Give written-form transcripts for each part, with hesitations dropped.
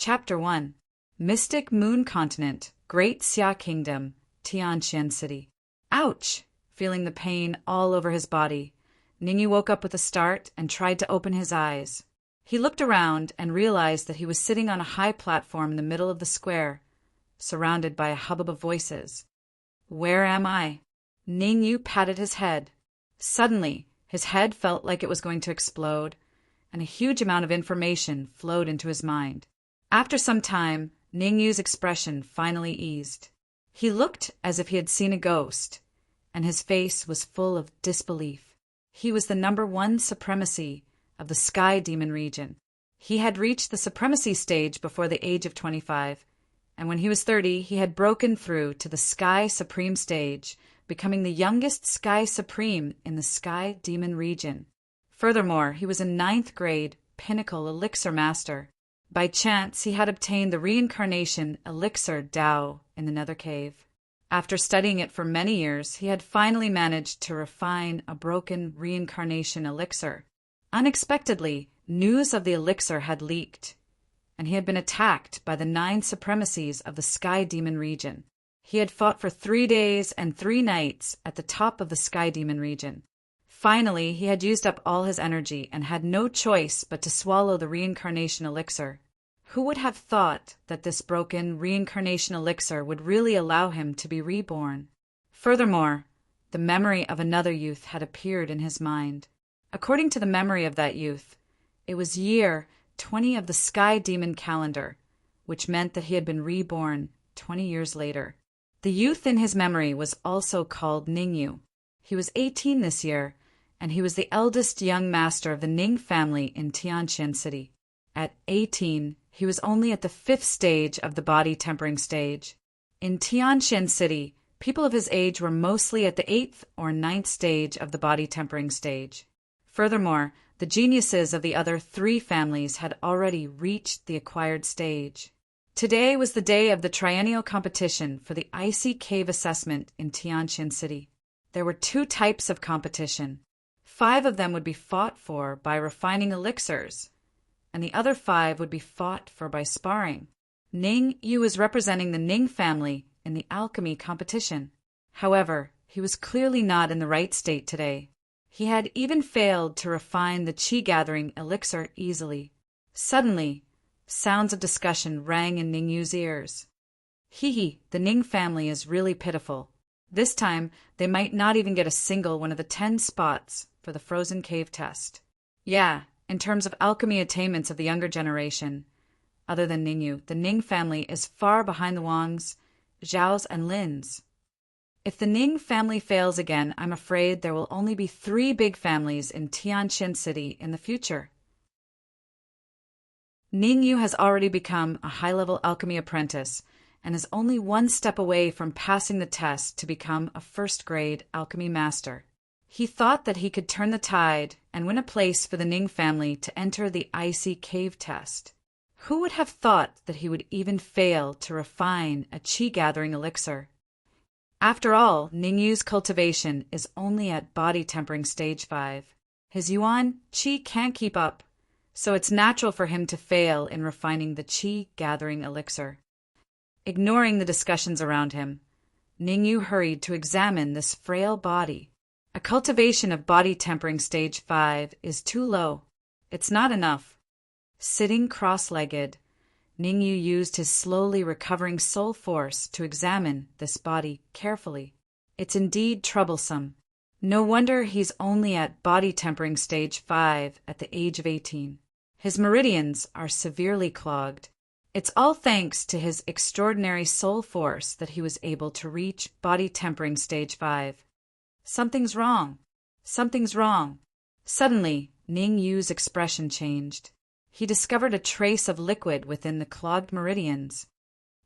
Chapter 1. Mystic Moon Continent, Great Xia Kingdom, Tianqian City. Ouch! Feeling the pain all over his body, Ningyu woke up with a start and tried to open his eyes. He looked around and realized that he was sitting on a high platform in the middle of the square, surrounded by a hubbub of voices. Where am I? Ningyu patted his head. Suddenly, his head felt like it was going to explode, and a huge amount of information flowed into his mind. After some time, Ningyu's expression finally eased. He looked as if he had seen a ghost, and his face was full of disbelief. He was the #1 supremacy of the Sky Demon region. He had reached the supremacy stage before the age of 25, and when he was 30, he had broken through to the Sky Supreme stage, becoming the youngest Sky Supreme in the Sky Demon region. Furthermore, he was a 9th grade Pinnacle Elixir Master. By chance, he had obtained the Reincarnation Elixir Dao in the Nether Cave. After studying it for many years, he had finally managed to refine a broken Reincarnation Elixir. Unexpectedly, news of the elixir had leaked, and he had been attacked by the 9 supremacies of the Sky Demon region. He had fought for 3 days and 3 nights at the top of the Sky Demon region. Finally, he had used up all his energy and had no choice but to swallow the Reincarnation Elixir. Who would have thought that this broken Reincarnation Elixir would really allow him to be reborn? Furthermore, the memory of another youth had appeared in his mind. According to the memory of that youth, it was year 20 of the Sky Demon calendar, which meant that he had been reborn 20 years later. The youth in his memory was also called Ningyu. He was 18 this year, and he was the eldest young master of the Ning family in Tianqian City. At 18, he was only at the 5th stage of the body tempering stage. In Tianqian City, people of his age were mostly at the 8th or 9th stage of the body tempering stage. Furthermore, the geniuses of the other 3 families had already reached the acquired stage. Today was the day of the triennial competition for the Icy Cave assessment in Tianqian City. There were 2 types of competition. 5 of them would be fought for by refining elixirs, and the other 5 would be fought for by sparring. Ningyu was representing the Ning family in the alchemy competition. However, he was clearly not in the right state today. He had even failed to refine the chi-gathering elixir easily. Suddenly, sounds of discussion rang in Ningyu's ears. Hee, the Ning family is really pitiful. This time, they might not even get a single one of the 10 spots for the frozen cave test. Yeah, in terms of alchemy attainments of the younger generation, other than Ningyu, the Ning family is far behind the Wangs, Zhaos, and Lins. If the Ning family fails again, I'm afraid there will only be 3 big families in Tianqian City in the future. Ningyu has already become a high-level alchemy apprentice and is only 1 step away from passing the test to become a 1st-grade alchemy master. He thought that he could turn the tide and win a place for the Ning family to enter the Icy Cave test. Who would have thought that he would even fail to refine a chi-gathering elixir? After all, Ningyu's cultivation is only at body tempering stage 5. His yuan chi can't keep up, so it's natural for him to fail in refining the chi-gathering elixir. Ignoring the discussions around him, Ningyu hurried to examine this frail body. A cultivation of body tempering stage 5 is too low. It's not enough. Sitting cross-legged, Ningyu used his slowly recovering soul force to examine this body carefully. It's indeed troublesome. No wonder he's only at body tempering stage 5 at the age of 18. His meridians are severely clogged. It's all thanks to his extraordinary soul force that he was able to reach body tempering stage 5. Something's wrong. Something's wrong. Suddenly, Ningyu's expression changed. He discovered a trace of liquid within the clogged meridians.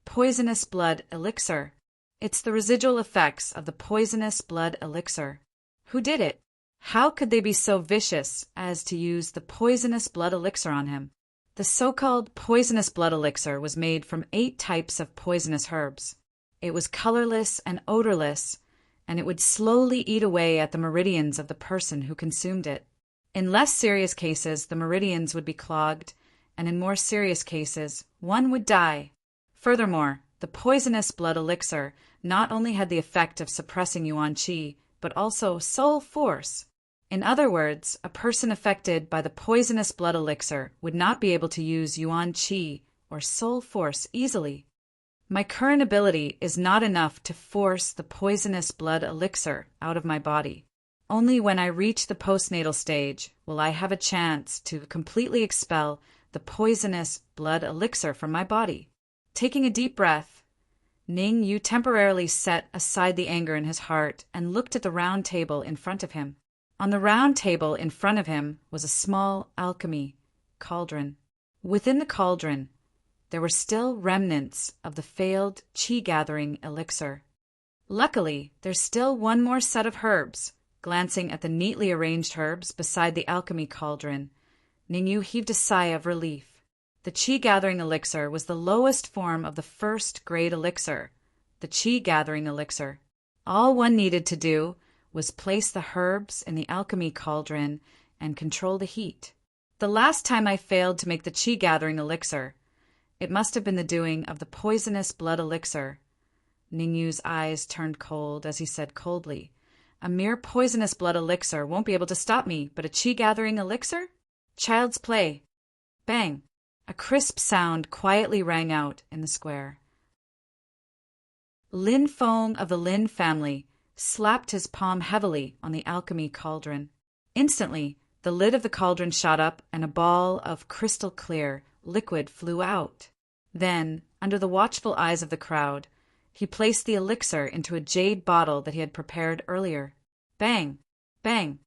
Poisonous blood elixir. It's the residual effects of the poisonous blood elixir. Who did it? How could they be so vicious as to use the poisonous blood elixir on him? The so-called poisonous blood elixir was made from 8 types of poisonous herbs. It was colorless and odorless, and it would slowly eat away at the meridians of the person who consumed it. In less serious cases, the meridians would be clogged, and in more serious cases, one would die. Furthermore, the poisonous blood elixir not only had the effect of suppressing yuan qi, but also soul force. In other words, a person affected by the poisonous blood elixir would not be able to use yuan qi or soul force easily. My current ability is not enough to force the poisonous blood elixir out of my body. Only when I reach the postnatal stage will I have a chance to completely expel the poisonous blood elixir from my body. Taking a deep breath, Ning Yu temporarily set aside the anger in his heart and looked at the round table in front of him. On the round table in front of him was a small alchemy cauldron. Within the cauldron, there were still remnants of the failed qi-gathering elixir. Luckily, there's still one more set of herbs. Glancing at the neatly arranged herbs beside the alchemy cauldron, Ningyu heaved a sigh of relief. The qi-gathering elixir was the lowest form of the first-grade elixir, the qi-gathering elixir. All one needed to do was place the herbs in the alchemy cauldron and control the heat. The last time I failed to make the qi-gathering elixir, it must have been the doing of the poisonous blood elixir. Ningyu's eyes turned cold as he said coldly, "A mere poisonous blood elixir won't be able to stop me, but a qi-gathering elixir? Child's play." Bang! A crisp sound quietly rang out in the square. Lin Feng of the Lin family slapped his palm heavily on the alchemy cauldron. Instantly, the lid of the cauldron shot up and a ball of crystal clear liquid flew out. Then, under the watchful eyes of the crowd, he placed the elixir into a jade bottle that he had prepared earlier. Bang! Bang!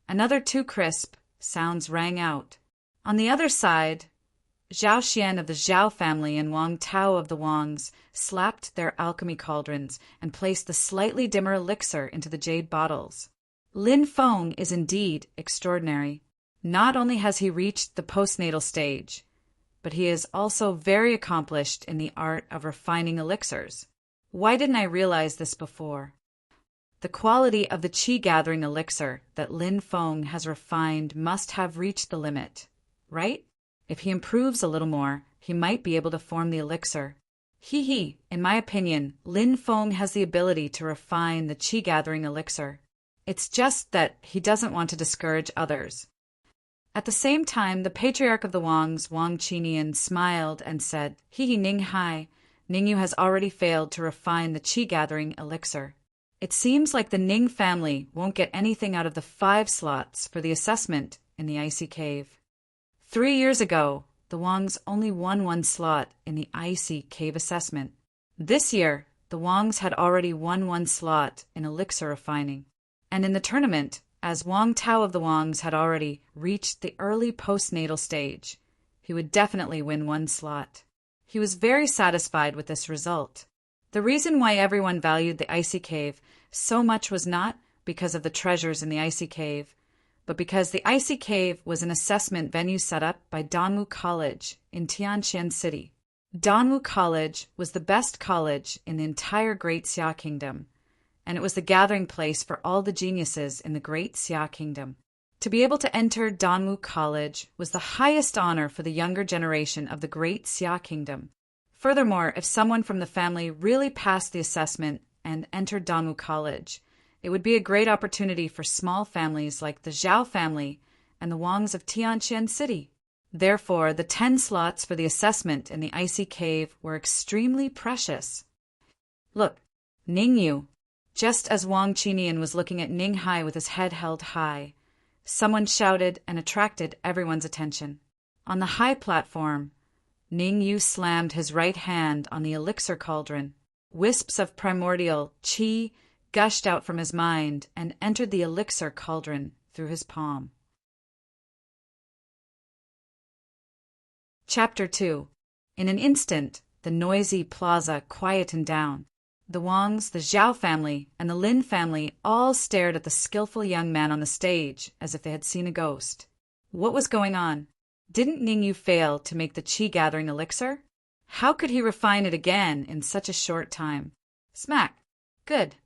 Another two crisp sounds rang out. On the other side, Zhao Xian of the Zhao family and Wang Tao of the Wangs slapped their alchemy cauldrons and placed the slightly dimmer elixir into the jade bottles. Lin Feng is indeed extraordinary. Not only has he reached the postnatal stage, but he is also very accomplished in the art of refining elixirs. Why didn't I realize this before? The quality of the qi-gathering elixir that Lin Feng has refined must have reached the limit, right? If he improves a little more, he might be able to form the elixir. In my opinion, Lin Feng has the ability to refine the qi-gathering elixir. It's just that he doesn't want to discourage others. At the same time, the patriarch of the Wangs, Wang Qinian, smiled and said, Ning Hai, Ningyu has already failed to refine the qi-gathering elixir. It seems like the Ning family won't get anything out of the 5 slots for the assessment in the icy cave. 3 years ago, the Wangs only won 1 slot in the icy cave assessment. This year, the Wangs had already won 1 slot in elixir refining. And in the tournament, as Wang Tao of the Wangs had already reached the early postnatal stage, he would definitely win 1 slot. He was very satisfied with this result. The reason why everyone valued the icy cave so much was not because of the treasures in the icy cave, but because the icy cave was an assessment venue set up by Danwu College in Tianqian City. Danwu College was the best college in the entire Great Xia Kingdom, and it was the gathering place for all the geniuses in the Great Xia Kingdom. To be able to enter Danwu College was the highest honor for the younger generation of the Great Xia Kingdom. Furthermore, if someone from the family really passed the assessment and entered Danwu College, it would be a great opportunity for small families like the Zhao family and the Wangs of Tianqian City. Therefore, the 10 slots for the assessment in the icy cave were extremely precious. Look, Ningyu. Just as Wang Qinian was looking at Ning Hai with his head held high, someone shouted and attracted everyone's attention. On the high platform, Ning Yu slammed his right hand on the elixir cauldron. Wisps of primordial qi gushed out from his mind and entered the elixir cauldron through his palm. Chapter 2. In an instant, the noisy plaza quietened down. The Wangs, the Zhao family, and the Lin family all stared at the skillful young man on the stage as if they had seen a ghost. What was going on? Didn't Ningyu fail to make the qi-gathering elixir? How could he refine it again in such a short time? Smack! Good.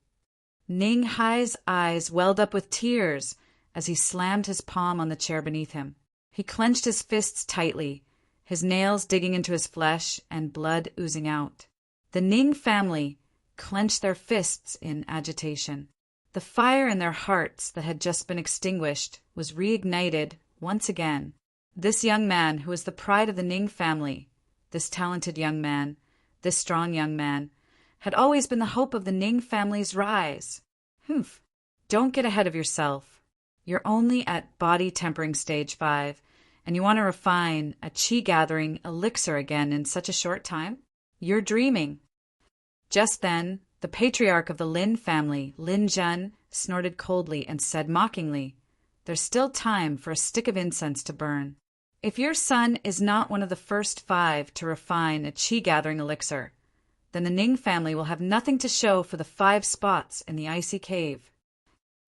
Ning Hai's eyes welled up with tears as he slammed his palm on the chair beneath him. He clenched his fists tightly, his nails digging into his flesh and blood oozing out. The Ning family clenched their fists in agitation. The fire in their hearts that had just been extinguished was reignited once again. This young man who was the pride of the Ning family, this talented young man, this strong young man, had always been the hope of the Ning family's rise. Humph. Don't get ahead of yourself. You're only at body tempering stage 5, and you want to refine a chi-gathering elixir again in such a short time? You're dreaming. Just then, the patriarch of the Lin family, Lin Zhen, snorted coldly and said mockingly, "There's still time for a stick of incense to burn. If your son is not one of the first 5 to refine a chi-gathering elixir, then the Ning family will have nothing to show for the 5 spots in the icy cave."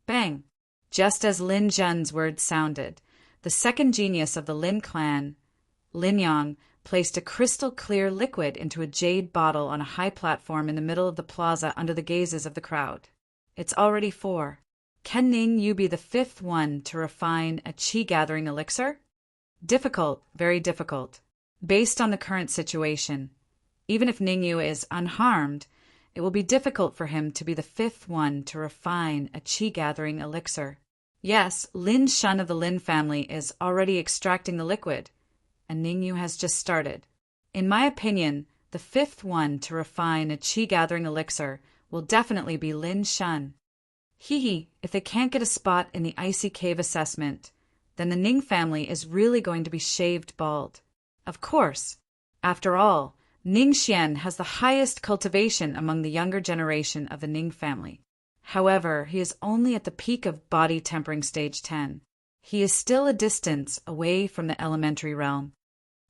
Bang! Just as Lin Zhen's words sounded, the second genius of the Lin clan, Lin Yang, placed a crystal-clear liquid into a jade bottle on a high platform in the middle of the plaza under the gazes of the crowd. It's already 4. Can Ning Yu be the 5th one to refine a chi-gathering elixir? Difficult, very difficult. Based on the current situation, even if Ning Yu is unharmed, it will be difficult for him to be the 5th one to refine a chi-gathering elixir. Yes, Lin Shun of the Lin family is already extracting the liquid, and Ning Yu has just started. In my opinion, the 5th one to refine a chi-gathering elixir will definitely be Lin Shun. If they can't get a spot in the icy cave assessment, then the Ning family is really going to be shaved bald. Of course. After all, Ning Xian has the highest cultivation among the younger generation of the Ning family. However, he is only at the peak of body tempering stage 10. He is still a distance away from the elementary realm.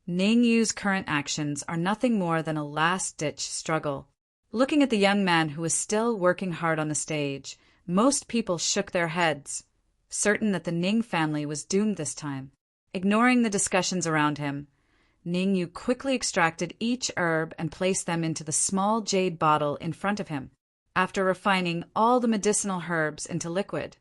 Ning Yu's current actions are nothing more than a last-ditch struggle. Looking at the young man who was still working hard on the stage, most people shook their heads, certain that the Ning family was doomed this time. Ignoring the discussions around him, Ning Yu quickly extracted each herb and placed them into the small jade bottle in front of him. After refining all the medicinal herbs into liquid,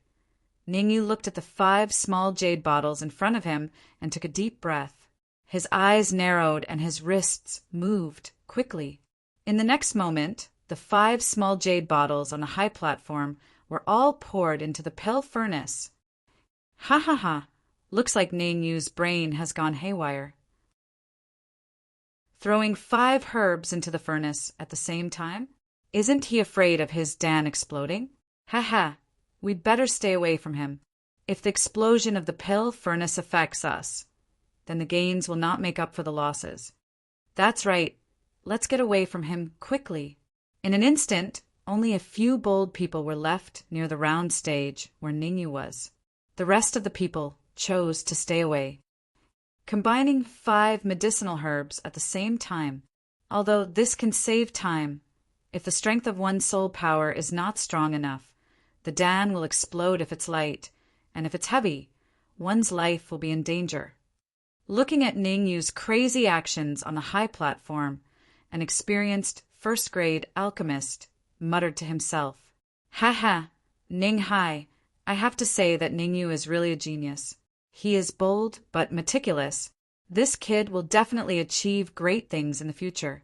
Ning Yu looked at the 5 small jade bottles in front of him and took a deep breath. His eyes narrowed and his wrists moved quickly. In the next moment, the 5 small jade bottles on a high platform were all poured into the pill furnace. Ha ha ha! Looks like Ning Yu's brain has gone haywire. Throwing 5 herbs into the furnace at the same time? Isn't he afraid of his Dan exploding? Ha ha! We'd better stay away from him. If the explosion of the pill furnace affects us, then the gains will not make up for the losses. That's right. Let's get away from him quickly. In an instant, only a few bold people were left near the round stage where Ning Yu was. The rest of the people chose to stay away. Combining 5 medicinal herbs at the same time, although this can save time, if the strength of one's soul power is not strong enough, the Dan will explode if it's light, and if it's heavy, one's life will be in danger. Looking at Ning Yu's crazy actions on the high platform, an experienced first-grade alchemist muttered to himself, "Ha ha, Ning Hai, I have to say that Ning Yu is really a genius. He is bold but meticulous. This kid will definitely achieve great things in the future."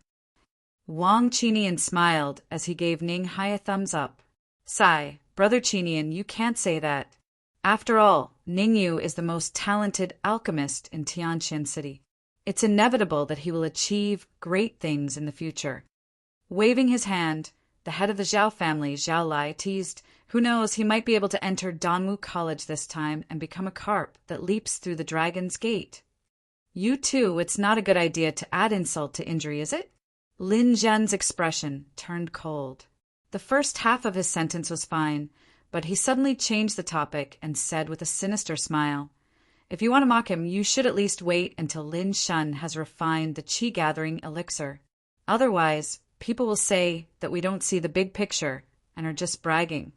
Wang Qinian smiled as he gave Ning Hai a thumbs up. "Sigh, Brother Qinian, you can't say that. After all, Ning Yu is the most talented alchemist in Tianqian City. It's inevitable that he will achieve great things in the future." Waving his hand, the head of the Zhao family, Zhao Lai, teased, "Who knows, he might be able to enter Danmu College this time and become a carp that leaps through the dragon's gate." "You too, it's not a good idea to add insult to injury, is it?" Lin Zhen's expression turned cold. The first half of his sentence was fine, but he suddenly changed the topic and said with a sinister smile, "If you want to mock him, you should at least wait until Lin Shun has refined the chi-gathering elixir. Otherwise, people will say that we don't see the big picture and are just bragging."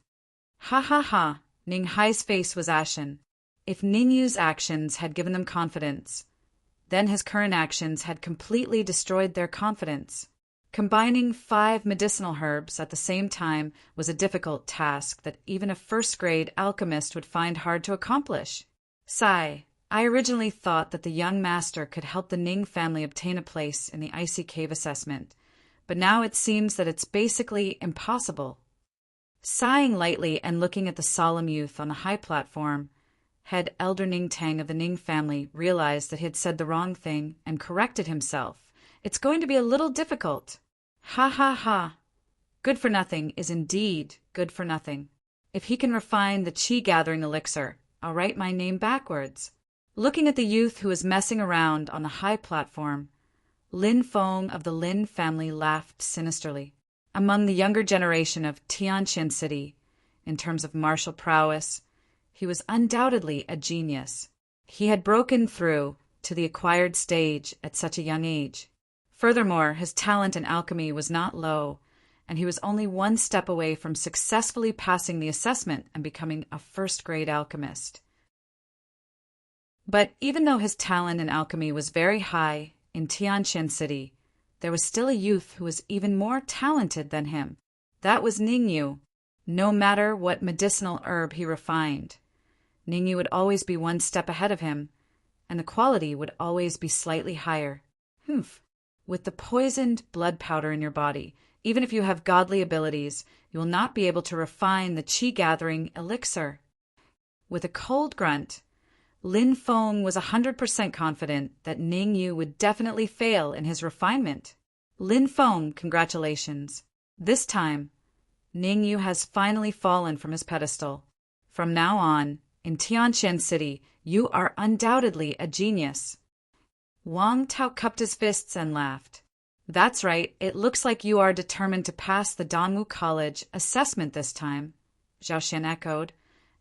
Ha ha ha! Ning Hai's face was ashen. If Ning Yu's actions had given them confidence, then his current actions had completely destroyed their confidence. Combining 5 medicinal herbs at the same time was a difficult task that even a first-grade alchemist would find hard to accomplish. Sigh, I originally thought that the young master could help the Ning family obtain a place in the icy cave assessment, but now it seems that it's basically impossible. Sighing lightly and looking at the solemn youth on the high platform, head Elder Ning Tang of the Ning family realized that he had said the wrong thing and corrected himself. It's going to be a little difficult. Ha ha ha. Good for nothing is indeed good for nothing. If he can refine the chi-gathering elixir, I'll write my name backwards. Looking at the youth who was messing around on the high platform, Lin Feng of the Lin family laughed sinisterly. Among the younger generation of Tianqian City, in terms of martial prowess, he was undoubtedly a genius. He had broken through to the acquired stage at such a young age. Furthermore, his talent in alchemy was not low, and he was only one step away from successfully passing the assessment and becoming a first-grade alchemist. But even though his talent in alchemy was very high in Tianqian City, there was still a youth who was even more talented than him. That was Ningyu. No matter what medicinal herb he refined, Ningyu would always be one step ahead of him, and the quality would always be slightly higher. With the poisoned blood powder in your body, even if you have godly abilities, you will not be able to refine the chi-gathering elixir. With a cold grunt, Lin Feng was 100% confident that Ningyu would definitely fail in his refinement. Lin Feng, congratulations. This time, Ningyu has finally fallen from his pedestal. From now on, in Tianqian City, you are undoubtedly a genius. Wang Tao cupped his fists and laughed. That's right, it looks like you are determined to pass the Danwu College assessment this time, Zhao Xian echoed.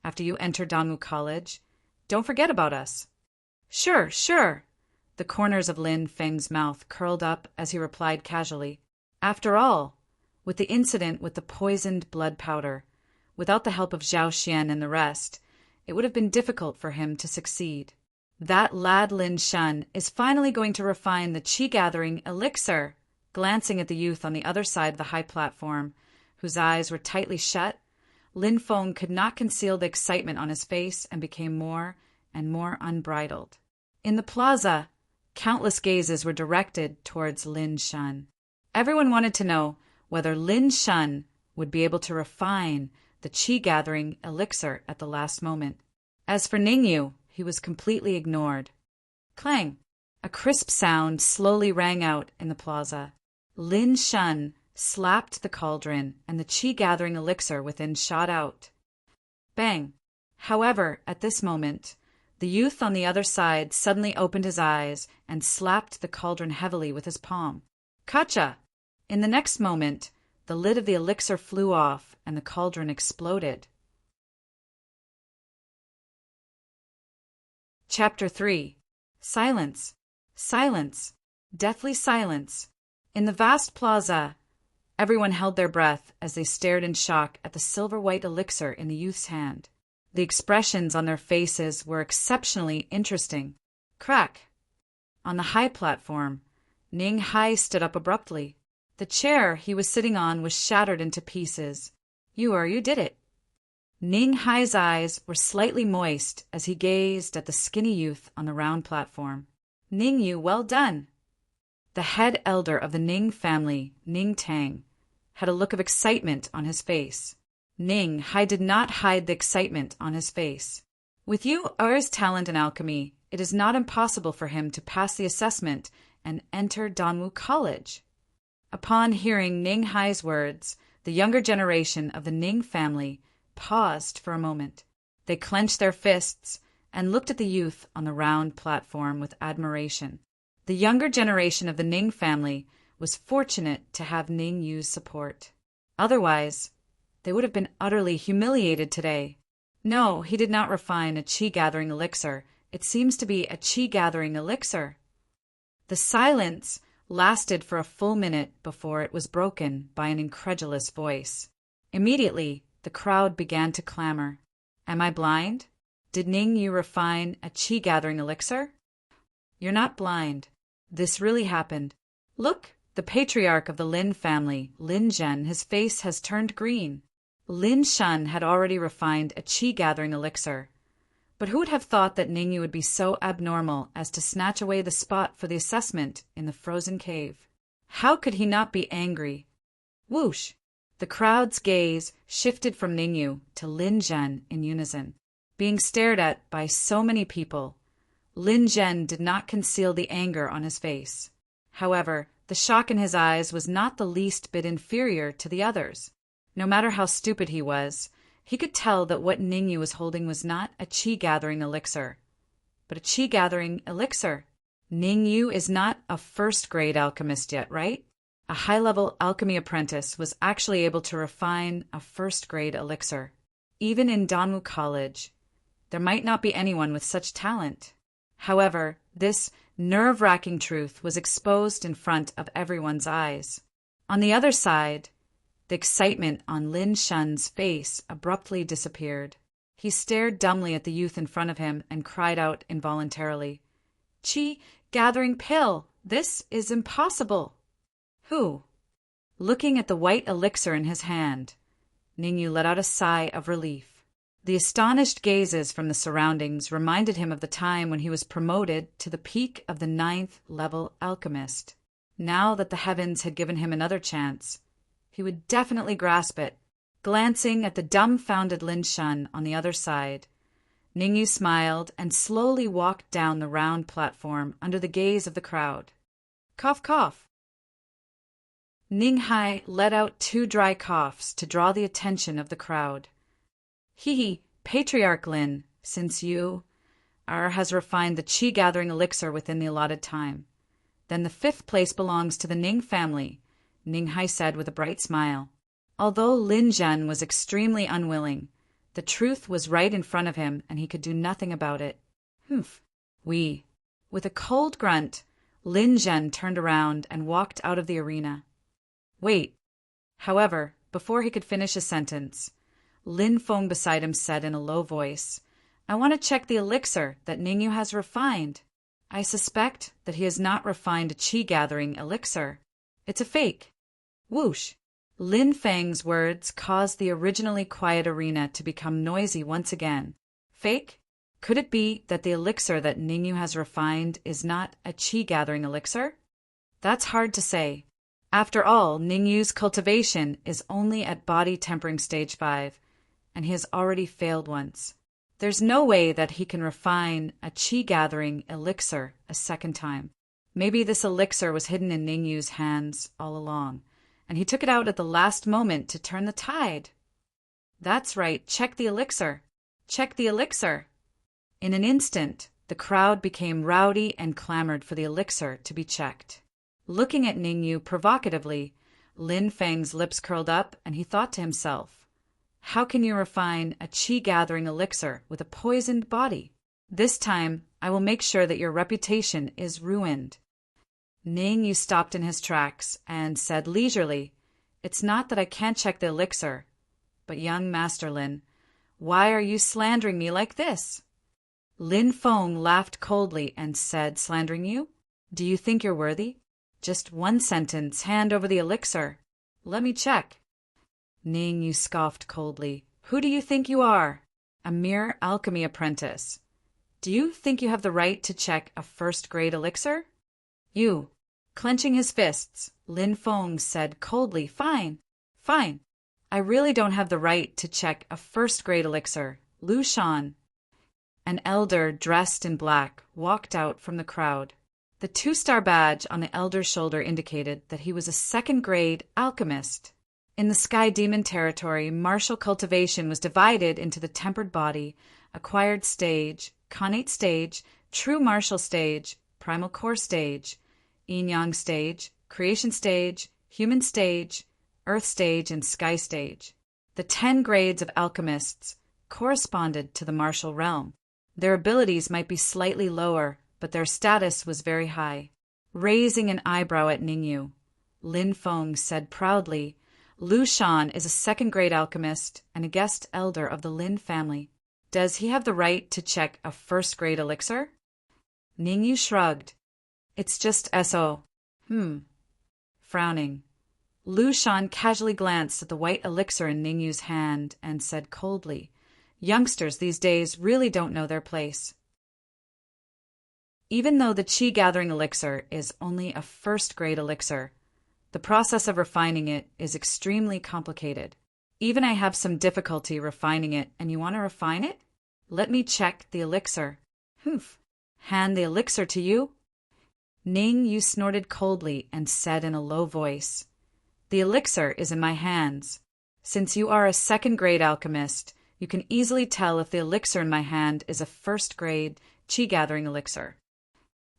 After you enter Danwu College, don't forget about us. Sure, sure. The corners of Lin Feng's mouth curled up as he replied casually. After all, with the incident with the poisoned blood powder, without the help of Zhao Xian and the rest, it would have been difficult for him to succeed. That lad Lin Shun is finally going to refine the chi-gathering elixir. Glancing at the youth on the other side of the high platform, whose eyes were tightly shut, Lin Feng could not conceal the excitement on his face and became more and more unbridled. In the plaza, countless gazes were directed towards Lin Shun. Everyone wanted to know whether Lin Shun would be able to refine the chi-gathering elixir at the last moment. As for Ningyu, he was completely ignored. Clang! A crisp sound slowly rang out in the plaza. Lin Shun slapped the cauldron, and the chi-gathering elixir within shot out. Bang! However, at this moment, the youth on the other side suddenly opened his eyes and slapped the cauldron heavily with his palm. Kacha! In the next moment, the lid of the elixir flew off, and the cauldron exploded. Chapter 3. Silence. Silence. Deathly silence. In the vast plaza, everyone held their breath as they stared in shock at the silver-white elixir in the youth's hand. The expressions on their faces were exceptionally interesting. Crack! On the high platform, Ning Hai stood up abruptly. The chair he was sitting on was shattered into pieces. You did it. Ning Hai's eyes were slightly moist as he gazed at the skinny youth on the round platform. Ningyu, well done. The head elder of the Ning family, Ning Tang, had a look of excitement on his face. Ning Hai did not hide the excitement on his face. With you or his talent in alchemy, it is not impossible for him to pass the assessment and enter Danwu College. Upon hearing Ning Hai's words, the younger generation of the Ning family paused for a moment. They clenched their fists and looked at the youth on the round platform with admiration. The younger generation of the Ning family was fortunate to have Ning Yu's support. Otherwise, they would have been utterly humiliated today. No, he did not refine a chi-gathering elixir. It seems to be a chi-gathering elixir. The silence lasted for a full minute before it was broken by an incredulous voice. Immediately, the crowd began to clamor. Am I blind? Did Ning Yu refine a chi-gathering elixir? You're not blind. This really happened. Look, the patriarch of the Lin family, Lin Zhen, his face has turned green. Lin Shun had already refined a chi-gathering elixir, But who would have thought that Ningyu would be so abnormal as to snatch away the spot for the assessment in the frozen cave? How could he not be angry? Whoosh! The crowd's gaze shifted from Ningyu to Lin Zhen in unison. Being stared at by so many people, Lin Zhen did not conceal the anger on his face. However, the shock in his eyes was not the least bit inferior to the others. No matter how stupid he was, he could tell that what Ningyu was holding was not a chi-gathering elixir, but a chi-gathering elixir. Ningyu is not a first-grade alchemist yet, right? A high-level alchemy apprentice was actually able to refine a first-grade elixir. Even in Danwu College, there might not be anyone with such talent. However, this nerve-wracking truth was exposed in front of everyone's eyes. On the other side, the excitement on Lin Shun's face abruptly disappeared. He stared dumbly at the youth in front of him and cried out involuntarily, "Chi-gathering pill! This is impossible!" Who? Looking at the white elixir in his hand, Ningyu let out a sigh of relief. The astonished gazes from the surroundings reminded him of the time when he was promoted to the peak of the 9th level alchemist. Now that the heavens had given him another chance, he would definitely grasp it. Glancing at the dumbfounded Lin Shun on the other side, Ningyu smiled and slowly walked down the round platform under the gaze of the crowd. Cough, cough. Ninghai let out 2 dry coughs to draw the attention of the crowd. Hee, Patriarch Lin, since you has refined the chi-gathering elixir within the allotted time, then the 5th place belongs to the Ning family, Ninghai said with a bright smile. Although Lin Zhen was extremely unwilling, the truth was right in front of him and he could do nothing about it. Humph. With a cold grunt, Lin Zhen turned around and walked out of the arena. Wait. However, before he could finish a sentence, Lin Feng beside him said in a low voice, "I want to check the elixir that Ningyu has refined. I suspect that he has not refined a chi-gathering elixir. It's a fake." Whoosh! Lin Feng's words caused the originally quiet arena to become noisy once again. Fake? Could it be that the elixir that Ningyu has refined is not a chi-gathering elixir? That's hard to say. After all, Ningyu's cultivation is only at body tempering stage 5, and he has already failed once. There's no way that he can refine a chi-gathering elixir a second time. Maybe this elixir was hidden in Ningyu's hands all along, and he took it out at the last moment to turn the tide. That's right, check the elixir. Check the elixir. In an instant, the crowd became rowdy and clamored for the elixir to be checked. Looking at Ningyu provocatively, Lin Feng's lips curled up and he thought to himself, how can you refine a chi-gathering elixir with a poisoned body? This time, I will make sure that your reputation is ruined. Ningyu stopped in his tracks and said leisurely, "It's not that I can't check the elixir, but young Master Lin, why are you slandering me like this?" Lin Feng laughed coldly and said, "Slandering you? Do you think you're worthy? Just one sentence, hand over the elixir. Let me check." Ningyu scoffed coldly. "Who do you think you are? A mere alchemy apprentice. Do you think you have the right to check a first-grade elixir?" "You." Clenching his fists, Lin Feng said coldly, Fine. I really don't have the right to check a first-grade elixir. Lu Shan." An elder dressed in black walked out from the crowd. The 2-star badge on the elder's shoulder indicated that he was a second-grade alchemist. In the Sky Demon territory, martial cultivation was divided into the tempered body, acquired stage, connate stage, true martial stage, primal core stage, yin-yang stage, creation stage, human stage, earth stage, and sky stage. The 10 grades of alchemists corresponded to the martial realm. Their abilities might be slightly lower, but their status was very high. Raising an eyebrow at Ningyu, Lin Feng said proudly, "Lu Shan is a second-grade alchemist and a guest elder of the Lin family. Does he have the right to check a first-grade elixir?" Ningyu shrugged. "It's just S.O." Frowning, Lu Shan casually glanced at the white elixir in Ningyu's hand and said coldly, Youngsters these days really don't know their place. Even though the Qi gathering elixir is only a first-grade elixir, the process of refining it is extremely complicated. Even I have some difficulty refining it, and you want to refine it? Let me check the elixir. Humph. Hand the elixir to you? Ning Yu snorted coldly and said in a low voice, "The elixir is in my hands. Since you are a second-grade alchemist, you can easily tell if the elixir in my hand is a first-grade Qi-gathering elixir."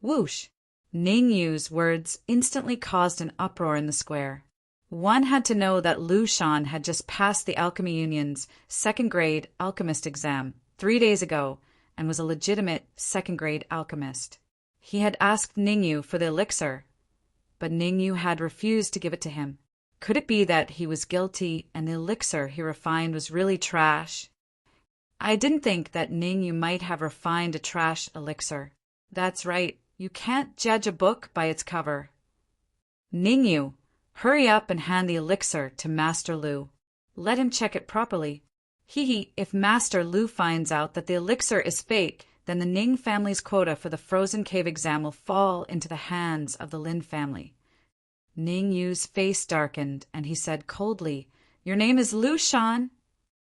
Whoosh! Ning Yu's words instantly caused an uproar in the square. One had to know that Lu Shan had just passed the Alchemy Union's second-grade alchemist exam 3 days ago and was a legitimate second-grade alchemist. He had asked Ning Yu for the elixir, but Ning Yu had refused to give it to him. Could it be that he was guilty and the elixir he refined was really trash? I didn't think that Ning Yu might have refined a trash elixir. That's right, you can't judge a book by its cover. Ning Yu, hurry up and hand the elixir to Master Lu. Let him check it properly. If Master Lu finds out that the elixir is fake, then the Ning family's quota for the Frozen Cave exam will fall into the hands of the Lin family. Ning Yu's face darkened, and he said coldly, "Your name is Lu Shan?"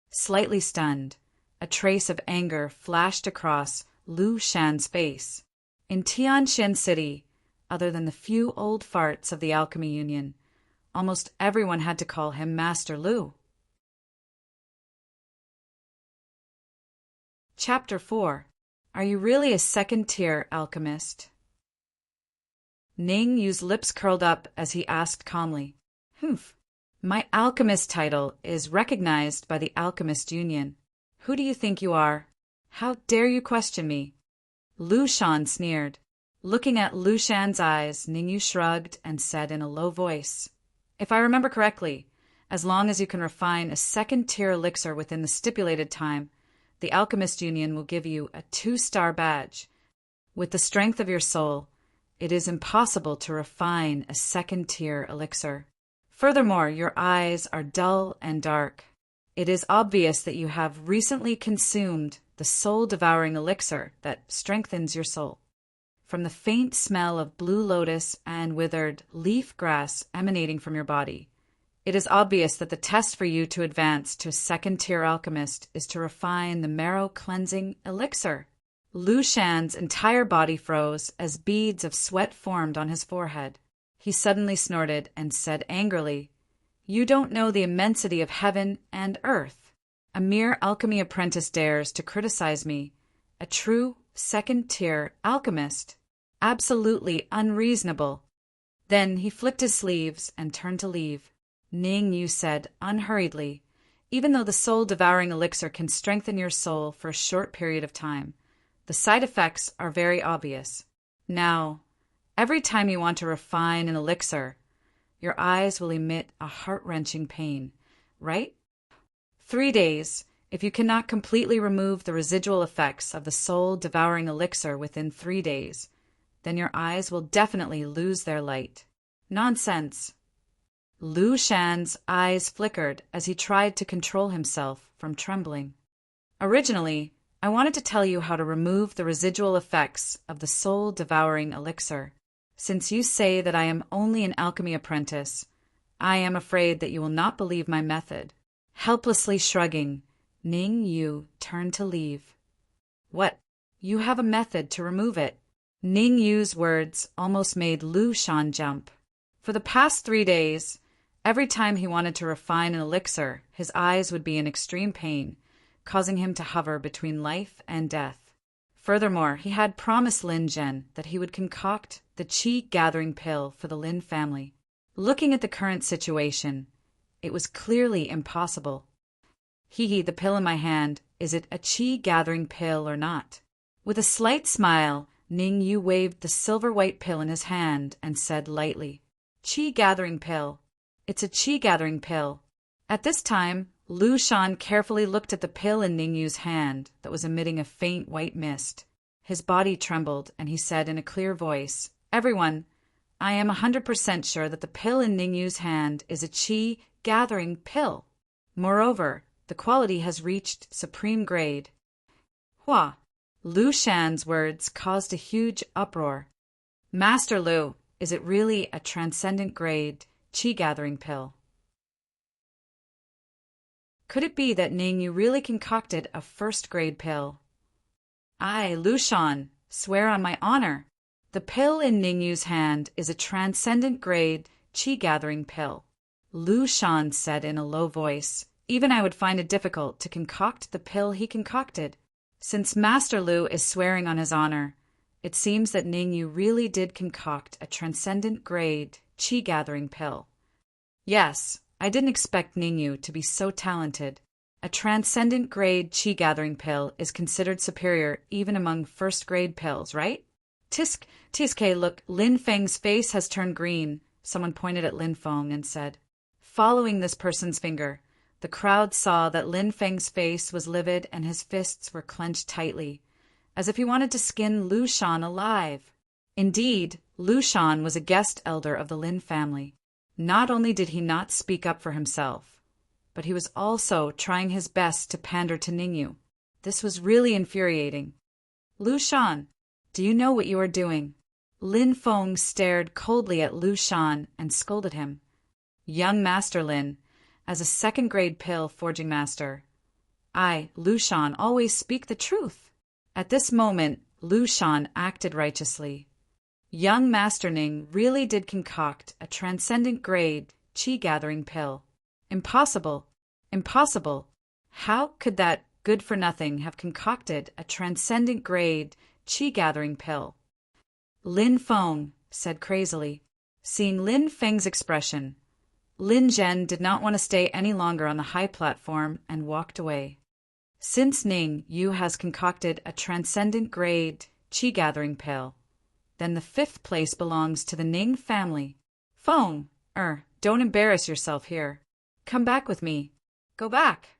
Slightly stunned, a trace of anger flashed across Lu Shan's face. In Tianjin City, other than the few old farts of the Alchemy Union, almost everyone had to call him Master Lu. Chapter 4. Are you really a second-tier alchemist? Ning Yu's lips curled up as he asked calmly, "Humph. My alchemist title is recognized by the Alchemist Union. Who do you think you are? How dare you question me?" Lu Shan sneered. Looking at Lu Shan's eyes, Ning Yu shrugged and said in a low voice, "If I remember correctly, as long as you can refine a second-tier elixir within the stipulated time, the Alchemist Union will give you a 2-star badge. With the strength of your soul, it is impossible to refine a second-tier elixir. Furthermore, your eyes are dull and dark. It is obvious that you have recently consumed the soul-devouring elixir that strengthens your soul. From the faint smell of blue lotus and withered leaf grass emanating from your body, it is obvious that the test for you to advance to a second-tier alchemist is to refine the marrow-cleansing elixir." Lu Shan's entire body froze as beads of sweat formed on his forehead. He suddenly snorted and said angrily, "You don't know the immensity of heaven and earth. A mere alchemy apprentice dares to criticize me, a true second-tier alchemist. Absolutely unreasonable." Then he flicked his sleeves and turned to leave. Ning Yu said unhurriedly, "Even though the soul-devouring elixir can strengthen your soul for a short period of time, the side effects are very obvious. Now, every time you want to refine an elixir, your eyes will emit a heart-wrenching pain, right? 3 days, if you cannot completely remove the residual effects of the soul-devouring elixir within 3 days, then your eyes will definitely lose their light." Nonsense. Lu Shan's eyes flickered as he tried to control himself from trembling. "Originally, I wanted to tell you how to remove the residual effects of the soul-devouring elixir. Since you say that I am only an alchemy apprentice, I am afraid that you will not believe my method." Helplessly shrugging, Ning Yu turned to leave. "What? You have a method to remove it?" Ning Yu's words almost made Lu Shan jump. For the past 3 days, every time he wanted to refine an elixir, his eyes would be in extreme pain, causing him to hover between life and death. Furthermore, he had promised Lin Zhen that he would concoct the Qi-gathering pill for the Lin family. Looking at the current situation, it was clearly impossible. The pill in my hand, is it a Qi-gathering pill or not?" With a slight smile, Ning Yu waved the silver-white pill in his hand and said lightly, "Qi-gathering pill. It's a Qi-gathering pill." At this time, Lu Shan carefully looked at the pill in Ning Yu's hand that was emitting a faint white mist. His body trembled, and he said in a clear voice, "Everyone, I am 100% sure that the pill in Ning Yu's hand is a Qi-gathering pill. Moreover, The quality has reached supreme grade. Hua! Lu Shan's words caused a huge uproar. Master Lu, is it really a transcendent grade qi-gathering pill? Could it be that Ningyu really concocted a first-grade pill? I, Lu Shan, swear on my honor. The pill in Ningyu's hand is a transcendent grade qi-gathering pill. Lu Shan said in a low voice. Even I would find it difficult to concoct the pill he concocted. Since Master Lu is swearing on his honor, it seems that Ningyu really did concoct a transcendent grade qi-gathering pill. Yes, I didn't expect Ningyu to be so talented. A transcendent grade qi-gathering pill is considered superior even among first-grade pills, right? Tsk, look, Lin Feng's face has turned green. Someone pointed at Lin Feng and said. Following this person's finger, the crowd saw that Lin Feng's face was livid and his fists were clenched tightly, as if he wanted to skin Lu Shan alive. Indeed, Lu Shan was a guest elder of the Lin family. Not only did he not speak up for himself, but he was also trying his best to pander to Ningyu. This was really infuriating. Lu Shan, do you know what you are doing? Lin Feng stared coldly at Lu Shan and scolded him. Young Master Lin, as a second-grade pill forging master, I, Lu Shan, always speak the truth. At this moment, Lu Shan acted righteously. Young Master Ning really did concoct a transcendent grade qi-gathering pill. Impossible. Impossible. How could that good-for-nothing have concocted a transcendent grade qi-gathering pill? Lin Feng said crazily. Seeing Lin Feng's expression, Lin Zhen did not want to stay any longer on the high platform and walked away. Since Ning Yu has concocted a transcendent grade qi-gathering pill, then the 5th place belongs to the Ning family. Feng, don't embarrass yourself here. Come back with me. Go back.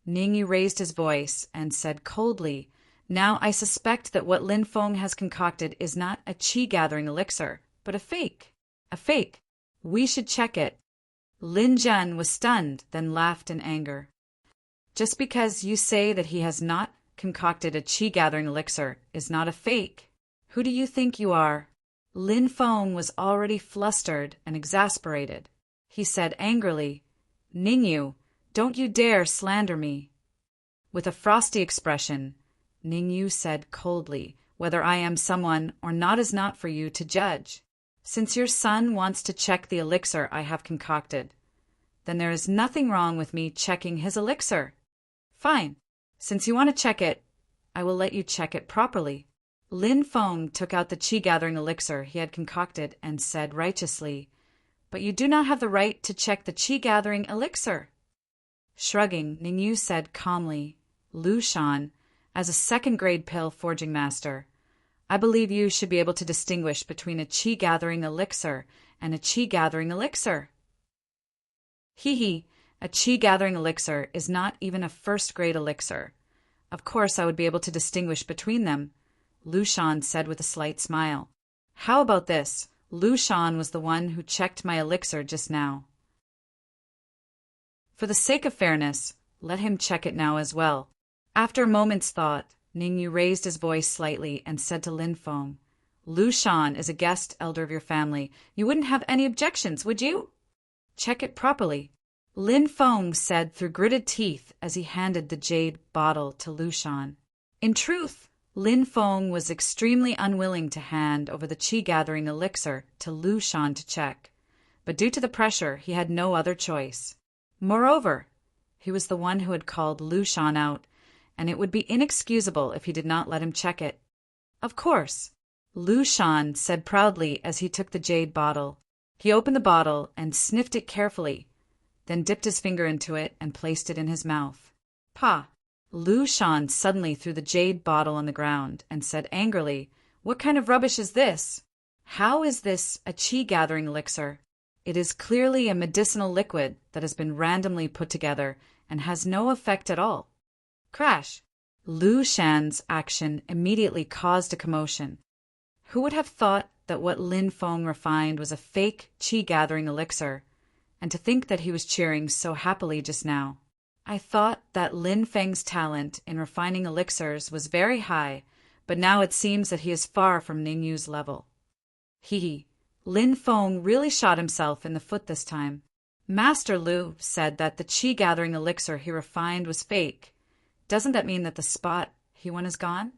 Ningyu raised his voice and said coldly, Now I suspect that what Lin Feng has concocted is not a qi-gathering elixir, but a fake. A fake. We should check it. Lin Zhen was stunned, then laughed in anger. Just because you say that he has not concocted a qi-gathering elixir is not a fake. Who do you think you are? Lin Feng was already flustered and exasperated. He said angrily, Ningyu, don't you dare slander me. With a frosty expression, Ningyu said coldly, Whether I am someone or not is not for you to judge. Since your son wants to check the elixir I have concocted, then there is nothing wrong with me checking his elixir. Fine. Since you want to check it, I will let you check it properly. Lin Feng took out the qi-gathering elixir he had concocted and said righteously, But you do not have the right to check the qi-gathering elixir. Shrugging, Ningyu said calmly, Lu Shan, as a second-grade pill forging master, I believe you should be able to distinguish between a qi-gathering elixir and a qi-gathering elixir. A qi-gathering elixir is not even a first-grade elixir. Of course I would be able to distinguish between them, Lu Shan said with a slight smile. How about this? Lu Shan was the one who checked my elixir just now. For the sake of fairness, let him check it now as well. After a moment's thought, Ningyu raised his voice slightly and said to Lin Feng, Lu Shan is a guest elder of your family. You wouldn't have any objections, would you? Check it properly. Lin Feng said through gritted teeth as he handed the jade bottle to Lu Shan. In truth, Lin Feng was extremely unwilling to hand over the qi-gathering elixir to Lu Shan to check, but due to the pressure he had no other choice. Moreover, he was the one who had called Lu Shan out, and it would be inexcusable if he did not let him check it. Of course, Lu Shan said proudly as he took the jade bottle. He opened the bottle and sniffed it carefully, then dipped his finger into it and placed it in his mouth. Pa! Lu Shan suddenly threw the jade bottle on the ground and said angrily, What kind of rubbish is this? How is this a qi-gathering elixir? It is clearly a medicinal liquid that has been randomly put together and has no effect at all. Crash! Lu Shan's action immediately caused a commotion. Who would have thought that what Lin Feng refined was a fake qi-gathering elixir, and to think that he was cheering so happily just now? I thought that Lin Feng's talent in refining elixirs was very high, but now it seems that he is far from Ning Yu's level. Hee. Lin Feng really shot himself in the foot this time. Master Lu said that the qi-gathering elixir he refined was fake. Doesn't that mean that the spot he won is gone?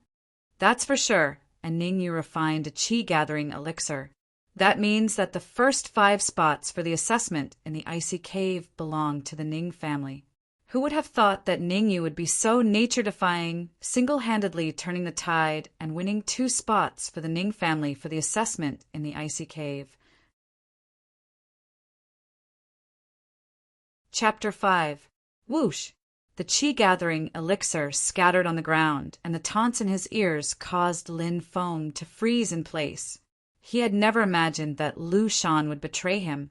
That's for sure, and Ning Yu refined a qi-gathering elixir. That means that the first 5 spots for the assessment in the icy cave belong to the Ning family. Who would have thought that Ning Yu would be so nature-defying, single-handedly turning the tide and winning 2 spots for the Ning family for the assessment in the icy cave? Chapter 5. Whoosh! The qi-gathering elixir scattered on the ground, and the taunts in his ears caused Lin Feng to freeze in place. He had never imagined that Lu Shan would betray him,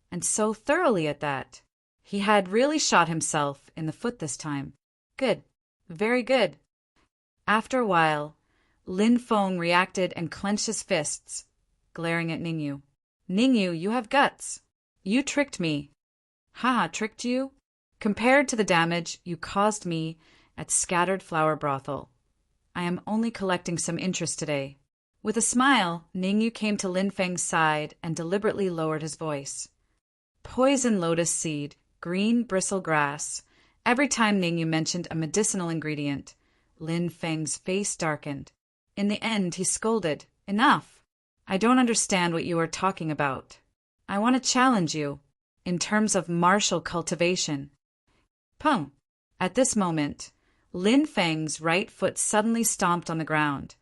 and so thoroughly at that. He had really shot himself in the foot this time. Good. Very good. After a while, Lin Feng reacted and clenched his fists, glaring at Ning Yu. Ning Yu, you have guts. You tricked me. Haha, tricked you? Compared to the damage you caused me at Scattered Flower Brothel, I am only collecting some interest today. With a smile, Ning Yu came to Lin Feng's side and deliberately lowered his voice. Poison lotus seed, green bristle grass. Every time Ning Yu mentioned a medicinal ingredient, Lin Feng's face darkened. In the end, he scolded, Enough! I don't understand what you are talking about. I want to challenge you, in terms of martial cultivation. Pung! At this moment, Lin Feng's right foot suddenly stomped on the ground,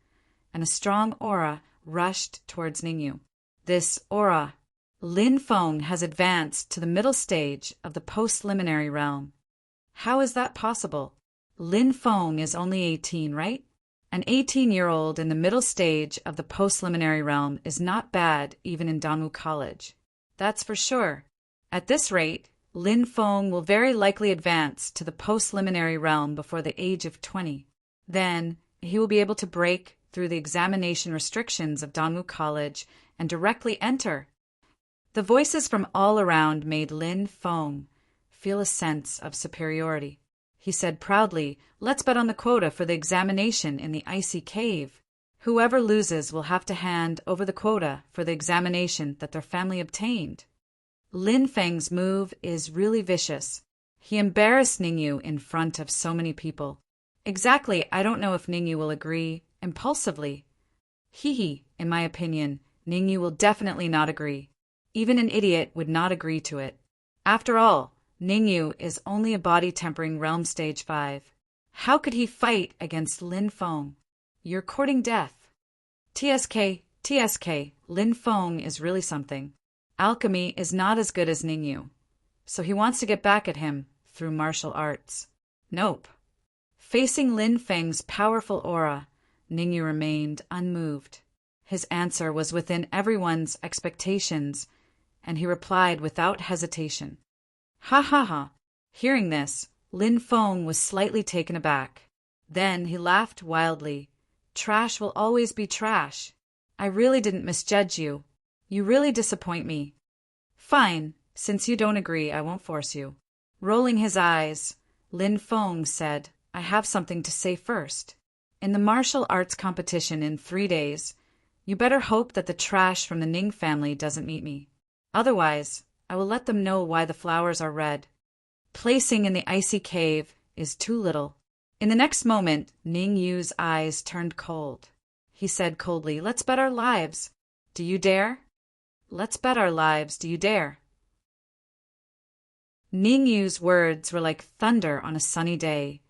and a strong aura rushed towards Ning Yu. This aura, Lin Feng has advanced to the middle stage of the post-liminary realm. How is that possible? Lin Feng is only 18, right? An 18-year-old in the middle stage of the post-liminary realm is not bad even in Danwu College. That's for sure. At this rate, Lin Feng will very likely advance to the post-liminary realm before the age of 20. Then, he will be able to break through the examination restrictions of Danwu College and directly enter. The voices from all around made Lin Feng feel a sense of superiority. He said proudly, Let's bet on the quota for the examination in the icy cave. Whoever loses will have to hand over the quota for the examination that their family obtained. Lin Feng's move is really vicious. He embarrassed Ning Yu in front of so many people. Exactly, I don't know if Ning Yu will agree, impulsively. In my opinion, Ning Yu will definitely not agree. Even an idiot would not agree to it. After all, Ning Yu is only a body-tempering realm stage 5. How could he fight against Lin Feng? You're courting death. TSK, Lin Feng is really something. Alchemy is not as good as Ning Yu, so he wants to get back at him through martial arts. Nope. Facing Lin Feng's powerful aura, Ning Yu remained unmoved. His answer was within everyone's expectations, and he replied without hesitation. Ha ha ha. Hearing this, Lin Feng was slightly taken aback. Then he laughed wildly. Trash will always be trash. I really didn't misjudge you. You really disappoint me. Fine, since you don't agree, I won't force you. Rolling his eyes, Lin Feng said, I have something to say first. In the martial arts competition in 3 days, you better hope that the trash from the Ning family doesn't meet me. Otherwise, I will let them know why the flowers are red. Placing in the icy cave is too little. In the next moment, Ning Yu's eyes turned cold. He said coldly, Let's bet our lives. Do you dare? Let's bet our lives. Do you dare? Ning Yu's words were like thunder on a sunny day,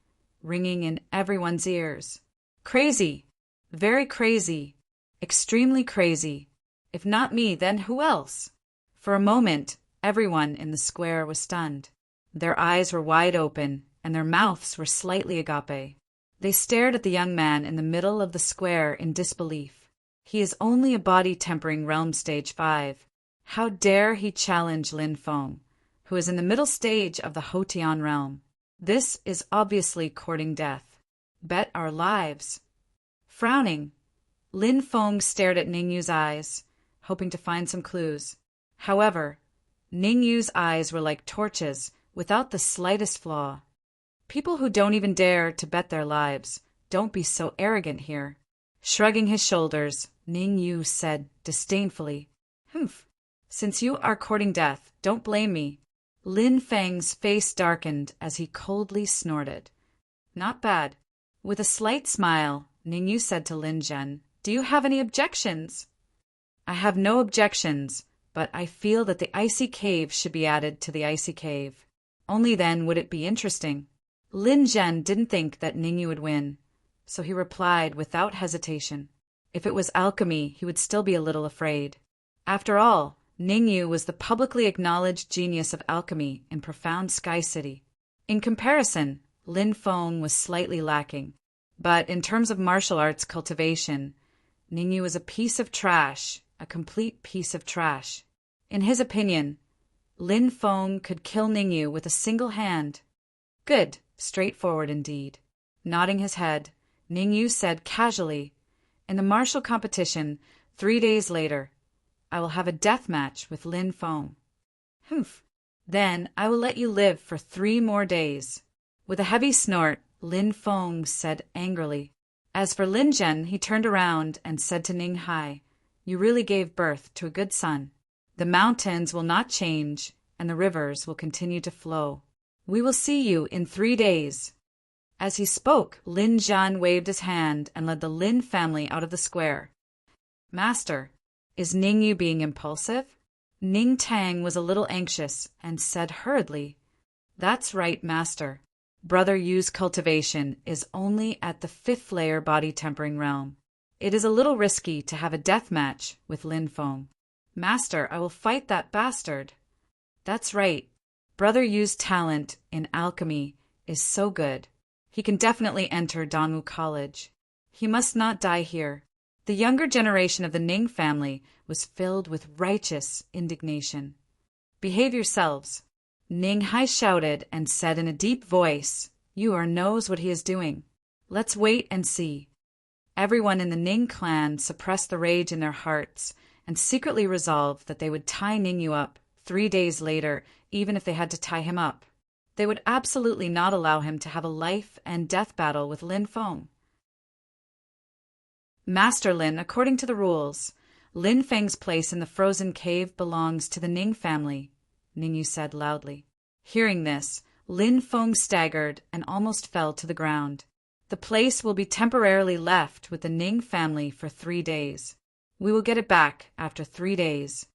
ringing in everyone's ears. Crazy. Very crazy. Extremely crazy. If not me, then who else? For a moment, everyone in the square was stunned. Their eyes were wide open, and their mouths were slightly agape. They stared at the young man in the middle of the square in disbelief. He is only a body-tempering realm stage 5. How dare he challenge Lin Feng, who is in the middle stage of the Hotian realm? This is obviously courting death. Bet our lives. Frowning, Lin Feng stared at Ning Yu's eyes, hoping to find some clues. However, Ning Yu's eyes were like torches, without the slightest flaw. People who don't even dare to bet their lives. Don't be so arrogant here. Shrugging his shoulders, Ning Yu said disdainfully, "Humph. Since you are courting death, don't blame me." Lin Feng's face darkened as he coldly snorted. "Not bad." With a slight smile, Ning Yu said to Lin Zhen, "Do you have any objections?" "I have no objections, but I feel that the icy cave should be added to the icy cave. Only then would it be interesting." Lin Zhen didn't think that Ning Yu would win, so he replied without hesitation. If it was alchemy, he would still be a little afraid. After all, Ning Yu was the publicly acknowledged genius of alchemy in profound Sky City. In comparison, Lin Feng was slightly lacking. But in terms of martial arts cultivation, Ning Yu was a piece of trash, a complete piece of trash. In his opinion, Lin Feng could kill Ning Yu with a single hand. Good, straightforward indeed. Nodding his head, Ning Yu said casually, "In the martial competition, 3 days later, I will have a death match with Lin Feng." "Humph. Then I will let you live for 3 more days." With a heavy snort, Lin Feng said angrily. As for Lin Zhen, he turned around and said to Ning Hai, "You really gave birth to a good son. The mountains will not change, and the rivers will continue to flow. We will see you in 3 days." As he spoke, Lin Zhan waved his hand and led the Lin family out of the square. "Master, is Ning Yu being impulsive?" Ning Tang was a little anxious and said hurriedly, "That's right, Master. Brother Yu's cultivation is only at the 5th layer body tempering realm. It is a little risky to have a death match with Lin Feng." "Master, I will fight that bastard." "That's right. Brother Yu's talent in alchemy is so good. He can definitely enter Danwu College. He must not die here." The younger generation of the Ning family was filled with righteous indignation. "Behave yourselves," Ning Hai shouted and said in a deep voice. "Yu knows what he is doing. Let's wait and see." Everyone in the Ning clan suppressed the rage in their hearts and secretly resolved that they would tie Ning Yu up 3 days later, even if they had to tie him up. They would absolutely not allow him to have a life and death battle with Lin Feng. "Master Lin, according to the rules, Lin Feng's place in the frozen cave belongs to the Ning family," Ning Yu said loudly. Hearing this, Lin Feng staggered and almost fell to the ground. "The place will be temporarily left with the Ning family for 3 days. We will get it back after 3 days."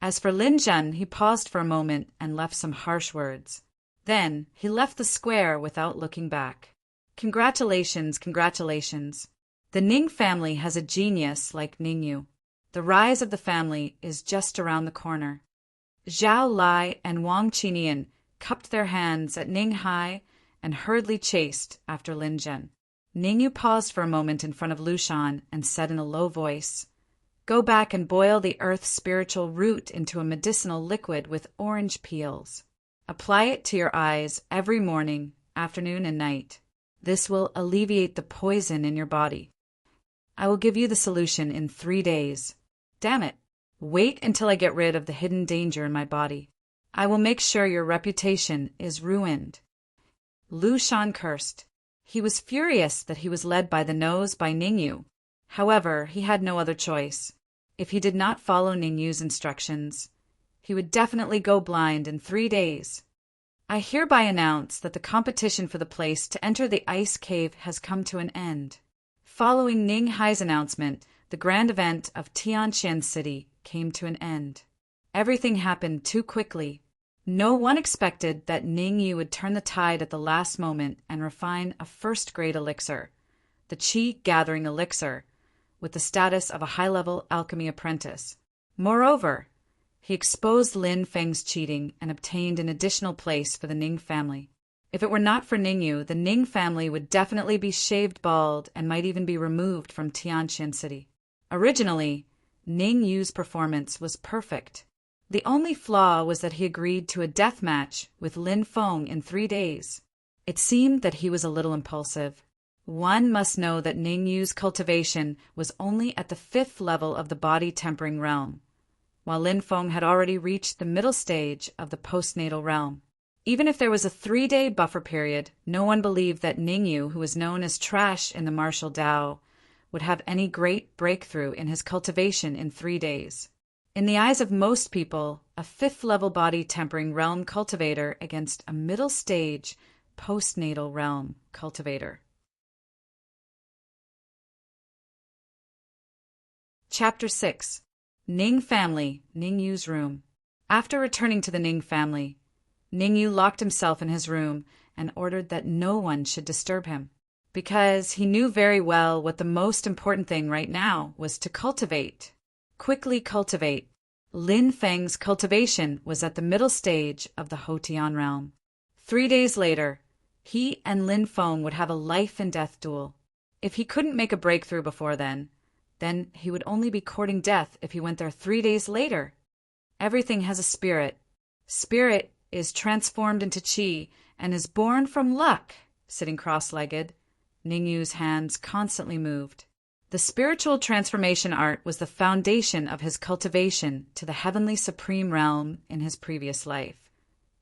As for Lin Zhen, he paused for a moment and left some harsh words. Then he left the square without looking back. Congratulations, congratulations. The Ning family has a genius like Ning Yu. The rise of the family is just around the corner. Zhao Lai and Wang Qinian cupped their hands at Ning Hai and hurriedly chased after Lin Zhen. Ning Yu paused for a moment in front of Lu Shan and said in a low voice, "Go back and boil the earth's spiritual root into a medicinal liquid with orange peels. Apply it to your eyes every morning, afternoon, and night. This will alleviate the poison in your body. I will give you the solution in 3 days. Damn it! Wait until I get rid of the hidden danger in my body. I will make sure your reputation is ruined." Lu Shan cursed. He was furious that he was led by the nose by Ning Yu. However, he had no other choice. If he did not follow Ning Yu's instructions, he would definitely go blind in 3 days. "I hereby announce that the competition for the place to enter the ice cave has come to an end." Following Ning Hai's announcement, the grand event of Tianqian City came to an end. Everything happened too quickly. No one expected that Ning Yu would turn the tide at the last moment and refine a first-grade elixir, the Qi-gathering elixir, with the status of a high-level alchemy apprentice. Moreover, he exposed Lin Feng's cheating and obtained an additional place for the Ning family. If it were not for Ning Yu, the Ning family would definitely be shaved bald and might even be removed from Tianqian City. Originally, Ning Yu's performance was perfect. The only flaw was that he agreed to a death match with Lin Feng in 3 days. It seemed that he was a little impulsive. One must know that Ning Yu's cultivation was only at the 5th level of the body tempering realm, while Lin Feng had already reached the middle stage of the postnatal realm. Even if there was a 3-day buffer period, no one believed that Ningyu, who was known as trash in the martial Tao, would have any great breakthrough in his cultivation in 3 days. In the eyes of most people, a 5th-level body tempering realm cultivator against a middle-stage postnatal realm cultivator. Chapter 6. Ning Family, Ningyu's Room. After returning to the Ning family, Ningyu locked himself in his room and ordered that no one should disturb him, because he knew very well what the most important thing right now was to cultivate. Quickly cultivate. Lin Feng's cultivation was at the middle stage of the Hotian realm. 3 days later, he and Lin Feng would have a life and death duel. If he couldn't make a breakthrough before then he would only be courting death if he went there 3 days later. Everything has a spirit. Spirit is transformed into qi and is born from luck. Sitting cross-legged, Ningyu's hands constantly moved. The spiritual transformation art was the foundation of his cultivation to the heavenly supreme realm in his previous life,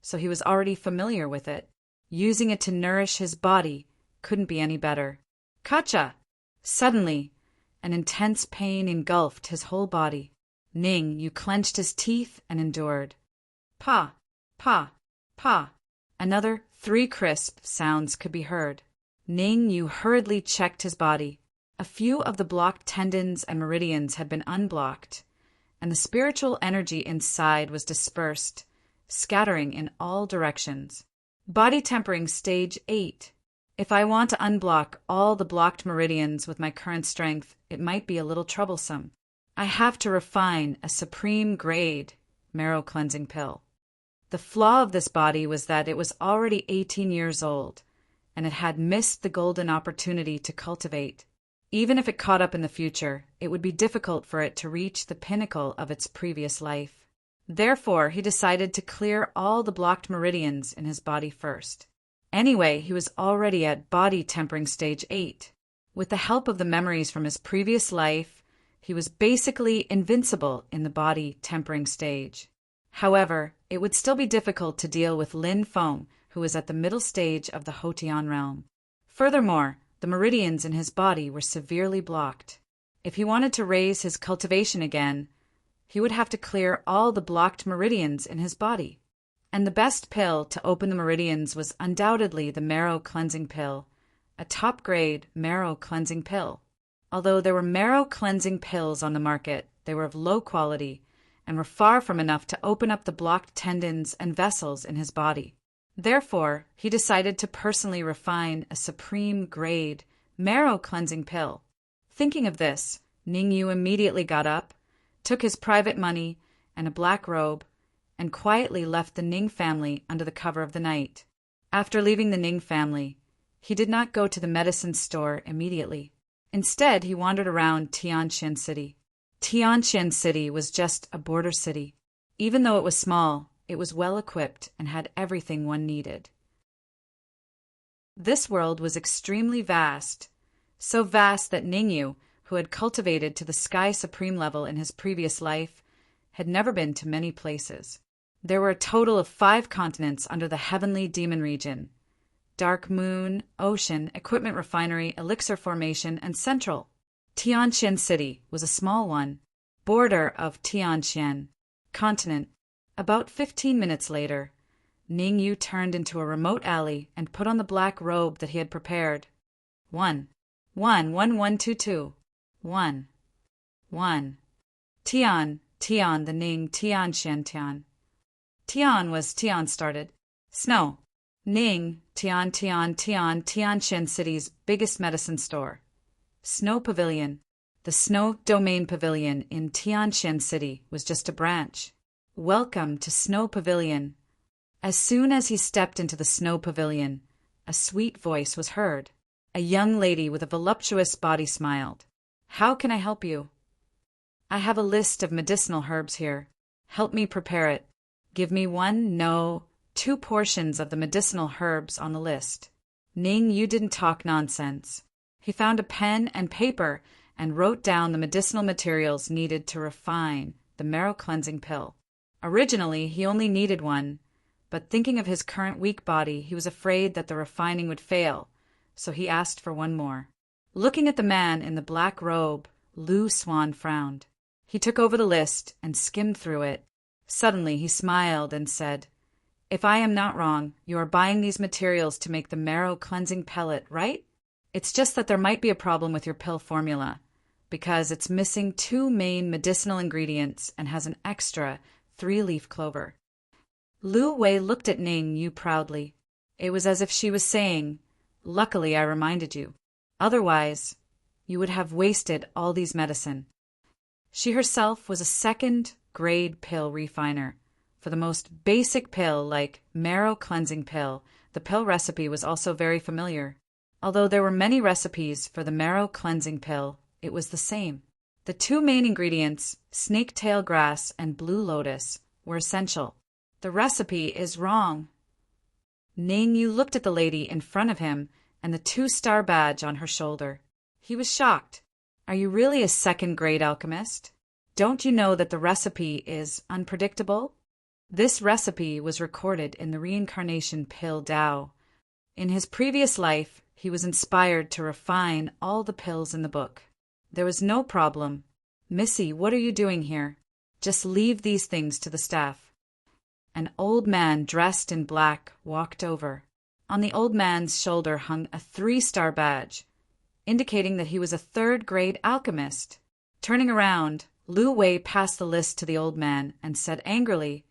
so he was already familiar with it. Using it to nourish his body couldn't be any better. Kacha! Suddenly, an intense pain engulfed his whole body. Ningyu clenched his teeth and endured. Pa! Pa! Pa! Another 3 crisp sounds could be heard. Ningyu hurriedly checked his body. A few of the blocked tendons and meridians had been unblocked, and the spiritual energy inside was dispersed, scattering in all directions. Body tempering stage 8. If I want to unblock all the blocked meridians with my current strength, it might be a little troublesome. I have to refine a supreme grade marrow cleansing pill. The flaw of this body was that it was already 18 years old, and it had missed the golden opportunity to cultivate. Even if it caught up in the future, it would be difficult for it to reach the pinnacle of its previous life. Therefore, he decided to clear all the blocked meridians in his body first. Anyway, he was already at body tempering stage 8. With the help of the memories from his previous life, he was basically invincible in the body tempering stage. However, it would still be difficult to deal with Lin Feng, who was at the middle stage of the Hotian realm. Furthermore, the meridians in his body were severely blocked. If he wanted to raise his cultivation again, he would have to clear all the blocked meridians in his body. And the best pill to open the meridians was undoubtedly the marrow cleansing pill, a top-grade marrow cleansing pill. Although there were marrow cleansing pills on the market, they were of low quality and were far from enough to open up the blocked tendons and vessels in his body. Therefore, he decided to personally refine a supreme grade marrow cleansing pill. Thinking of this, Ningyu immediately got up, took his private money and a black robe, and quietly left the Ning family under the cover of the night. After leaving the Ning family, he did not go to the medicine store immediately. Instead, he wandered around Tianqian City. Tianqian City was just a border city. Even though it was small, it was well-equipped and had everything one needed. This world was extremely vast, so vast that Ningyu, who had cultivated to the Sky Supreme level in his previous life, had never been to many places. There were a total of 5 continents under the Heavenly Demon Region: Dark Moon, Ocean, Equipment Refinery, Elixir Formation, and Central. Tianqian City was a small one, border of Tianqian continent. About 15 minutes later, Ningyu turned into a remote alley and put on the black robe that he had prepared. 1-1-1-1-2-2. 1. Tian, the Ning, Tian. Tian was Tian started. Snow. Ning, Tianqian City's biggest medicine store. Snow Pavilion. The Snow Domain Pavilion in Tianqian City was just a branch. Welcome to Snow Pavilion. As soon as he stepped into the Snow Pavilion, a sweet voice was heard. A young lady with a voluptuous body smiled. How can I help you? I have a list of medicinal herbs here. Help me prepare it. Give me 2 portions of the medicinal herbs on the list. Ningyu didn't talk nonsense. He found a pen and paper and wrote down the medicinal materials needed to refine the marrow cleansing pill. Originally, he only needed 1, but thinking of his current weak body, he was afraid that the refining would fail, so he asked for one more. Looking at the man in the black robe, Lu Swan frowned. He took over the list and skimmed through it. Suddenly he smiled and said, "If I am not wrong, you are buying these materials to make the marrow cleansing pellet, right? It's just that there might be a problem with your pill formula, because it's missing 2 main medicinal ingredients and has an extra 3-leaf clover." Lu Wei looked at Ning Yu proudly. It was as if she was saying, "Luckily I reminded you. Otherwise, you would have wasted all these medicine." She herself was a second-grade pill refiner. For the most basic pill like marrow cleansing pill, the pill recipe was also very familiar. Although there were many recipes for the marrow cleansing pill, it was the same. The 2 main ingredients, snake-tail grass and blue lotus, were essential. "The recipe is wrong." Ning Yu looked at the lady in front of him and the 2-star badge on her shoulder. He was shocked. "Are you really a second-grade alchemist? Don't you know that the recipe is unpredictable?" This recipe was recorded in the reincarnation pill Tao. In his previous life, he was inspired to refine all the pills in the book. There was no problem. "Missy, what are you doing here? Just leave these things to the staff." An old man dressed in black walked over. On the old man's shoulder hung a 3-star badge, indicating that he was a 3rd-grade alchemist. Turning around, Lu Wei passed the list to the old man and said angrily,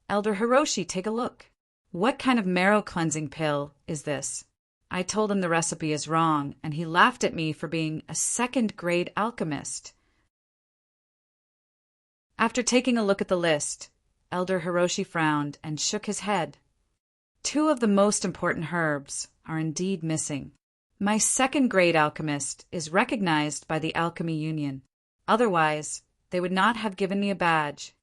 "Elder Hiroshi, take a look. What kind of marrow cleansing pill is this?" I told him the recipe is wrong, and he laughed at me for being a 2nd-grade alchemist. After taking a look at the list, Elder Hiroshi frowned and shook his head. 2 of the most important herbs are indeed missing. My 2nd-grade alchemist is recognized by the Alchemy Union. Otherwise, they would not have given me a badge.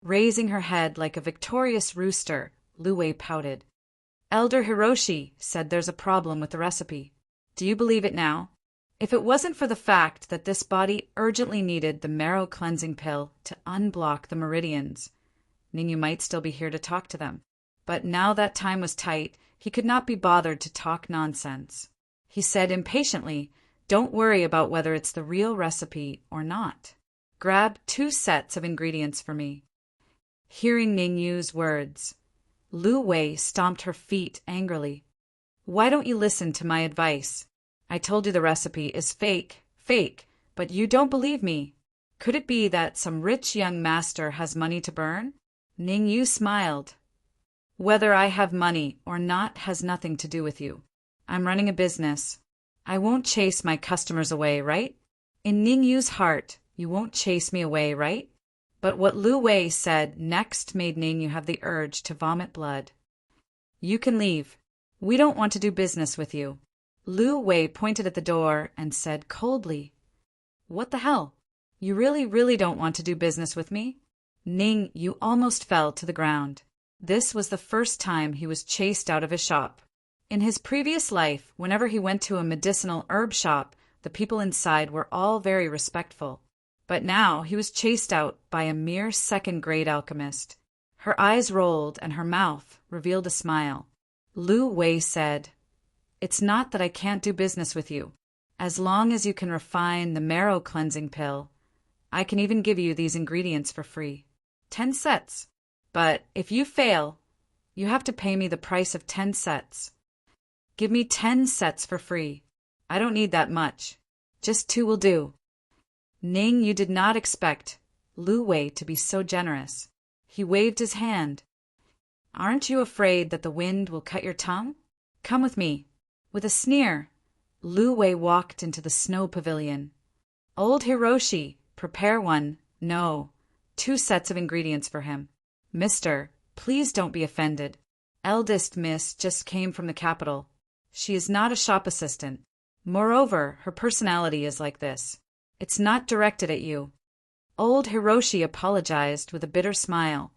Raising her head like a victorious rooster, Lu Wei pouted. "Elder Hiroshi said there's a problem with the recipe. Do you believe it now? If it wasn't for the fact that this body urgently needed the marrow cleansing pill to unblock the meridians, Ningyu might still be here to talk to them. But now that time was tight, he could not be bothered to talk nonsense. He said impatiently, "Don't worry about whether it's the real recipe or not. Grab 2 sets of ingredients for me." Hearing Ningyu's words, Lu Wei stomped her feet angrily. "Why don't you listen to my advice? I told you the recipe is fake, but you don't believe me. Could it be that some rich young master has money to burn?" Ningyu smiled. "Whether I have money or not has nothing to do with you. I'm running a business. I won't chase my customers away, right? In Ningyu's heart, you won't chase me away, right?" But what Lu Wei said next made Ningyu have the urge to vomit blood. "You can leave. We don't want to do business with you." Lu Wei pointed at the door and said coldly, "What the hell? You really don't want to do business with me?" Ningyu almost fell to the ground. This was the first time he was chased out of his shop. In his previous life, whenever he went to a medicinal herb shop, the people inside were all very respectful. But now he was chased out by a mere 2nd-grade alchemist. Her eyes rolled and her mouth revealed a smile. Lu Wei said, "It's not that I can't do business with you. As long as you can refine the marrow cleansing pill, I can even give you these ingredients for free. 10 sets. But if you fail, you have to pay me the price of 10 sets. Give me 10 sets for free. I don't need that much. Just 2 will do." Ningyu did not expect Lu Wei to be so generous. He waved his hand. "Aren't you afraid that the wind will cut your tongue? Come with me." With a sneer, Lu Wei walked into the snow pavilion. "Old Hiroshi, prepare 2 sets of ingredients for him. Mister, please don't be offended. Eldest Miss just came from the capital. She is not a shop assistant. Moreover, her personality is like this. It's not directed at you." Old Hiroshi apologized with a bitter smile.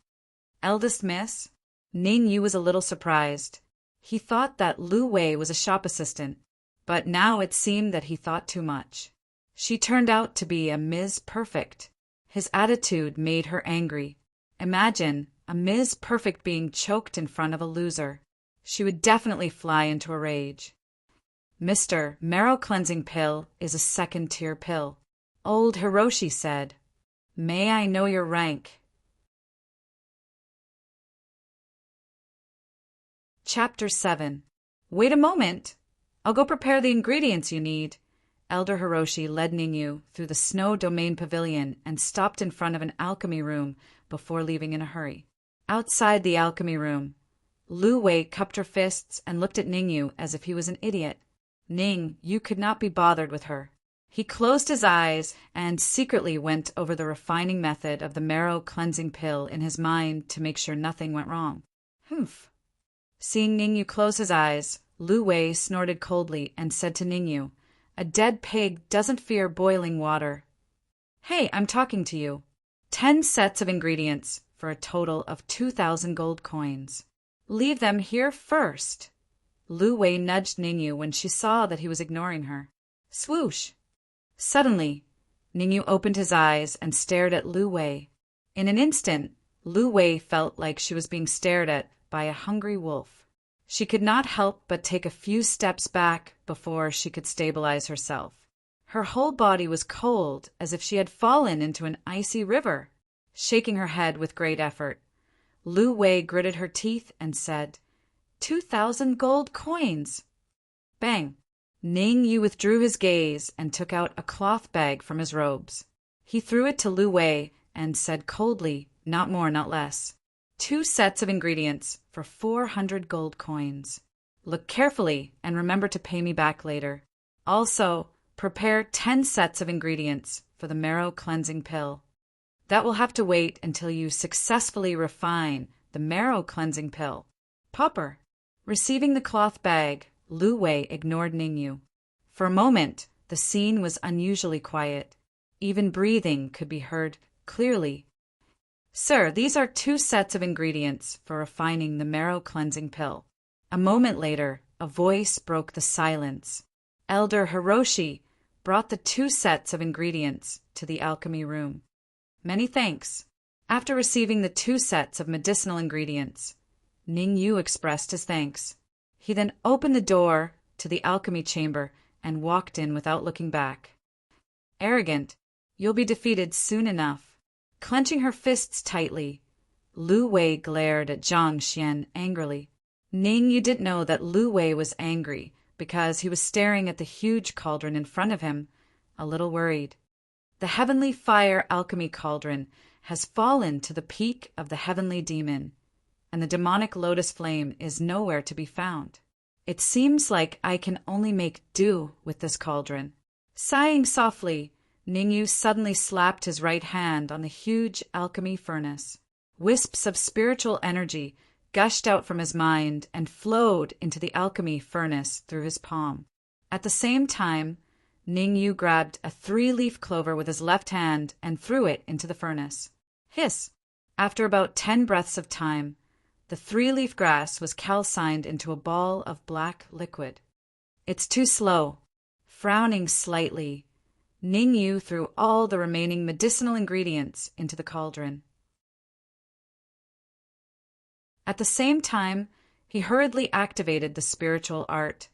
"Eldest Miss?" Ningyu was a little surprised. He thought that Lu Wei was a shop assistant, but now it seemed that he thought too much. She turned out to be a Ms. Perfect. His attitude made her angry. Imagine a Ms. Perfect being choked in front of a loser. She would definitely fly into a rage. Mr. Marrow Cleansing Pill is a second-tier pill. Old Hiroshi said, "May I know your rank?" Chapter 7. Wait a moment. I'll go prepare the ingredients you need. Elder Hiroshi led Ningyu through the Snow Domain Pavilion and stopped in front of an alchemy room before leaving in a hurry. Outside the alchemy room, Lu Wei cupped her fists and looked at Ningyu as if he was an idiot. Ning, you could not be bothered with her. He closed his eyes and secretly went over the refining method of the marrow cleansing pill in his mind to make sure nothing went wrong. Humph. Seeing Ningyu close his eyes, Lu Wei snorted coldly and said to Ningyu, "A dead pig doesn't fear boiling water." "Hey, I'm talking to you." 10 sets of ingredients for a total of 2,000 gold coins. "Leave them here first." Lu Wei nudged Ningyu when she saw that he was ignoring her. Swoosh! Suddenly, Ningyu opened his eyes and stared at Lu Wei. In an instant, Lu Wei felt like she was being stared at by a hungry wolf. She could not help but take a few steps back before she could stabilize herself. Her whole body was cold, as if she had fallen into an icy river. Shaking her head with great effort, Lu Wei gritted her teeth and said, 2,000 gold coins. Bang! Ningyu withdrew his gaze and took out a cloth bag from his robes. He threw it to Lu Wei and said coldly, not more, not less, 2 sets of ingredients for 400 gold coins. Look carefully and remember to pay me back later. Also, prepare 10 sets of ingredients for the marrow cleansing pill. That will have to wait until you successfully refine the marrow cleansing pill. Popper. Receiving the cloth bag, Lu Wei ignored Ningyu. For a moment, the scene was unusually quiet. Even breathing could be heard clearly. "Sir, these are 2 sets of ingredients for refining the marrow cleansing pill." A moment later, a voice broke the silence. Elder Hiroshi brought the 2 sets of ingredients to the alchemy room. "Many thanks." After receiving the 2 sets of medicinal ingredients, Ningyu expressed his thanks. He then opened the door to the alchemy chamber and walked in without looking back. Arrogant, you'll be defeated soon enough. Clenching her fists tightly, Lu Wei glared at Zhang Xian angrily. Ningyu didn't know that Lu Wei was angry because he was staring at the huge cauldron in front of him, a little worried. The heavenly fire alchemy cauldron has fallen to the peak of the heavenly demon, and the demonic lotus flame is nowhere to be found. It seems like I can only make do with this cauldron. Sighing softly, Ningyu suddenly slapped his right hand on the huge alchemy furnace. Wisps of spiritual energy gushed out from his mind and flowed into the alchemy furnace through his palm. At the same time, Ningyu grabbed a 3-leaf clover with his left hand and threw it into the furnace. Hiss! After about 10 breaths of time, the 3-leaf grass was calcined into a ball of black liquid. It's too slow. Frowning slightly, Ningyu threw all the remaining medicinal ingredients into the cauldron. At the same time, he hurriedly activated the spiritual art,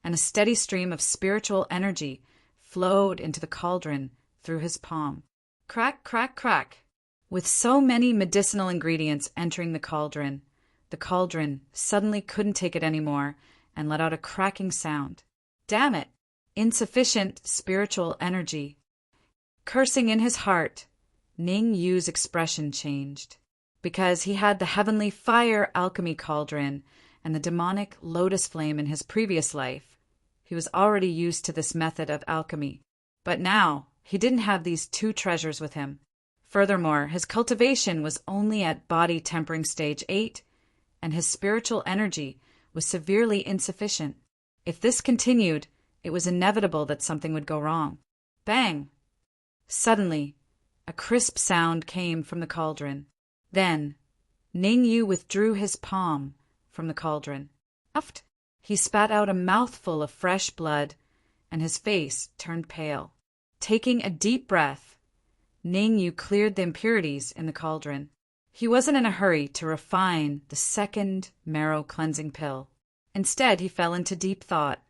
and a steady stream of spiritual energy flowed into the cauldron through his palm. Crack, crack, crack. With so many medicinal ingredients entering the cauldron suddenly couldn't take it anymore and let out a cracking sound. Damn it! Insufficient spiritual energy. Cursing in his heart, Ningyu's expression changed. Because he had the heavenly fire alchemy cauldron and the demonic lotus flame in his previous life, he was already used to this method of alchemy. But now, he didn't have these 2 treasures with him. Furthermore, his cultivation was only at body tempering stage 8, and his spiritual energy was severely insufficient. If this continued, it was inevitable that something would go wrong. Bang! Suddenly, a crisp sound came from the cauldron. Then, Ningyu withdrew his palm from the cauldron. Uft! He spat out a mouthful of fresh blood, and his face turned pale. Taking a deep breath, Ningyu cleared the impurities in the cauldron. He wasn't in a hurry to refine the second marrow cleansing pill. Instead, he fell into deep thought.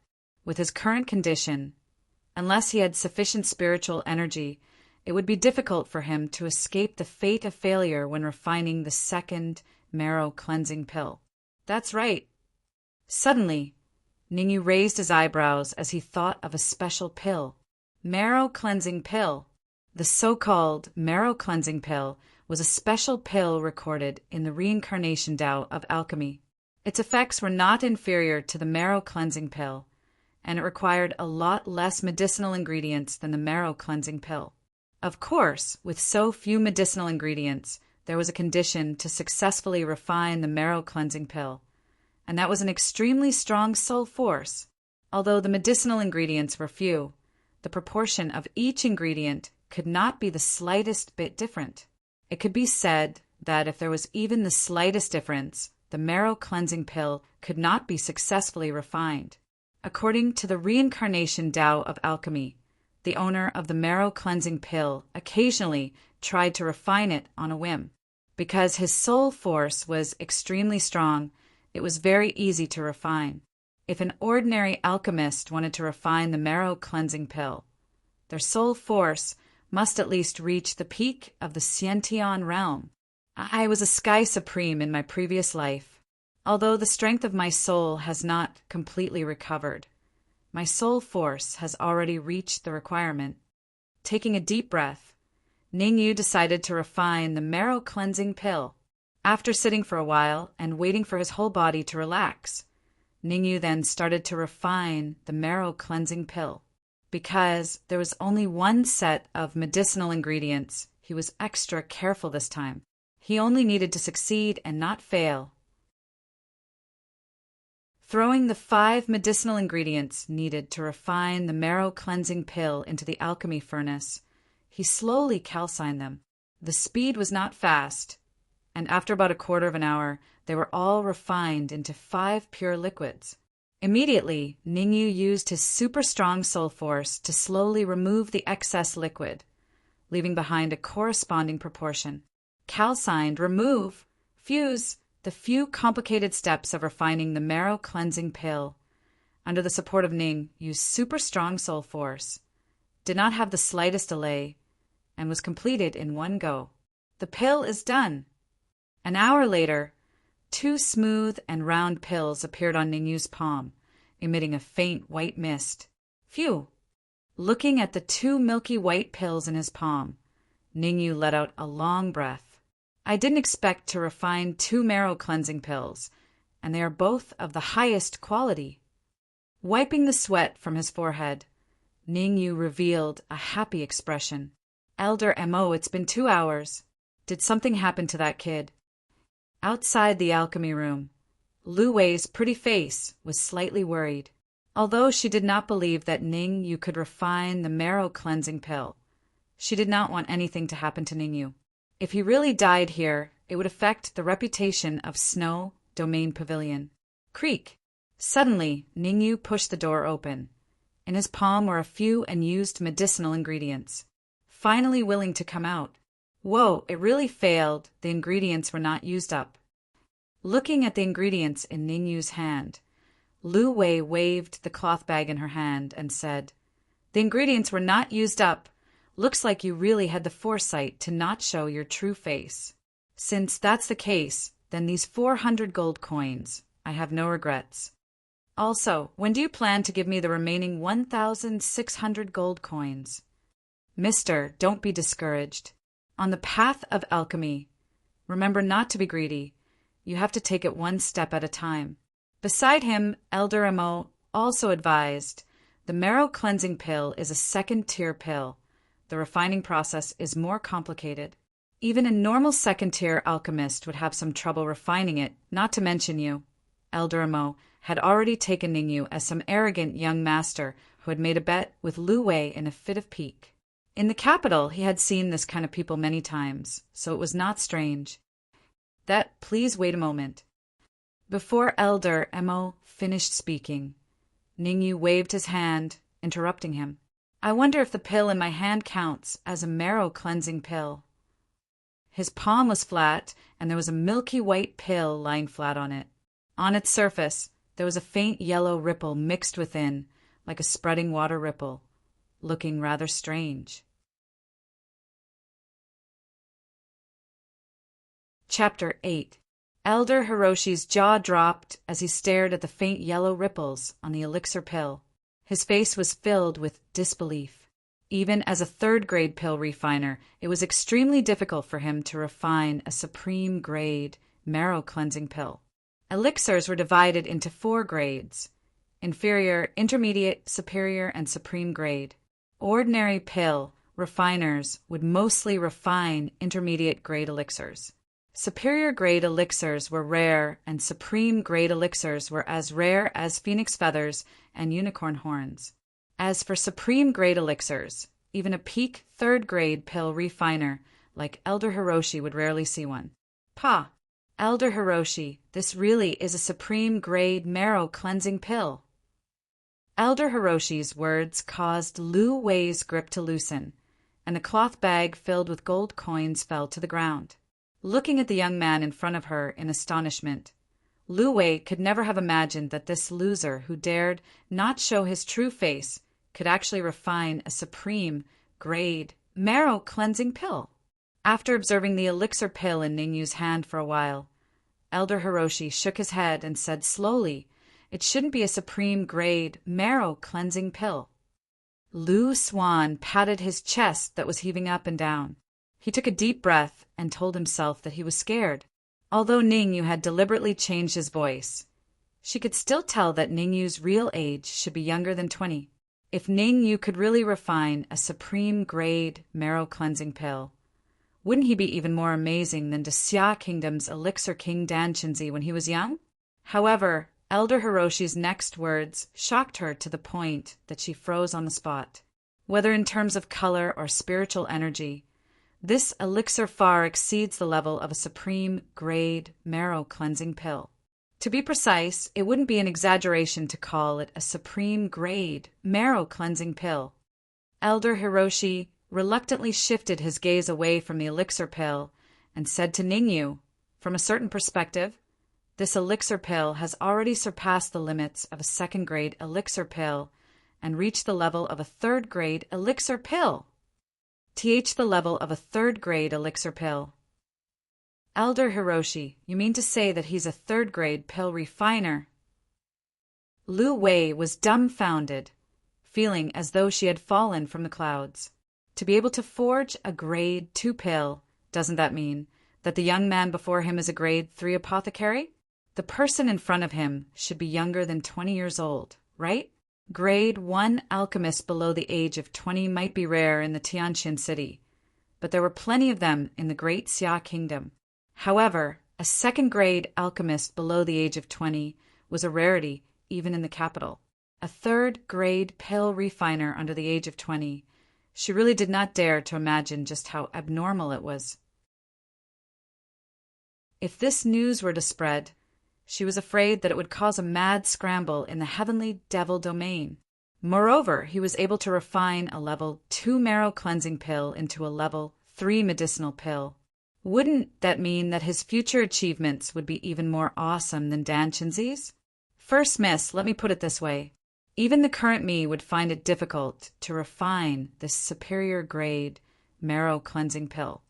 With his current condition, unless he had sufficient spiritual energy, it would be difficult for him to escape the fate of failure when refining the second marrow cleansing pill. That's right. Suddenly, Ningyu raised his eyebrows as he thought of a special pill. Marrow cleansing pill. The so-called marrow cleansing pill was a special pill recorded in the reincarnation Tao of alchemy. Its effects were not inferior to the marrow cleansing pill, and it required a lot less medicinal ingredients than the marrow cleansing pill. Of course, with so few medicinal ingredients, there was a condition to successfully refine the marrow cleansing pill, and that was an extremely strong soul force. Although the medicinal ingredients were few, the proportion of each ingredient could not be the slightest bit different. It could be said that if there was even the slightest difference, the marrow cleansing pill could not be successfully refined. According to the reincarnation Tao of alchemy, the owner of the marrow cleansing pill occasionally tried to refine it on a whim. Because his soul force was extremely strong, it was very easy to refine. If an ordinary alchemist wanted to refine the marrow cleansing pill, their soul force must at least reach the peak of the Sciention realm. I was a sky supreme in my previous life. Although the strength of my soul has not completely recovered, my soul force has already reached the requirement. Taking a deep breath, Ningyu decided to refine the marrow cleansing pill. After sitting for a while and waiting for his whole body to relax, Ningyu then started to refine the marrow cleansing pill. Because there was only one set of medicinal ingredients, he was extra careful this time. He only needed to succeed and not fail. Throwing the 5 medicinal ingredients needed to refine the marrow cleansing pill into the alchemy furnace, he slowly calcined them. The speed was not fast, and after about a quarter of an hour, they were all refined into 5 pure liquids. Immediately, Ningyu used his super strong soul force to slowly remove the excess liquid, leaving behind a corresponding proportion. Calcined, remove, fuse the few complicated steps of refining the marrow cleansing pill under the support of Ningyu's super strong soul force, did not have the slightest delay, and was completed in one go. The pill is done. An hour later, 2 smooth and round pills appeared on Ningyu's palm, emitting a faint white mist. Phew! Looking at the 2 milky white pills in his palm, Ningyu let out a long breath. I didn't expect to refine 2 marrow cleansing pills, and they are both of the highest quality. Wiping the sweat from his forehead, Ningyu revealed a happy expression. Elder Mo, it's been 2 hours. Did something happen to that kid? Outside the alchemy room, Lu Wei's pretty face was slightly worried. Although she did not believe that Ningyu could refine the marrow cleansing pill, she did not want anything to happen to Ningyu. If he really died here, it would affect the reputation of Snow Domain Pavilion. Creak! Suddenly, Ningyu pushed the door open. In his palm were a few unused medicinal ingredients. Finally willing to come out. Whoa, it really failed. The ingredients were not used up. Looking at the ingredients in Ningyu's hand, Lu Wei waved the cloth bag in her hand and said, "The ingredients were not used up. Looks like you really had the foresight to not show your true face. Since that's the case, then these 400 gold coins. I have no regrets. Also, when do you plan to give me the remaining 1,600 gold coins? Mister, don't be discouraged. On the path of alchemy, remember not to be greedy. You have to take it one step at a time." Beside him, Elder Mo also advised, the marrow cleansing pill is a second-tier pill. The refining process is more complicated. Even a normal second-tier alchemist would have some trouble refining it, not to mention you. Elder Mo had already taken Ningyu as some arrogant young master who had made a bet with Lu Wei in a fit of pique. In the capital, he had seen this kind of people many times, so it was not strange. Please wait a moment. Before Elder Mo finished speaking, Ningyu waved his hand, interrupting him. I wonder if the pill in my hand counts as a marrow cleansing pill. His palm was flat, and there was a milky white pill lying flat on it. On its surface, there was a faint yellow ripple mixed within, like a spreading water ripple, looking rather strange. Chapter 8. Elder Hiroshi's jaw dropped as he stared at the faint yellow ripples on the elixir pill. His face was filled with disbelief. Even as a third-grade pill refiner, it was extremely difficult for him to refine a supreme-grade marrow-cleansing pill. Elixirs were divided into 4 grades: inferior, intermediate, superior, and supreme grade. Ordinary pill refiners would mostly refine intermediate-grade elixirs. Superior-grade elixirs were rare, and supreme-grade elixirs were as rare as phoenix feathers and unicorn horns. As for supreme-grade elixirs, even a peak third-grade pill refiner like Elder Hiroshi would rarely see one. "Pa, Elder Hiroshi, this really is a supreme-grade marrow-cleansing pill." Elder Hiroshi's words caused Lu Wei's grip to loosen, and the cloth bag filled with gold coins fell to the ground. Looking at the young man in front of her in astonishment, Lu Wei could never have imagined that this loser who dared not show his true face could actually refine a supreme-grade marrow-cleansing pill. After observing the elixir pill in Ningyu's hand for a while, Elder Hiroshi shook his head and said slowly, "It shouldn't be a supreme-grade marrow-cleansing pill." Lu Swan patted his chest that was heaving up and down. He took a deep breath and told himself that he was scared. Although Ningyu had deliberately changed his voice, she could still tell that Ningyu's real age should be younger than 20. If Ningyu could really refine a supreme-grade marrow-cleansing pill, wouldn't he be even more amazing than the Xia Kingdom's elixir king Danshinzi when he was young? However, Elder Hiroshi's next words shocked her to the point that she froze on the spot. Whether in terms of color or spiritual energy, this elixir far exceeds the level of a supreme-grade marrow-cleansing pill. To be precise, it wouldn't be an exaggeration to call it a supreme-grade marrow-cleansing pill. Elder Hiroshi reluctantly shifted his gaze away from the elixir pill and said to Ningyu, "From a certain perspective, this elixir pill has already surpassed the limits of a second-grade elixir pill and reached the level of a third-grade elixir pill." The level of a third-grade elixir pill. Elder Hiroshi, you mean to say that he's a third-grade pill refiner? Lu Wei was dumbfounded, feeling as though she had fallen from the clouds. To be able to forge a grade 2 pill, doesn't that mean that the young man before him is a grade 3 apothecary? The person in front of him should be younger than 20 years old, right? Grade 1 alchemists below the age of 20 might be rare in the Tianjin city, but there were plenty of them in the Great Xia Kingdom. However, a second-grade alchemist below the age of 20 was a rarity even in the capital. A third-grade pill refiner under the age of 20. She really did not dare to imagine just how abnormal it was. If this news were to spread, she was afraid that it would cause a mad scramble in the heavenly devil domain. Moreover, he was able to refine a level 2 marrow cleansing pill into a level 3 medicinal pill. Wouldn't that mean that his future achievements would be even more awesome than Danshinzi's? First, miss, let me put it this way. Even the current me would find it difficult to refine this superior grade marrow cleansing pill.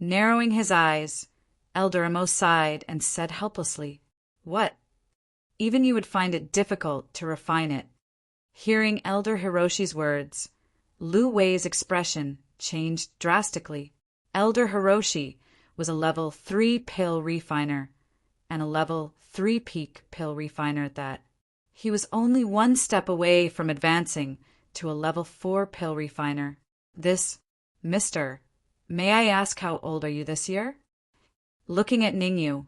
Narrowing his eyes, Elder Amo sighed and said helplessly, "What? Even you would find it difficult to refine it." Hearing Elder Hiroshi's words, Lu Wei's expression changed drastically. Elder Hiroshi was a level 3 pill refiner, and a level 3 peak pill refiner at that. He was only one step away from advancing to a level 4 pill refiner. Mister, may I ask how old are you this year? Looking at Ningyu,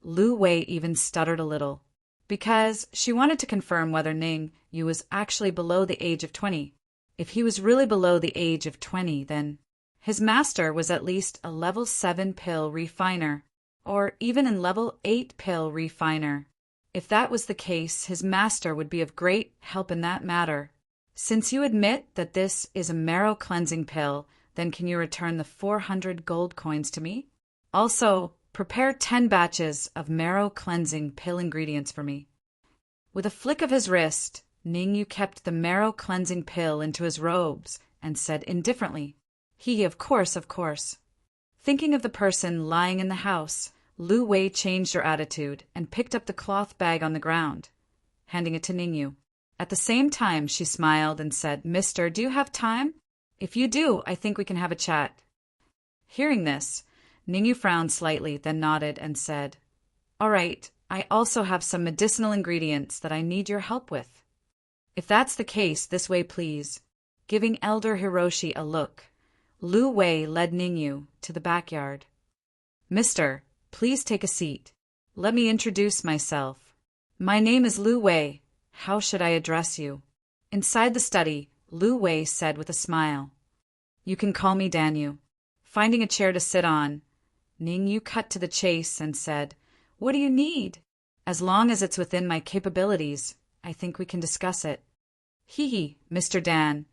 Lu Wei even stuttered a little, because she wanted to confirm whether Ningyu was actually below the age of 20. If he was really below the age of 20, then his master was at least a level 7 pill refiner, or even a level 8 pill refiner. If that was the case, his master would be of great help in that matter. Since you admit that this is a marrow cleansing pill then can you return the 400 gold coins to me? Also, prepare 10 batches of marrow cleansing pill ingredients for me." With a flick of his wrist, Ningyu kept the marrow cleansing pill into his robes and said indifferently, Of course, of course." Thinking of the person lying in the house, Lu Wei changed her attitude and picked up the cloth bag on the ground, handing it to Ningyu. At the same time, she smiled and said, "Mister, do you have time? If you do, I think we can have a chat." Hearing this, Ningyu frowned slightly, then nodded and said, "All right, I also have some medicinal ingredients that I need your help with." "If that's the case, this way, please." Giving Elder Hiroshi a look, Lu Wei led Ningyu to the backyard. "Mister, please take a seat. Let me introduce myself. My name is Lu Wei. How should I address you?" Inside the study, Lu Wei said with a smile, "You can call me Danyu." Finding a chair to sit on, Ningyu cut to the chase and said, "What do you need? As long as it's within my capabilities, I think we can discuss it." Mr. Dan,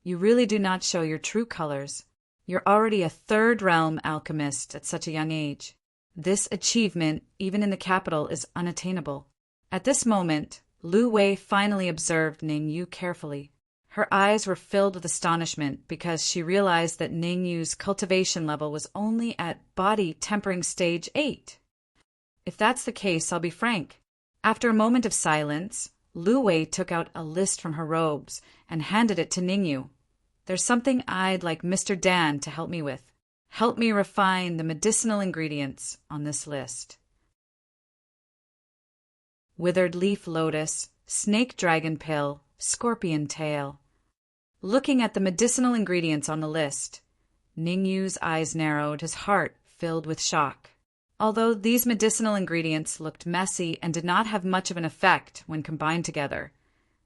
you really do not show your true colors. You're already a third realm alchemist at such a young age. This achievement, even in the capital, is unattainable. At this moment, Lu Wei finally observed Ningyu carefully. Her eyes were filled with astonishment because she realized that Ningyu's cultivation level was only at body tempering stage 8. "If that's the case, I'll be frank." After a moment of silence, Lu Wei took out a list from her robes and handed it to Ningyu. "There's something I'd like Mr. Dan to help me with. Help me refine the medicinal ingredients on this list." Withered leaf lotus, snake dragon pill, scorpion tail. Looking at the medicinal ingredients on the list, Ningyu's eyes narrowed, his heart filled with shock. Although these medicinal ingredients looked messy and did not have much of an effect when combined together,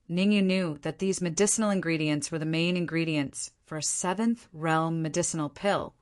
Ningyu knew that these medicinal ingredients were the main ingredients for a 7th realm medicinal pill,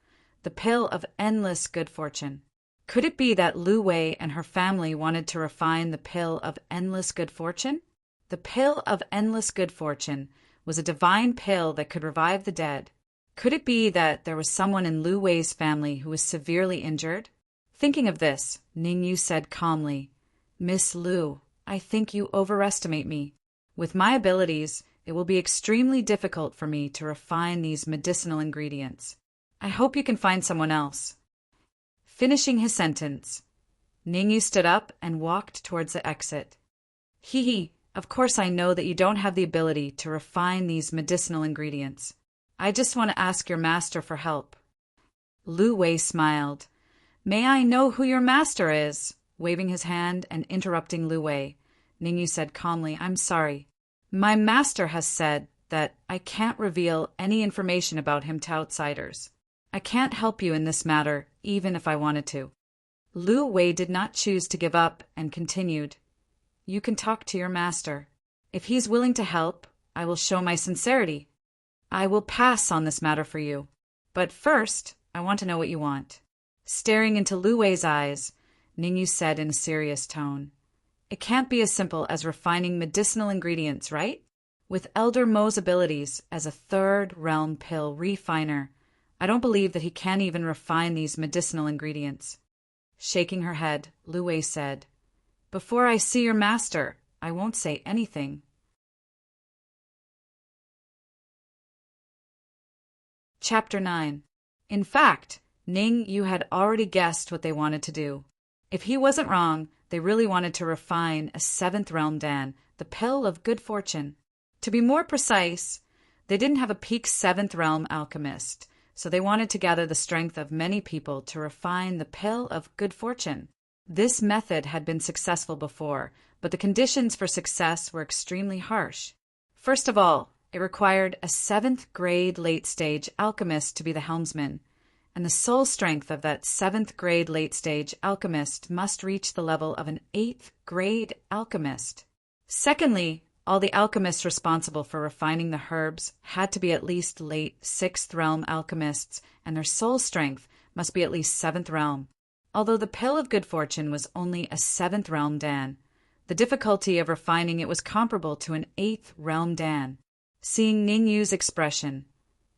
the pill of endless good fortune. Could it be that Lu Wei and her family wanted to refine the pill of endless good fortune? The pill of endless good fortune was a divine pill that could revive the dead. Could it be that there was someone in Lu Wei's family who was severely injured? Thinking of this, Ningyu said calmly, "Miss Lu, I think you overestimate me. With my abilities, it will be extremely difficult for me to refine these medicinal ingredients. I hope you can find someone else." Finishing his sentence, Ningyu stood up and walked towards the exit. Of course I know that you don't have the ability to refine these medicinal ingredients. I just want to ask your master for help." Lu Wei smiled. "May I know who your master is?" Waving his hand and interrupting Lu Wei, Ningyu said calmly, "I'm sorry. My master has said that I can't reveal any information about him to outsiders. I can't help you in this matter, even if I wanted to." Lu Wei did not choose to give up and continued, "You can talk to your master. If he's willing to help, I will show my sincerity. I will pass on this matter for you. But first, I want to know what you want." Staring into Lu Wei's eyes, Ningyu said in a serious tone, "It can't be as simple as refining medicinal ingredients, right? With Elder Mo's abilities as a third realm pill refiner, I don't believe that he can even refine these medicinal ingredients." Shaking her head, Lu Wei said, "Before I see your master, I won't say anything." Chapter 9. In fact, Ningyu had already guessed what they wanted to do. If he wasn't wrong, they really wanted to refine a 7th realm Dan, the pill of good fortune. To be more precise, they didn't have a peak 7th realm alchemist, so they wanted to gather the strength of many people to refine the pill of good fortune. This method had been successful before, but the conditions for success were extremely harsh. First of all, it required a 7th grade late-stage alchemist to be the helmsman, and the soul strength of that 7th grade late-stage alchemist must reach the level of an 8th grade alchemist. Secondly, all the alchemists responsible for refining the herbs had to be at least late 6th realm alchemists, and their soul strength must be at least 7th realm. Although the pill of good fortune was only a 7th realm Dan, the difficulty of refining it was comparable to an 8th realm Dan. Seeing Ningyu's expression,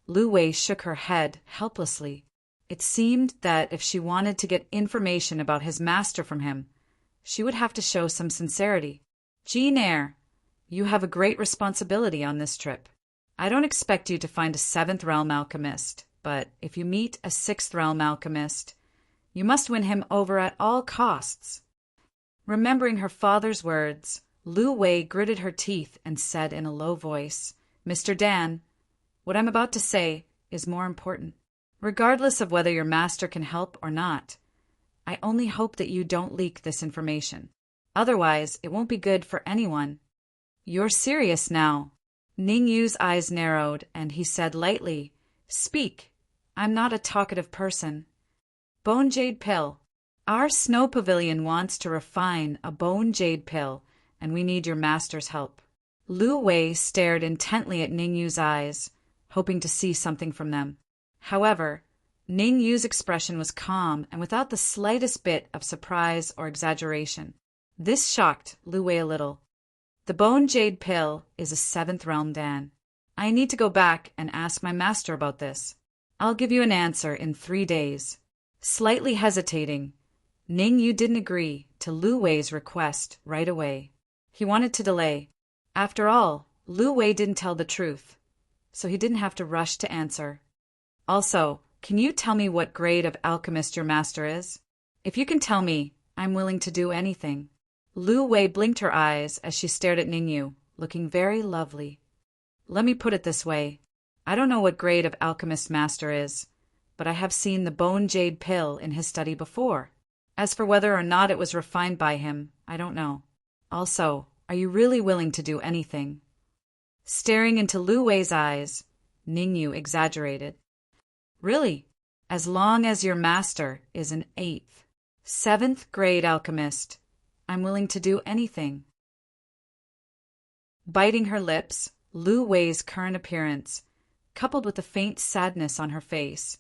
Lu Wei shook her head helplessly. It seemed that if she wanted to get information about his master from him, she would have to show some sincerity. Jean Eyre, you have a great responsibility on this trip. I don't expect you to find a 7th realm alchemist, but if you meet a 6th realm alchemist, you must win him over at all costs. Remembering her father's words, Lu Wei gritted her teeth and said in a low voice, Mr. Dan, what I'm about to say is more important. Regardless of whether your master can help or not, I only hope that you don't leak this information. Otherwise, it won't be good for anyone. You're serious now. Ning Yu's eyes narrowed, and he said lightly, Speak. I'm not a talkative person. Bone Jade Pill. Our snow pavilion wants to refine a bone jade pill, and we need your master's help. Lu Wei stared intently at Ning Yu's eyes, hoping to see something from them. However, Ning Yu's expression was calm and without the slightest bit of surprise or exaggeration. This shocked Lu Wei a little. The bone jade pill is a 7th realm, Dan. I need to go back and ask my master about this. I'll give you an answer in 3 days. Slightly hesitating, Ning Yu didn't agree to Lu Wei's request right away. He wanted to delay. After all, Lu Wei didn't tell the truth, so he didn't have to rush to answer. Also, can you tell me what grade of alchemist your master is? If you can tell me, I'm willing to do anything. Lu Wei blinked her eyes as she stared at Ning Yu, looking very lovely. Let me put it this way. I don't know what grade of alchemist master is, but I have seen the bone jade pill in his study before. As for whether or not it was refined by him, I don't know. Also, are you really willing to do anything? Staring into Lu Wei's eyes, Ning Yu exaggerated. Really? As long as your master is an 8th, 7th grade alchemist, I'm willing to do anything. Biting her lips, Lu Wei's current appearance, coupled with the faint sadness on her face,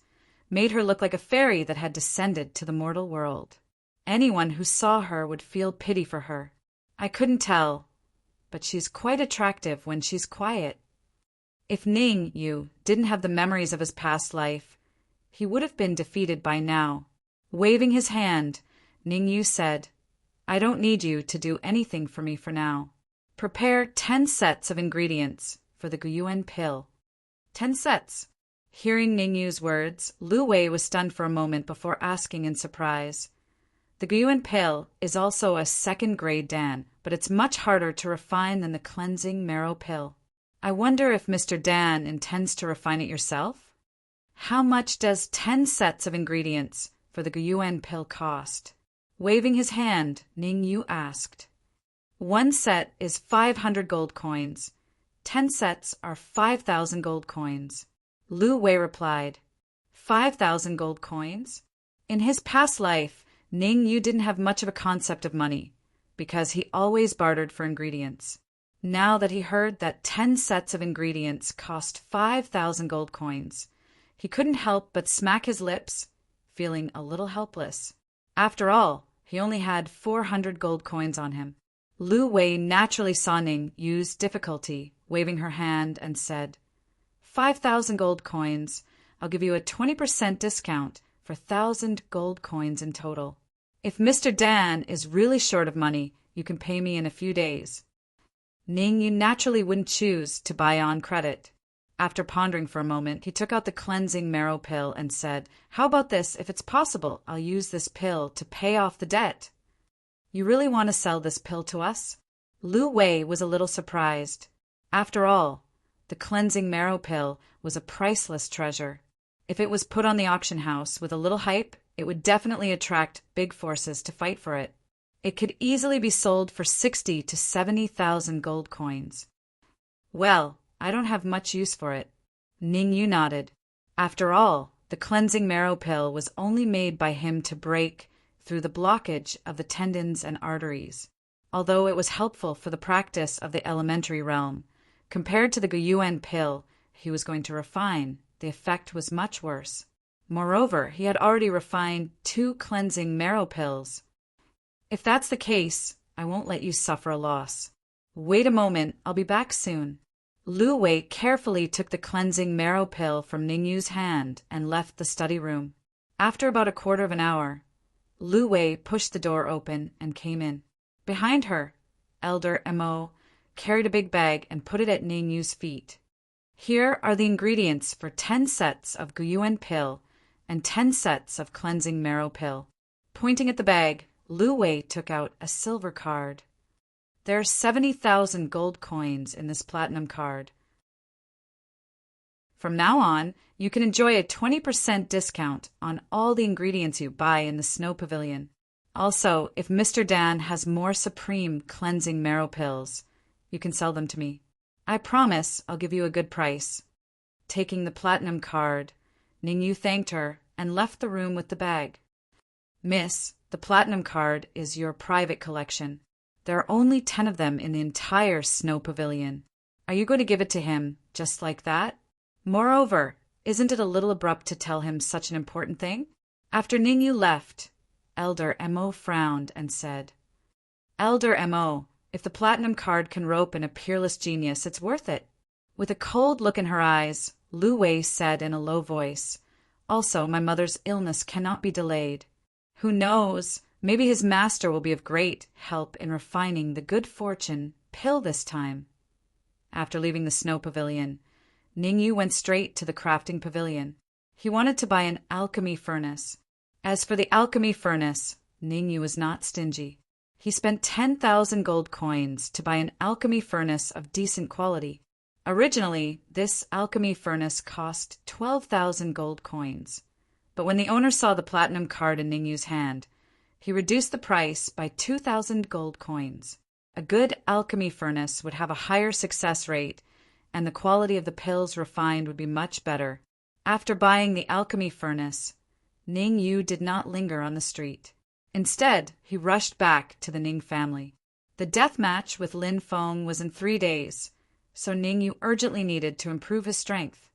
made her look like a fairy that had descended to the mortal world. Anyone who saw her would feel pity for her. I couldn't tell, but she's quite attractive when she's quiet. If Ning Yu didn't have the memories of his past life, he would have been defeated by now. Waving his hand, Ning Yu said, I don't need you to do anything for me for now. Prepare 10 sets of ingredients for the Guyuan pill. 10 sets. Hearing Ning Yu's words, Lu Wei was stunned for a moment before asking in surprise. The Guyuan pill is also a 2nd grade Dan, but it's much harder to refine than the cleansing marrow pill. I wonder if Mr. Dan intends to refine it yourself? How much does 10 sets of ingredients for the Guyuan pill cost? Waving his hand, Ning Yu asked. 1 set is 500 gold coins. 10 sets are 5,000 gold coins. Lu Wei replied, 5,000 gold coins? In his past life, Ning Yu didn't have much of a concept of money, because he always bartered for ingredients. Now that he heard that 10 sets of ingredients cost 5,000 gold coins, he couldn't help but smack his lips, feeling a little helpless. After all, he only had 400 gold coins on him. Lu Wei naturally saw Ning Yu's difficulty, waving her hand, and said, 5,000 gold coins. I'll give you a 20% discount for 1,000 gold coins in total. If Mr. Dan is really short of money, you can pay me in a few days. Ning Yu naturally wouldn't choose to buy on credit. After pondering for a moment, he took out the cleansing marrow pill and said, How about this? If it's possible, I'll use this pill to pay off the debt. You really want to sell this pill to us? Lu Wei was a little surprised. After all, the cleansing marrow pill was a priceless treasure. If it was put on the auction house with a little hype, it would definitely attract big forces to fight for it. It could easily be sold for 60 to 70,000 gold coins. Well, I don't have much use for it. Ning Yu nodded. After all, the cleansing marrow pill was only made by him to break through the blockage of the tendons and arteries. Although it was helpful for the practice of the elementary realm, compared to the Guyuan pill he was going to refine, the effect was much worse. Moreover, he had already refined 2 cleansing marrow pills. If that's the case, I won't let you suffer a loss. Wait a moment, I'll be back soon. Lu Wei carefully took the cleansing marrow pill from Ningyu's hand and left the study room. After about a quarter of an hour, Lu Wei pushed the door open and came in. Behind her, Elder Mo carried a big bag and put it at Ningyu's feet. Here are the ingredients for 10 sets of Guyuan pill and 10 sets of cleansing marrow pill. Pointing at the bag, Lu Wei took out a silver card. There are 70,000 gold coins in this platinum card. From now on, you can enjoy a 20% discount on all the ingredients you buy in the Snow Pavilion. Also, if Mr. Dan has more supreme cleansing marrow pills, you can sell them to me. I promise I'll give you a good price. Taking the platinum card, Ningyu thanked her and left the room with the bag. Miss, the platinum card is your private collection. There are only 10 of them in the entire Snow Pavilion. Are you going to give it to him just like that? Moreover, isn't it a little abrupt to tell him such an important thing? After Ningyu left, Elder Mo frowned and said, Elder Mo, if the platinum card can rope in a peerless genius, it's worth it. With a cold look in her eyes, Lu Wei said in a low voice, Also, my mother's illness cannot be delayed. Who knows? Maybe his master will be of great help in refining the good fortune pill this time. After leaving the Snow Pavilion, Ningyu went straight to the crafting pavilion. He wanted to buy an alchemy furnace. As for the alchemy furnace, Ningyu was not stingy. He spent 10,000 gold coins to buy an alchemy furnace of decent quality. Originally, this alchemy furnace cost 12,000 gold coins. But when the owner saw the platinum card in Ningyu's hand, he reduced the price by 2,000 gold coins. A good alchemy furnace would have a higher success rate, and the quality of the pills refined would be much better. After buying the alchemy furnace, Ningyu did not linger on the street. Instead, he rushed back to the Ning family. The death match with Lin Feng was in 3 days, so Ningyu urgently needed to improve his strength.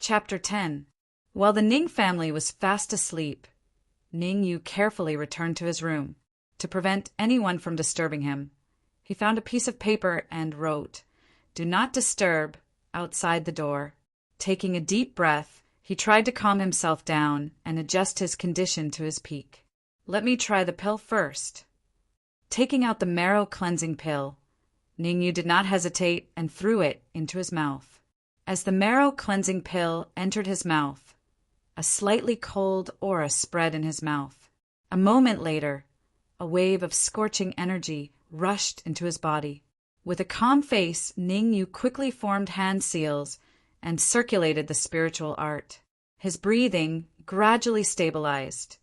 Chapter 10. While the Ning family was fast asleep, Ningyu carefully returned to his room. To prevent anyone from disturbing him, he found a piece of paper and wrote, "Do not disturb," outside the door. Taking a deep breath, he tried to calm himself down and adjust his condition to his peak. Let me try the pill first. Taking out the marrow cleansing pill, Ningyu did not hesitate and threw it into his mouth. As the marrow cleansing pill entered his mouth, a slightly cold aura spread in his mouth. A moment later, a wave of scorching energy rushed into his body. With a calm face, Ningyu quickly formed hand seals and circulated the spiritual art. His breathing gradually stabilized,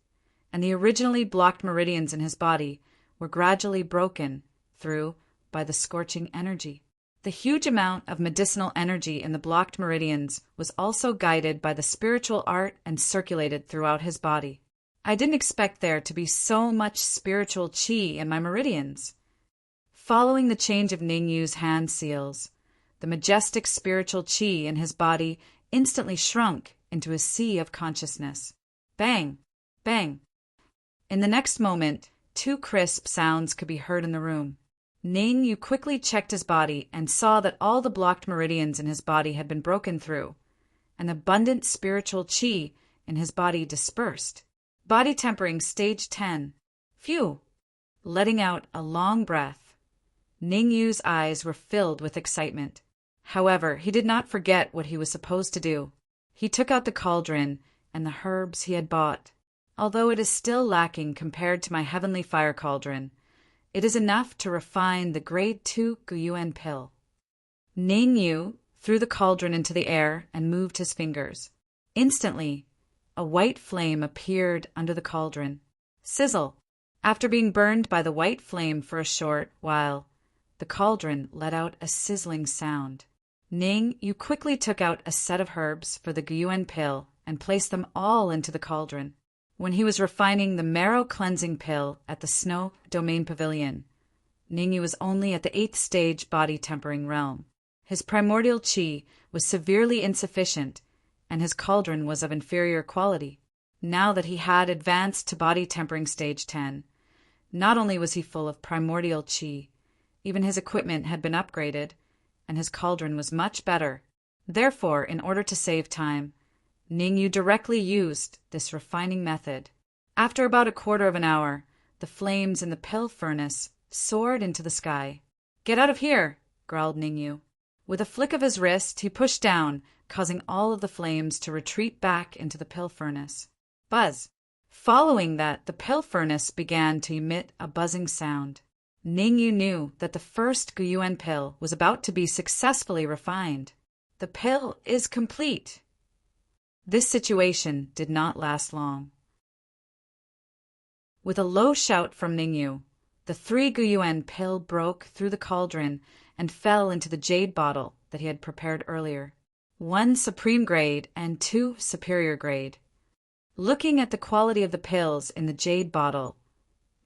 and the originally blocked meridians in his body were gradually broken through by the scorching energy. The huge amount of medicinal energy in the blocked meridians was also guided by the spiritual art and circulated throughout his body. I didn't expect there to be so much spiritual qi in my meridians. Following the change of Ningyu's hand seals, the majestic spiritual qi in his body instantly shrunk into a sea of consciousness. Bang! Bang! In the next moment, 2 crisp sounds could be heard in the room. Ningyu quickly checked his body and saw that all the blocked meridians in his body had been broken through, and abundant spiritual qi in his body dispersed. Body tempering stage 10. Phew! Letting out a long breath, Ningyu's eyes were filled with excitement. However, he did not forget what he was supposed to do. He took out the cauldron and the herbs he had bought. Although it is still lacking compared to my heavenly fire cauldron, it is enough to refine the grade 2 Guyuan pill. Ningyu threw the cauldron into the air and moved his fingers. Instantly, a white flame appeared under the cauldron. Sizzle! After being burned by the white flame for a short while, the cauldron let out a sizzling sound. Ningyu quickly took out a set of herbs for the Guyuan pill and placed them all into the cauldron. When he was refining the marrow cleansing pill at the Snow Domain Pavilion, Ningyu was only at the 8th stage body tempering realm. His primordial qi was severely insufficient, and his cauldron was of inferior quality. Now that he had advanced to body tempering stage 10, Not only was he full of primordial qi, even his equipment had been upgraded, and his cauldron was much better. Therefore, in order to save time, Ningyu directly used this refining method. After about a quarter of an hour, the flames in the pill furnace soared into the sky. "Get out of here!" growled Ningyu. With a flick of his wrist, he pushed down, causing all of the flames to retreat back into the pill furnace. Buzz! Following that, the pill furnace began to emit a buzzing sound. Ningyu knew that the first Guyuan pill was about to be successfully refined. The pill is complete. This situation did not last long. With a low shout from Ningyu, the 3 Guyuan pill broke through the cauldron and fell into the jade bottle that he had prepared earlier. 1 supreme grade and 2 superior grade. Looking at the quality of the pills in the jade bottle,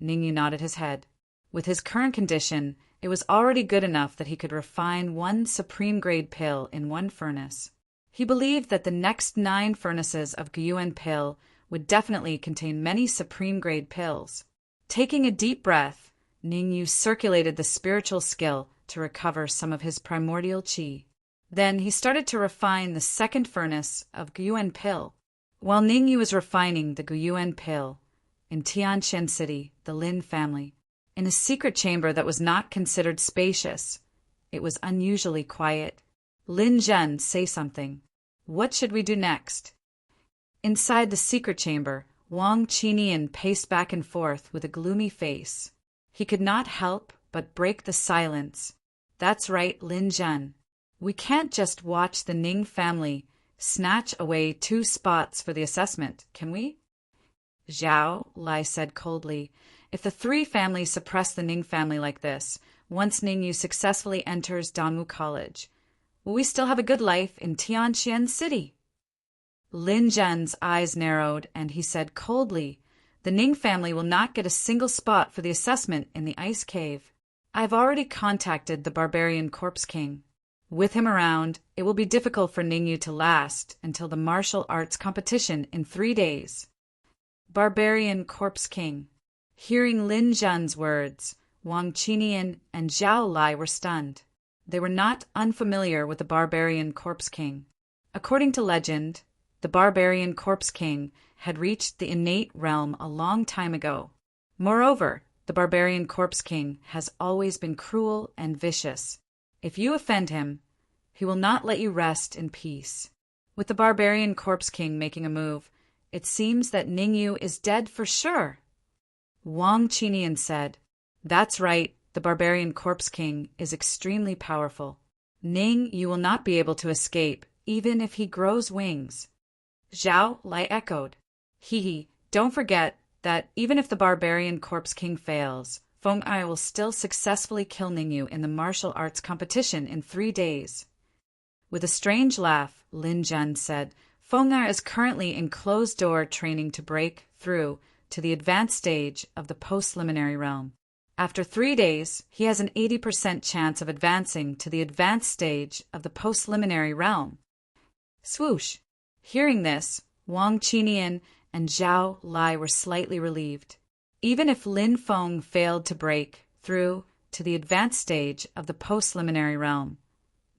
Ningyu nodded his head. With his current condition, it was already good enough that he could refine 1 supreme grade pill in 1 furnace. He believed that the next 9 furnaces of Guyuan pill would definitely contain many supreme grade pills. Taking a deep breath, Ningyu circulated the spiritual skill to recover some of his primordial qi. Then he started to refine the 2nd furnace of Guyuan pill. While Ningyu was refining the Guyuan pill, in Tianqian City, the Lin family, in a secret chamber that was not considered spacious, it was unusually quiet. Lin Zhen, say something. What should we do next? Inside the secret chamber, Wang Qinian paced back and forth with a gloomy face. He could not help but break the silence. That's right, Lin Zhen. We can't just watch the Ning family snatch away 2 spots for the assessment, can we? Zhao Lai said coldly, if the 3 families suppress the Ning family like this, once Ningyu successfully enters Danwu College, will we still have a good life in Tianqian City? Lin Zhen's eyes narrowed, and he said coldly, the Ning family will not get a single spot for the assessment in the ice cave. I've already contacted the Barbarian Corpse King. With him around, it will be difficult for Ningyu to last until the martial arts competition in 3 days. Barbarian Corpse King. Hearing Lin Zhen's words, Wang Qinian and Zhao Lai were stunned. They were not unfamiliar with the Barbarian Corpse King. According to legend, the Barbarian Corpse King had reached the innate realm a long time ago. Moreover, the Barbarian Corpse King has always been cruel and vicious. If you offend him, he will not let you rest in peace. With the Barbarian Corpse King making a move, it seems that Ningyu is dead for sure. Wang Qinian said, that's right, the Barbarian Corpse King is extremely powerful. Ningyu will not be able to escape, even if he grows wings. Zhao Lai echoed, Hee, don't forget that even if the Barbarian Corpse King fails, Feng Ai will still successfully kill Ningyu in the martial arts competition in 3 days. With a strange laugh, Lin Zhen said, Feng Ai is currently in closed-door training to break through to the advanced stage of the post-liminary realm. After 3 days, he has an 80% chance of advancing to the advanced stage of the post-liminary realm. Swoosh! Hearing this, Wang Qinian and Zhao Lai were slightly relieved. Even if Lin Feng failed to break through to the advanced stage of the post-liminary realm,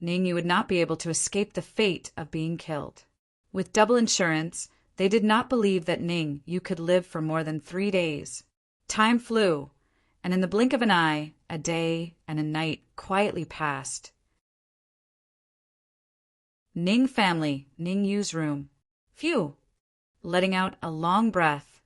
Ningyu would not be able to escape the fate of being killed. With double insurance, they did not believe that Ningyu could live for more than 3 days. Time flew, and in the blink of an eye, a day and a night quietly passed. Ning family, Ningyu's room. Phew! Letting out a long breath,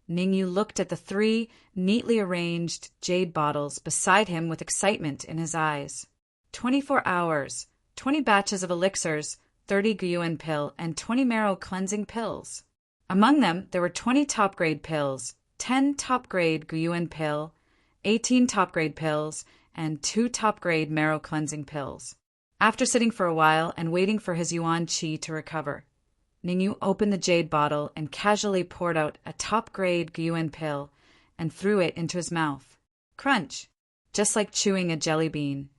Ningyu looked at the 3 neatly arranged jade bottles beside him with excitement in his eyes. 24 hours, 20 batches of elixirs, 30 Guyuan pill, and 20 marrow cleansing pills. Among them, there were 20 top-grade pills, 10 top-grade Guyuan pill, 18 top-grade pills, and 2 top-grade marrow cleansing pills. After sitting for a while and waiting for his yuan qi to recover, Ningyu opened the jade bottle and casually poured out a top-grade Guyuan pill and threw it into his mouth. Crunch! Just like chewing a jelly bean.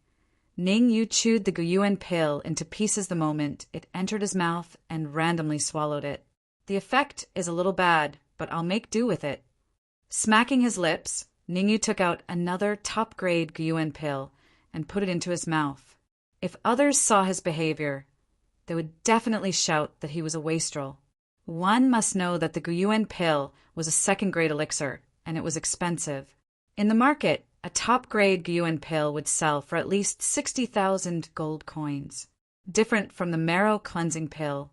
Ningyu chewed the Guyuan pill into pieces the moment it entered his mouth and randomly swallowed it. The effect is a little bad, but I'll make do with it. Smacking his lips, Ningyu took out another top-grade Guyuan pill and put it into his mouth. If others saw his behavior, they would definitely shout that he was a wastrel. One must know that the Guyuan pill was a second-grade elixir, and it was expensive. In the market, a top-grade Guyuan pill would sell for at least 60,000 gold coins. Different from the marrow cleansing pill,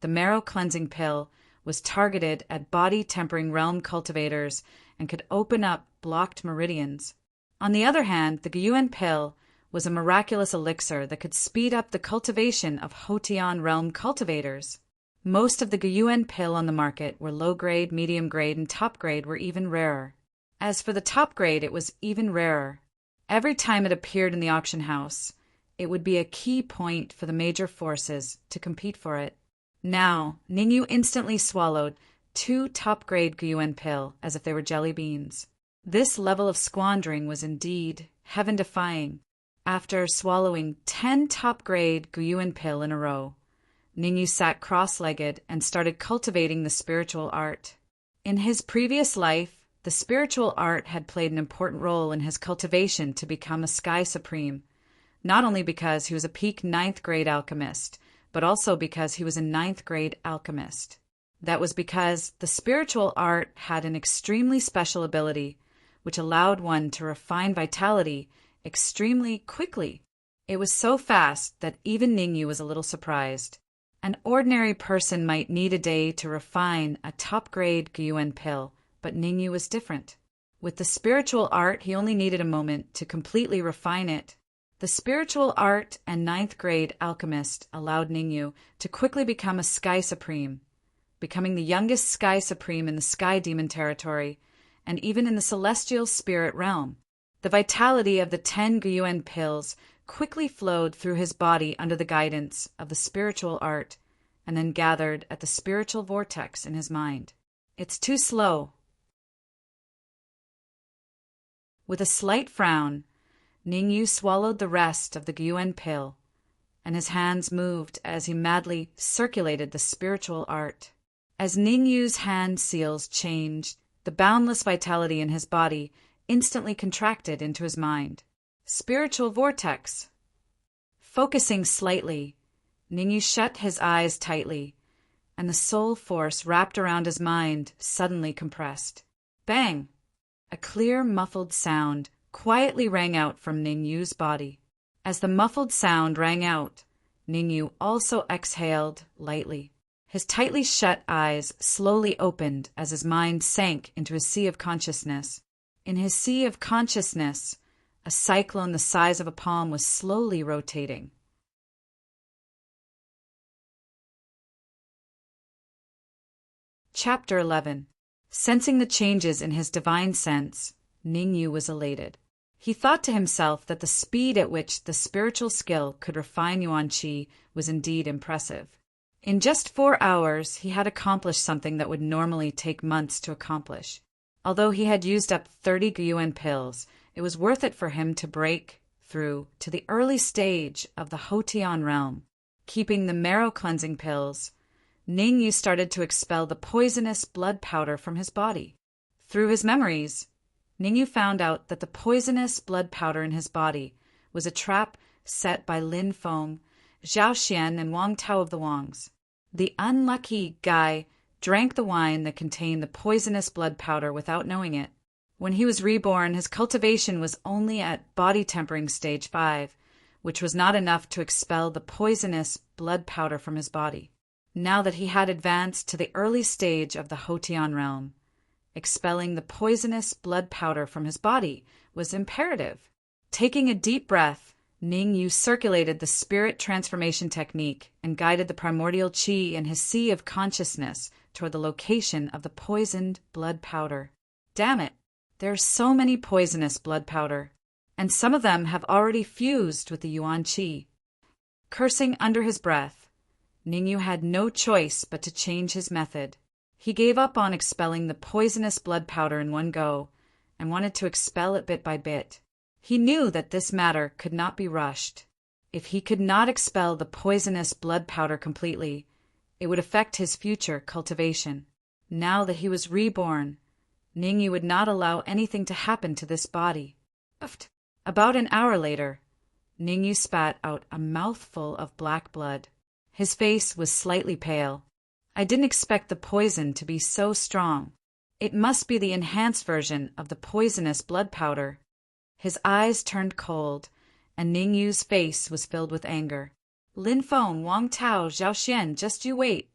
the marrow cleansing pill was targeted at body-tempering realm cultivators and could open up blocked meridians. On the other hand, the Guyuan pill was a miraculous elixir that could speed up the cultivation of Hotian realm cultivators. Most of the Guyuan pill on the market were low-grade, medium-grade, and top-grade were even rarer. As for the top-grade, it was even rarer. Every time it appeared in the auction house, it would be a key point for the major forces to compete for it. Now, Ningyu instantly swallowed 2 top-grade Guyuan pill as if they were jelly beans. This level of squandering was indeed heaven-defying. After swallowing 10 top-grade Guyuan pill in a row, Ningyu sat cross-legged and started cultivating the spiritual art. In his previous life, the spiritual art had played an important role in his cultivation to become a Sky Supreme, not only because he was a peak 9th grade alchemist, but also because he was a 9th grade alchemist. That was because the spiritual art had an extremely special ability, which allowed one to refine vitality extremely quickly. It was so fast that even Ningyu was a little surprised. An ordinary person might need a day to refine a top-grade Guyuan pill, but Ningyu was different. With the spiritual art, he only needed a moment to completely refine it. The spiritual art and 9th grade alchemist allowed Ningyu to quickly become a Sky Supreme, becoming the youngest Sky Supreme in the Sky Demon territory, and even in the celestial spirit realm. The vitality of the 10 Guyuan pills quickly flowed through his body under the guidance of the spiritual art, and then gathered at the spiritual vortex in his mind. It's too slow. With a slight frown, Ningyu swallowed the rest of the Guyuan pill, and his hands moved as he madly circulated the spiritual art. As Ningyu's hand seals changed, the boundless vitality in his body instantly contracted into his mind. Spiritual vortex. Focusing slightly, Ningyu shut his eyes tightly, and the soul force wrapped around his mind suddenly compressed. Bang! A clear, muffled sound quietly rang out from Ningyu's body. As the muffled sound rang out, Ningyu also exhaled lightly. His tightly shut eyes slowly opened as his mind sank into a sea of consciousness. In his sea of consciousness, a cyclone the size of a palm was slowly rotating. Chapter 11. Sensing the changes in his divine sense, Ningyu was elated. He thought to himself that the speed at which the spiritual skill could refine Yuan Qi was indeed impressive. In just 4 hours, he had accomplished something that would normally take months to accomplish. Although he had used up 30 Guyuan pills, it was worth it for him to break through to the early stage of the Hotian realm. Keeping the marrow cleansing pills, Ningyu started to expel the poisonous blood powder from his body. Through his memories, Ningyu found out that the poisonous blood powder in his body was a trap set by Lin Feng, Zhao Xian, and Wang Tao of the Wangs. The unlucky guy drank the wine that contained the poisonous blood powder without knowing it. When he was reborn, his cultivation was only at body tempering stage 5, which was not enough to expel the poisonous blood powder from his body. Now that he had advanced to the early stage of the Hotian realm, expelling the poisonous blood powder from his body was imperative. Taking a deep breath, Ningyu circulated the spirit transformation technique and guided the primordial qi in his sea of consciousness toward the location of the poisoned blood powder. Damn it, there are so many poisonous blood powder, and some of them have already fused with the Yuan Qi. Cursing under his breath, Ningyu had no choice but to change his method. He gave up on expelling the poisonous blood powder in one go and wanted to expel it bit by bit. He knew that this matter could not be rushed. If he could not expel the poisonous blood powder completely, it would affect his future cultivation. Now that he was reborn, Ningyu would not allow anything to happen to this body. About an hour later, Ningyu spat out a mouthful of black blood. His face was slightly pale. I didn't expect the poison to be so strong. It must be the enhanced version of the poisonous blood powder. His eyes turned cold, and Ningyu's face was filled with anger. Lin Feng, Wang Tao, Zhao Xian, just you wait.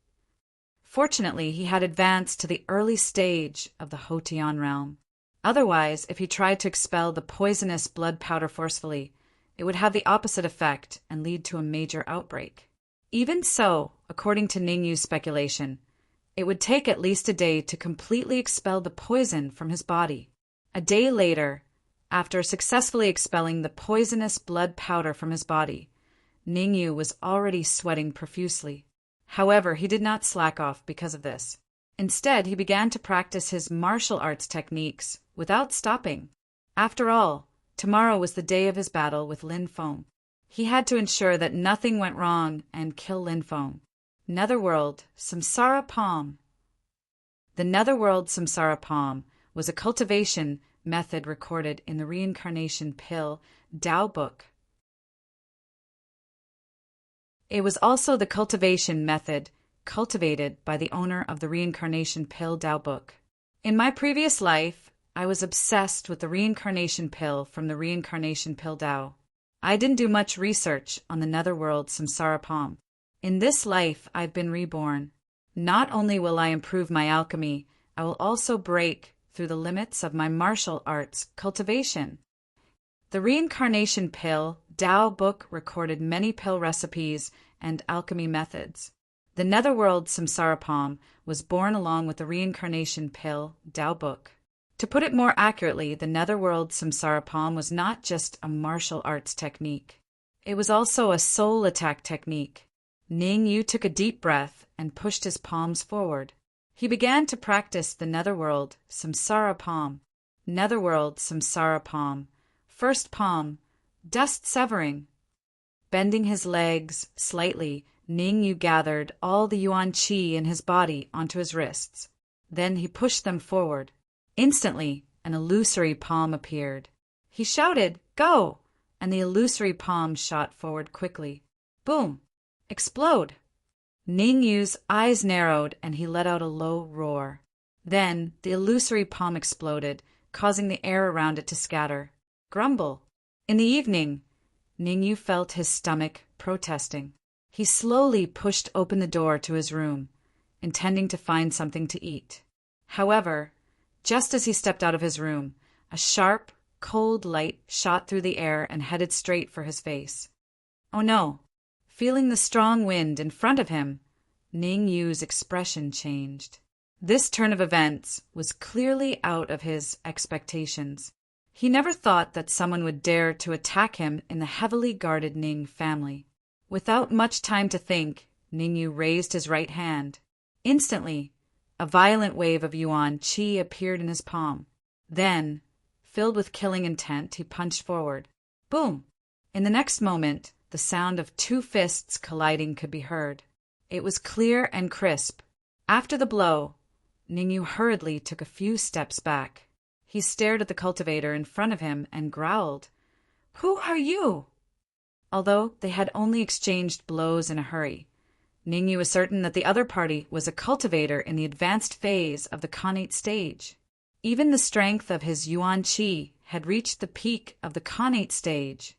Fortunately, he had advanced to the early stage of the Hotian realm. Otherwise, if he tried to expel the poisonous blood powder forcefully, it would have the opposite effect and lead to a major outbreak. Even so, according to Ningyu's speculation, it would take at least a day to completely expel the poison from his body. A day later, after successfully expelling the poisonous blood powder from his body, Ningyu was already sweating profusely. However, he did not slack off because of this. Instead, he began to practice his martial arts techniques without stopping. After all, tomorrow was the day of his battle with Lin Feng. He had to ensure that nothing went wrong and kill Lin Feng. Netherworld Samsara Palm. The Netherworld Samsara Palm was a cultivation method recorded in the Reincarnation Pill Audiobook. It was also the cultivation method cultivated by the owner of the Reincarnation Pill Audiobook. In my previous life, I was obsessed with the Reincarnation Pill from the Reincarnation Pill Dao. I didn't do much research on the Netherworld Samsara Palm. In this life, I've been reborn. Not only will I improve my alchemy, I will also break through the limits of my martial arts cultivation. The Reincarnation Pill Dao book recorded many pill recipes and alchemy methods. The Netherworld Samsara Palm was born along with the Reincarnation Pill Dao book. To put it more accurately, the Netherworld Samsara Palm was not just a martial arts technique. It was also a soul attack technique. Ningyu took a deep breath and pushed his palms forward. He began to practice the Netherworld Samsara Palm. Netherworld Samsara Palm. First palm, dust severing. Bending his legs slightly, Ningyu gathered all the yuan qi in his body onto his wrists. Then he pushed them forward. Instantly, an illusory palm appeared. He shouted, "Go!" and the illusory palm shot forward quickly. Boom! Explode! Ningyu's eyes narrowed and he let out a low roar. Then the illusory palm exploded, causing the air around it to scatter. Grumble. In the evening, Ningyu felt his stomach protesting. He slowly pushed open the door to his room, intending to find something to eat. However, just as he stepped out of his room, a sharp, cold light shot through the air and headed straight for his face. Oh no! Feeling the strong wind in front of him, Ningyu's expression changed. This turn of events was clearly out of his expectations. He never thought that someone would dare to attack him in the heavily guarded Ning family. Without much time to think, Ningyu raised his right hand. Instantly, a violent wave of yuan qi appeared in his palm. Then, filled with killing intent, he punched forward. Boom! In the next moment, the sound of two fists colliding could be heard. It was clear and crisp. After the blow, Ningyu hurriedly took a few steps back. He stared at the cultivator in front of him and growled, "Who are you?" Although they had only exchanged blows in a hurry, Ningyu was certain that the other party was a cultivator in the advanced phase of the Khanate stage. Even the strength of his yuan qi had reached the peak of the Khanate stage.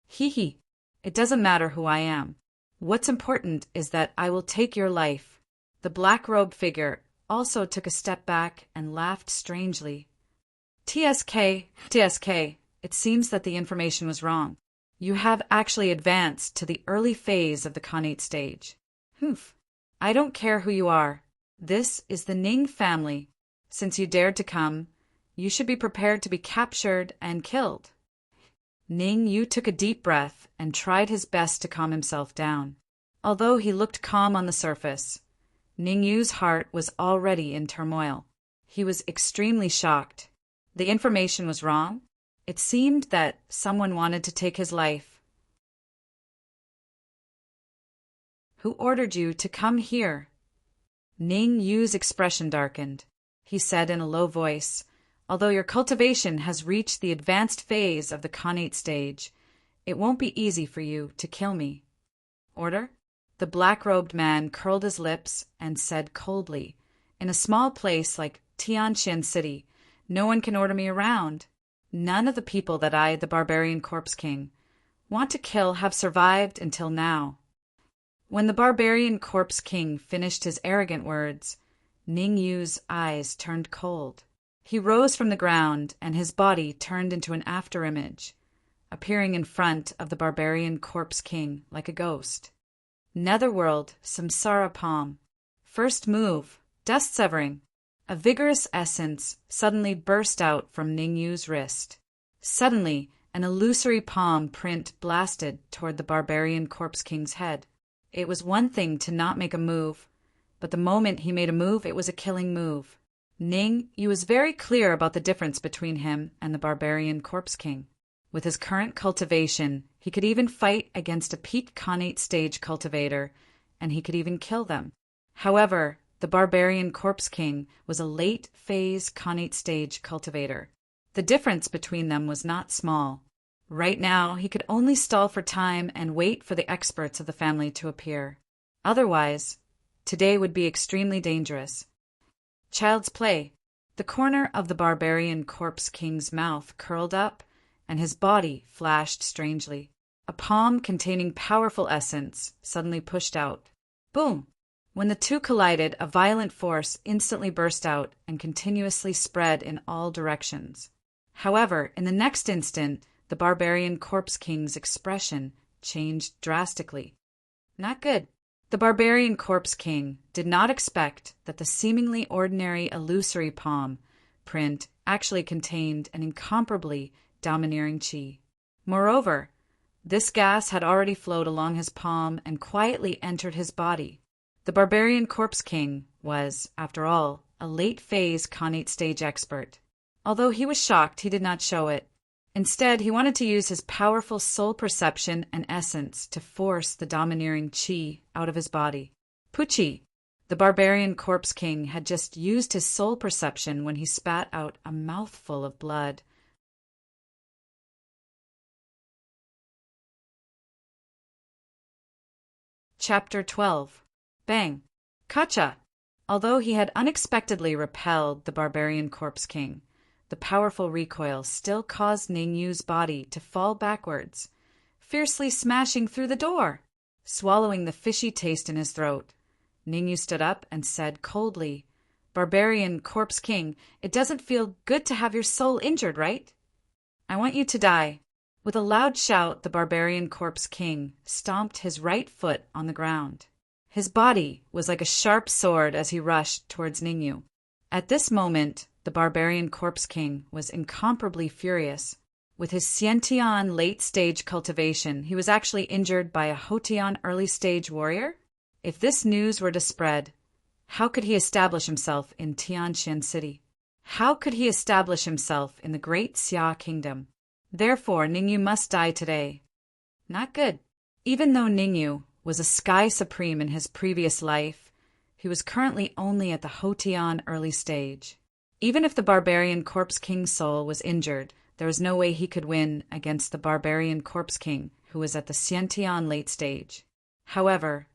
Hee, it doesn't matter who I am. What's important is that I will take your life. The black-robed figure also took a step back and laughed strangely. TSK, it seems that the information was wrong. You have actually advanced to the early phase of the Khanate stage. Humph. I don't care who you are. This is the Ning family. Since you dared to come, you should be prepared to be captured and killed. Ningyu took a deep breath and tried his best to calm himself down. Although he looked calm on the surface, Ningyu's heart was already in turmoil. He was extremely shocked. The information was wrong. It seemed that someone wanted to take his life. Who ordered you to come here? Ningyu's expression darkened. he said in a low voice. Although your cultivation has reached the advanced phase of the Khanate stage, it won't be easy for you to kill me. Order? The black-robed man curled his lips and said coldly, in a small place like Tianjin City, no one can order me around. None of the people that I, the barbarian corpse king, want to kill have survived until now. When the barbarian corpse king finished his arrogant words, Ning Yu's eyes turned cold. He rose from the ground, and his body turned into an afterimage, appearing in front of the barbarian corpse king like a ghost. Netherworld, Samsara Palm. First move, dust severing. A vigorous essence suddenly burst out from Ning Yu's wrist. Suddenly, an illusory palm print blasted toward the barbarian corpse king's head. It was one thing to not make a move, but the moment he made a move, it was a killing move. Ning Yu was very clear about the difference between him and the barbarian corpse king. With his current cultivation, he could even fight against a peak Khanate stage cultivator, and he could even kill them. However, the barbarian corpse king was a late phase Khanate stage cultivator. The difference between them was not small. Right now, he could only stall for time and wait for the experts of the family to appear. Otherwise, today would be extremely dangerous. Child's play. The corner of the barbarian corpse king's mouth curled up, and his body flashed strangely. A palm containing powerful essence suddenly pushed out. Boom! When the two collided, a violent force instantly burst out and continuously spread in all directions. However, in the next instant, the barbarian corpse king's expression changed drastically. Not good. The barbarian corpse king did not expect that the seemingly ordinary illusory palm print actually contained an incomparably domineering chi. Moreover, this gas had already flowed along his palm and quietly entered his body. The barbarian corpse king was, after all, a late-phase Khanate stage expert. Although he was shocked, he did not show it. Instead, he wanted to use his powerful soul perception and essence to force the domineering chi out of his body. Pucci, the barbarian corpse king, had just used his soul perception when he spat out a mouthful of blood. Chapter 12. Bang! Kacha! Although he had unexpectedly repelled the barbarian corpse king, the powerful recoil still caused Ning Yu's body to fall backwards, fiercely smashing through the door. Swallowing the fishy taste in his throat, Ning Yu stood up and said coldly, "Barbarian corpse king, it doesn't feel good to have your soul injured, right? I want you to die." With a loud shout, the barbarian corpse king stomped his right foot on the ground. His body was like a sharp sword as he rushed towards Ning Yu. At this moment, the barbarian corpse king was incomparably furious. With his Xiantian late-stage cultivation, he was actually injured by a Hotian early-stage warrior? If this news were to spread, how could he establish himself in Tianjin City? How could he establish himself in the great Xia kingdom? Therefore, Ning Yu must die today. Not good. Even though Ning Yu was a sky supreme in his previous life, he was currently only at the Hotian early stage. Even if the barbarian corpse king's soul was injured, there was no way he could win against the barbarian corpse king, who was at the Xiantian late stage. However,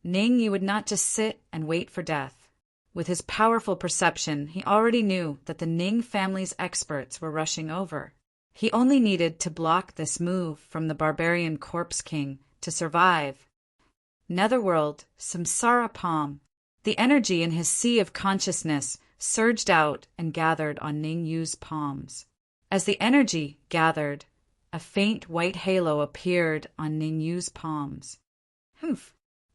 Ning Yu would not just sit and wait for death. With his powerful perception, he already knew that the Ning family's experts were rushing over. He only needed to block this move from the barbarian corpse king to survive. Netherworld, Samsara Palm. The energy in his sea of consciousness surged out and gathered on Ning Yu's palms. As the energy gathered, a faint white halo appeared on Ning Yu's palms.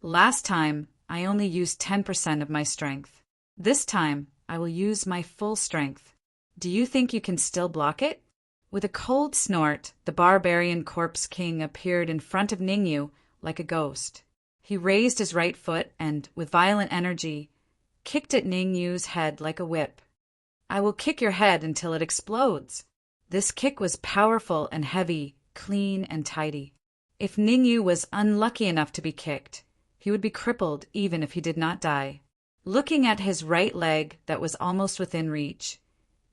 Last time, I only used 10% of my strength. This time, I will use my full strength. Do you think you can still block it? With a cold snort, the barbarian corpse king appeared in front of Ning Yu like a ghost. He raised his right foot and, with violent energy, kicked at Ning Yu's head like a whip. "I will kick your head until it explodes." This kick was powerful and heavy, clean and tidy. If Ning Yu was unlucky enough to be kicked, he would be crippled even if he did not die. Looking at his right leg that was almost within reach,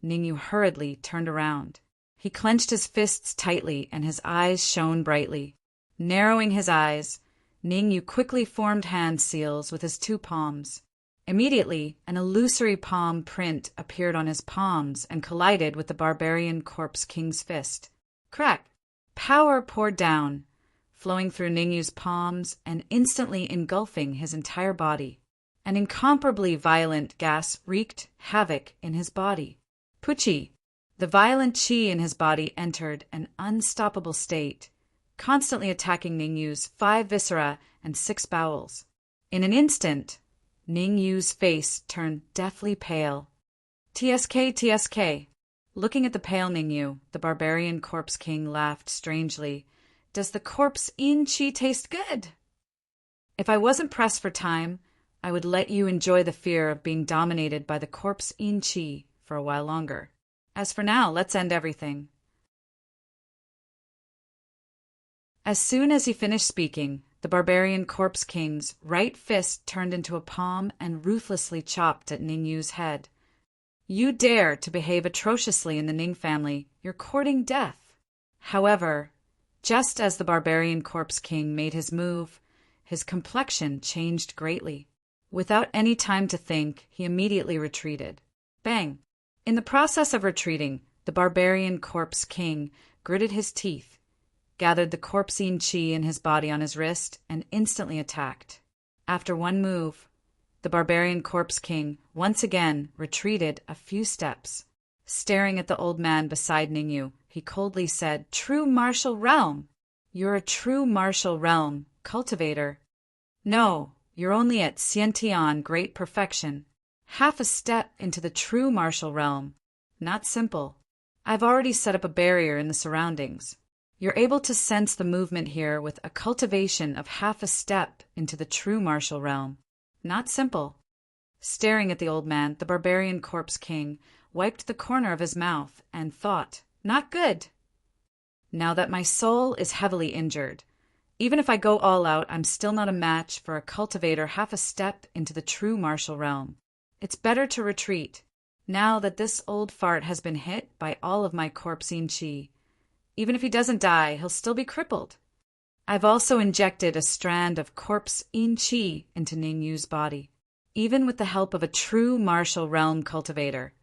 Ningyu hurriedly turned around. He clenched his fists tightly and his eyes shone brightly. Narrowing his eyes, Ningyu quickly formed hand seals with his two palms. Immediately, an illusory palm print appeared on his palms and collided with the barbarian corpse king's fist. Crack! Power poured down, flowing through Ningyu's palms and instantly engulfing his entire body. An incomparably violent gas wreaked havoc in his body. Pucci! The violent chi in his body entered an unstoppable state, constantly attacking Ningyu's 5 viscera and 6 bowels. In an instant, Ningyu's face turned deathly pale. TSK, TSK. Looking at the pale Ningyu, the barbarian corpse king laughed strangely. Does the corpse in chi taste good? If I wasn't pressed for time, I would let you enjoy the fear of being dominated by the corpse in chi for a while longer. As for now, let's end everything. As soon as he finished speaking, the barbarian corpse king's right fist turned into a palm and ruthlessly chopped at Ningyu's head. You dare to behave atrociously in the Ning family. You're courting death. However, just as the barbarian corpse king made his move, his complexion changed greatly. Without any time to think, he immediately retreated. Bang! In the process of retreating, the barbarian corpse king gritted his teeth, gathered the corpsine chi in his body on his wrist, and instantly attacked. After one move, the barbarian corpse king once again retreated a few steps. Staring at the old man beside Ningyu, he coldly said, "True martial realm! You're a true martial realm cultivator. No, you're only at Xiantian great perfection. Half a step into the true martial realm. Not simple. I've already set up a barrier in the surroundings. You're able to sense the movement here with a cultivation of half a step into the true martial realm. Not simple." Staring at the old man, the barbarian corpse king wiped the corner of his mouth and thought, "Not good. Now that my soul is heavily injured, even if I go all out, I'm still not a match for a cultivator half a step into the true martial realm. It's better to retreat, now that this old fart has been hit by all of my corpsine chi. Even if he doesn't die, he'll still be crippled. I've also injected a strand of corpse-in chi into Ningyu's body. Even with the help of a true martial realm cultivator,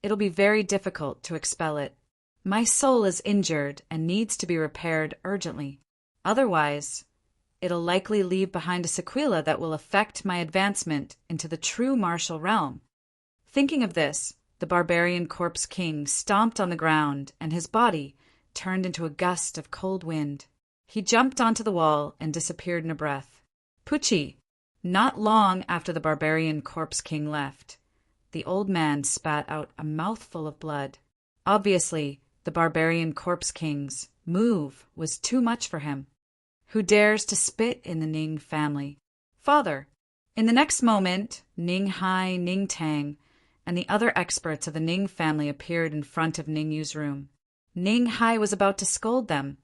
it'll be very difficult to expel it. My soul is injured and needs to be repaired urgently. Otherwise, it'll likely leave behind a sequela that will affect my advancement into the true martial realm." Thinking of this, the barbarian corpse king stomped on the ground and his body turned into a gust of cold wind. He jumped onto the wall and disappeared in a breath. Pucci! Not long after the barbarian corpse king left, the old man spat out a mouthful of blood. Obviously, the barbarian corpse king's move was too much for him. Who dares to spit in the Ning family? Father! In the next moment, Ning Hai, Ning Tang, and the other experts of the Ning family appeared in front of Ningyu's room. Ning Hai was about to scold them,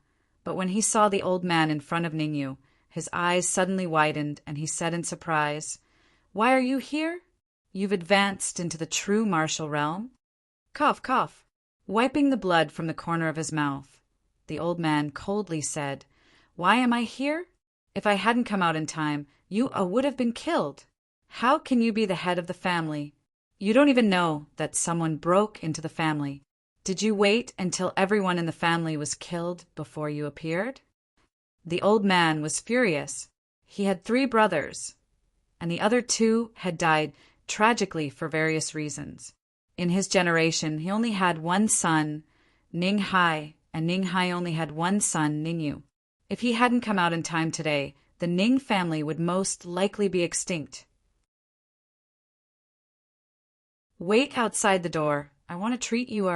but when he saw the old man in front of Ningyu, his eyes suddenly widened and he said in surprise, "Why are you here? You've advanced into the true martial realm?" Cough, cough. Wiping the blood from the corner of his mouth, the old man coldly said, "Why am I here? If I hadn't come out in time, you would have been killed. How can you be the head of the family? You don't even know that someone broke into the family. Did you wait until everyone in the family was killed before you appeared?" The old man was furious. He had 3 brothers, and the other 2 had died tragically for various reasons. In his generation, he only had one son, Ning Hai, and Ning Hai only had one son, Ningyu. If he hadn't come out in time today, the Ning family would most likely be extinct. "Wait outside the door. I want to treat you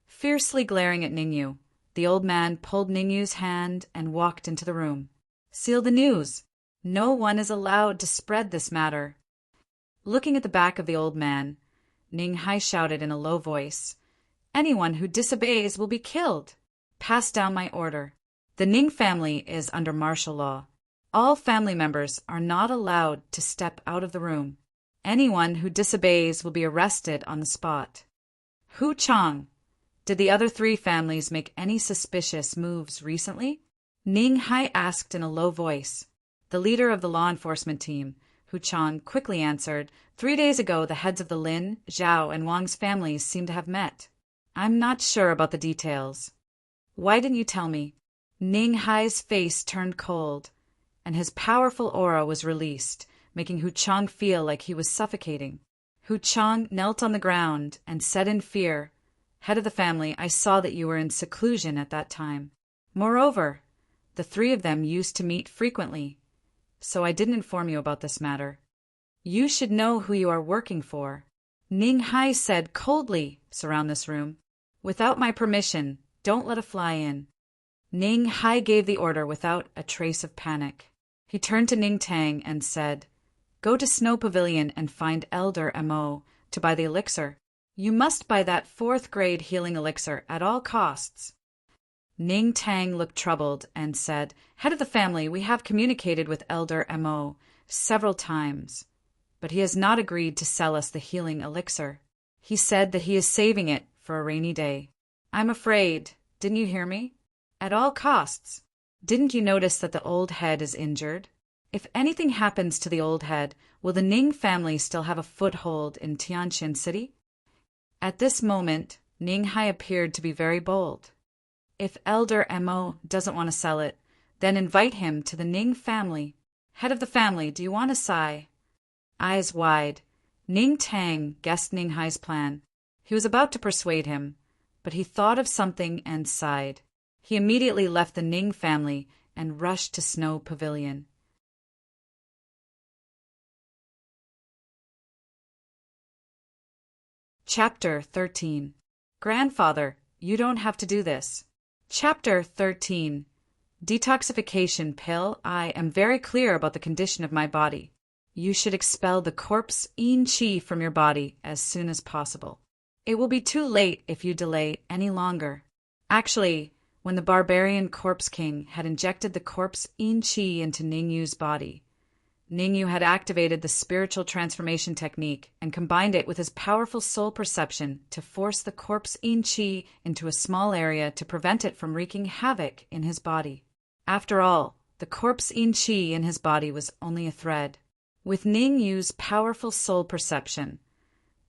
Fiercely glaring at Ningyu, the old man pulled Ningyu's hand and walked into the room. "Seal the news. No one is allowed to spread this matter." Looking at the back of the old man, Ning Hai shouted in a low voice, "Anyone who disobeys will be killed. Pass down my order. The Ning family is under martial law. All family members are not allowed to step out of the room. Anyone who disobeys will be arrested on the spot. Hu Chang, did the other three families make any suspicious moves recently? Ning Hai asked in a low voice. The leader of the law enforcement team, Hu Chang, quickly answered, 3 days ago the heads of the Lin, Zhao, and Wang's families seem to have met. I'm not sure about the details. Why didn't you tell me? Ning Hai's face turned cold, and his powerful aura was released, making Hu Chang feel like he was suffocating. Hu Chang knelt on the ground and said in fear, Head of the family, I saw that you were in seclusion at that time. Moreover, the three of them used to meet frequently, so I didn't inform you about this matter. You should know who you are working for. Ning Hai said coldly, Surround this room. Without my permission, don't let a fly in. Ning Hai gave the order without a trace of panic. He turned to Ning Tang and said, Go to Snow Pavilion and find Elder Mo to buy the elixir. You must buy that 4th-grade healing elixir at all costs. Ning Tang looked troubled and said, Head of the family, we have communicated with Elder Mo several times, but he has not agreed to sell us the healing elixir. He said that he is saving it for a rainy day. I'm afraid. Didn't you hear me? At all costs. Didn't you notice that the old head is injured? If anything happens to the old head, will the Ning family still have a foothold in Tianjin City? At this moment, Ning Hai appeared to be very bold. If Elder Mo doesn't want to sell it, then invite him to the Ning family. Head of the family, do you want a sigh? Eyes wide, Ning Tang guessed Ning Hai's plan. He was about to persuade him, but he thought of something and sighed. He immediately left the Ning family and rushed to Snow Pavilion. Chapter 13. Grandfather, you don't have to do this. Chapter 13. Detoxification pill. I am very clear about the condition of my body. You should expel the corpse yin qi from your body as soon as possible. It will be too late if you delay any longer. Actually, when the barbarian corpse king had injected the corpse yin qi into Ningyu's body, Ningyu had activated the spiritual transformation technique and combined it with his powerful soul perception to force the corpse yin qi into a small area to prevent it from wreaking havoc in his body. After all, the corpse yin qi in his body was only a thread. With Ningyu's powerful soul perception,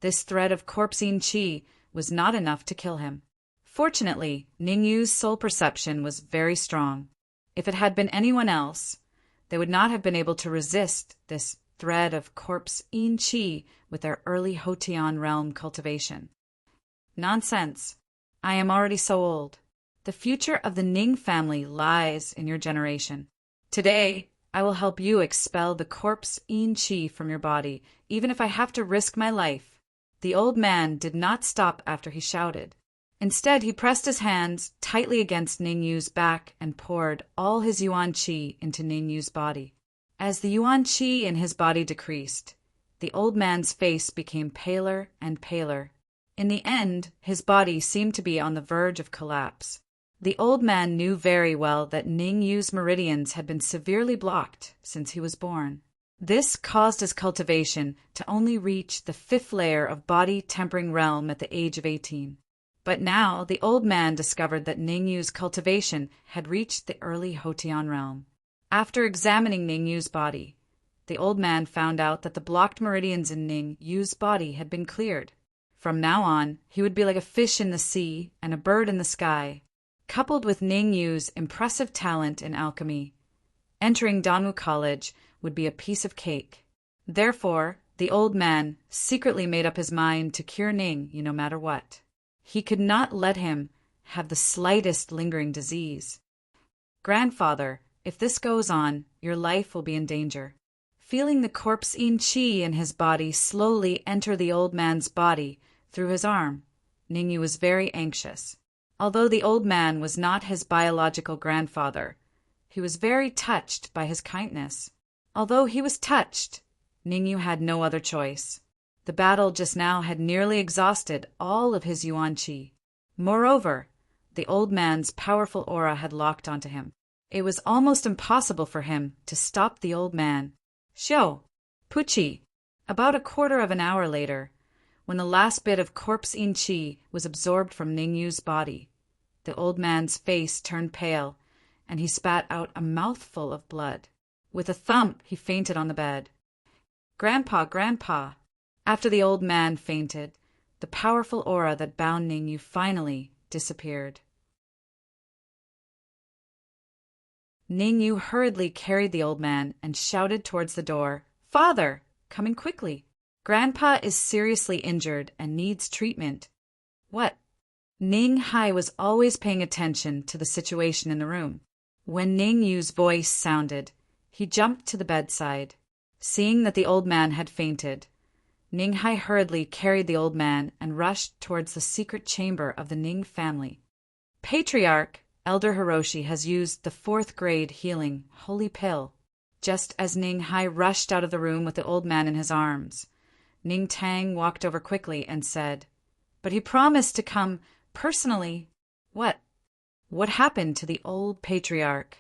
this thread of corpse yin qi was not enough to kill him. Fortunately, Ningyu's soul perception was very strong. If it had been anyone else, they would not have been able to resist this thread of corpse yin qi with their early Hotian realm cultivation. Nonsense. I am already so old. The future of the Ning family lies in your generation. Today, I will help you expel the corpse yin qi from your body, even if I have to risk my life. The old man did not stop after he shouted. Instead, he pressed his hands tightly against Ningyu's back and poured all his yuan qi into Ningyu's body. As the yuan qi in his body decreased, the old man's face became paler and paler. In the end, his body seemed to be on the verge of collapse. The old man knew very well that Ningyu's meridians had been severely blocked since he was born. This caused his cultivation to only reach the 5th layer of body-tempering realm at the age of 18. But now the old man discovered that Ningyu's cultivation had reached the early Hotian realm. After examining Ningyu's body, the old man found out that the blocked meridians in Ningyu's body had been cleared. From now on, he would be like a fish in the sea and a bird in the sky. Coupled with Ningyu's impressive talent in alchemy, entering Danwu College would be a piece of cake. Therefore, the old man secretly made up his mind to cure Ningyu no matter what. He could not let him have the slightest lingering disease. Grandfather, if this goes on, your life will be in danger. Feeling the corpse yin qi in his body slowly enter the old man's body through his arm, Ningyu was very anxious. Although the old man was not his biological grandfather, he was very touched by his kindness. Although he was touched, Ningyu had no other choice. The battle just now had nearly exhausted all of his yuan qi. Moreover, the old man's powerful aura had locked onto him. It was almost impossible for him to stop the old man. Xiao, Puchi, About a quarter of an hour later, when the last bit of corpse in chi was absorbed from Ningyu's body, the old man's face turned pale, and he spat out a mouthful of blood. With a thump, he fainted on the bed. "Grandpa, Grandpa!" After the old man fainted, the powerful aura that bound Ningyu finally disappeared. Ningyu hurriedly carried the old man and shouted towards the door, "Father, coming quickly. Grandpa is seriously injured and needs treatment." "What?" Ning Hai was always paying attention to the situation in the room. When Ningyu's voice sounded, he jumped to the bedside. Seeing that the old man had fainted, Ning Hai hurriedly carried the old man and rushed towards the secret chamber of the Ning family. Patriarch Elder Hiroshi has used the 4th grade healing holy pill. Just as Ning Hai rushed out of the room with the old man in his arms, Ning Tang walked over quickly and said, "But he promised to come personally." What happened to the old patriarch?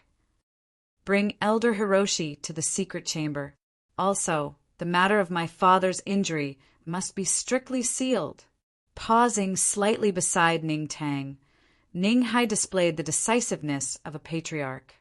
Bring Elder Hiroshi to the secret chamber. Also, the matter of my father's injury must be strictly sealed. Pausing slightly beside Ning Tang, Ning Hai displayed the decisiveness of a patriarch.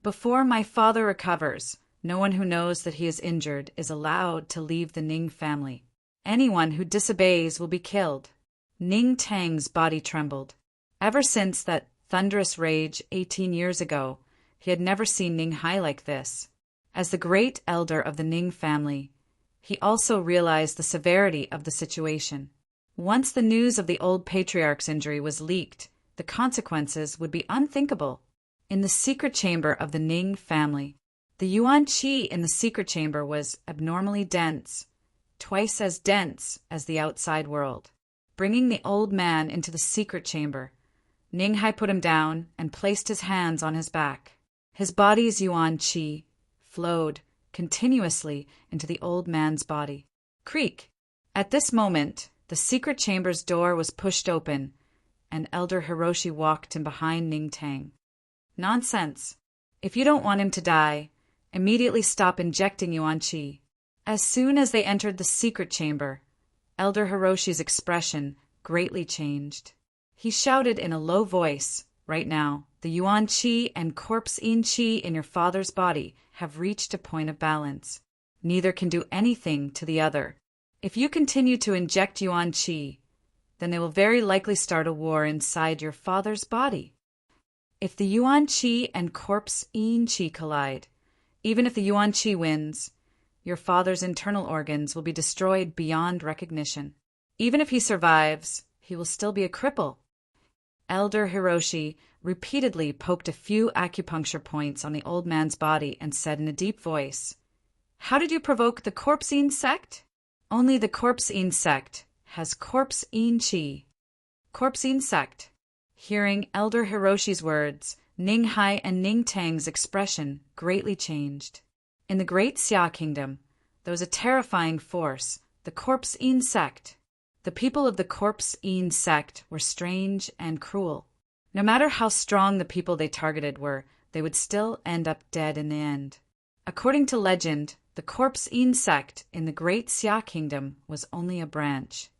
"Before my father recovers, no one who knows that he is injured is allowed to leave the Ning family. Anyone who disobeys will be killed." Ning Tang's body trembled. Ever since that thunderous rage 18 years ago, he had never seen Ning Hai like this. As the great elder of the Ning family, he also realized the severity of the situation. Once the news of the old patriarch's injury was leaked, the consequences would be unthinkable. In the secret chamber of the Ning family, the yuan qi in the secret chamber was abnormally dense, twice as dense as the outside world. Bringing the old man into the secret chamber, Ning Hai put him down and placed his hands on his back. His body's yuan qi flowed continuously into the old man's body. Creak! At this moment, the secret chamber's door was pushed open, and Elder Hiroshi walked in behind Ning Tang. "Nonsense. If you don't want him to die, immediately stop injecting yuan qi." As soon as they entered the secret chamber, Elder Hiroshi's expression greatly changed. He shouted in a low voice, "Right now, the yuan qi and corpse in qi in your father's body have reached a point of balance. Neither can do anything to the other. If you continue to inject yuan qi, then they will very likely start a war inside your father's body. If the yuan qi and corpse in qi collide, even if the yuan qi wins, your father's internal organs will be destroyed beyond recognition. Even if he survives, he will still be a cripple." Elder Hiroshi repeatedly poked a few acupuncture points on the old man's body and said in a deep voice, "How did you provoke the corpse-in sect? Only the corpse-in sect has corpse-in qi." Corpse-in sect. Hearing Elder Hiroshi's words, Ning Hai and Ning Tang's expression greatly changed. In the Great Xia Kingdom, there was a terrifying force, the corpse-in sect. The people of the corpse-in sect were strange and cruel. No matter how strong the people they targeted were, they would still end up dead in the end. According to legend, the corpse-in sect in the Great Xia Kingdom was only a branch.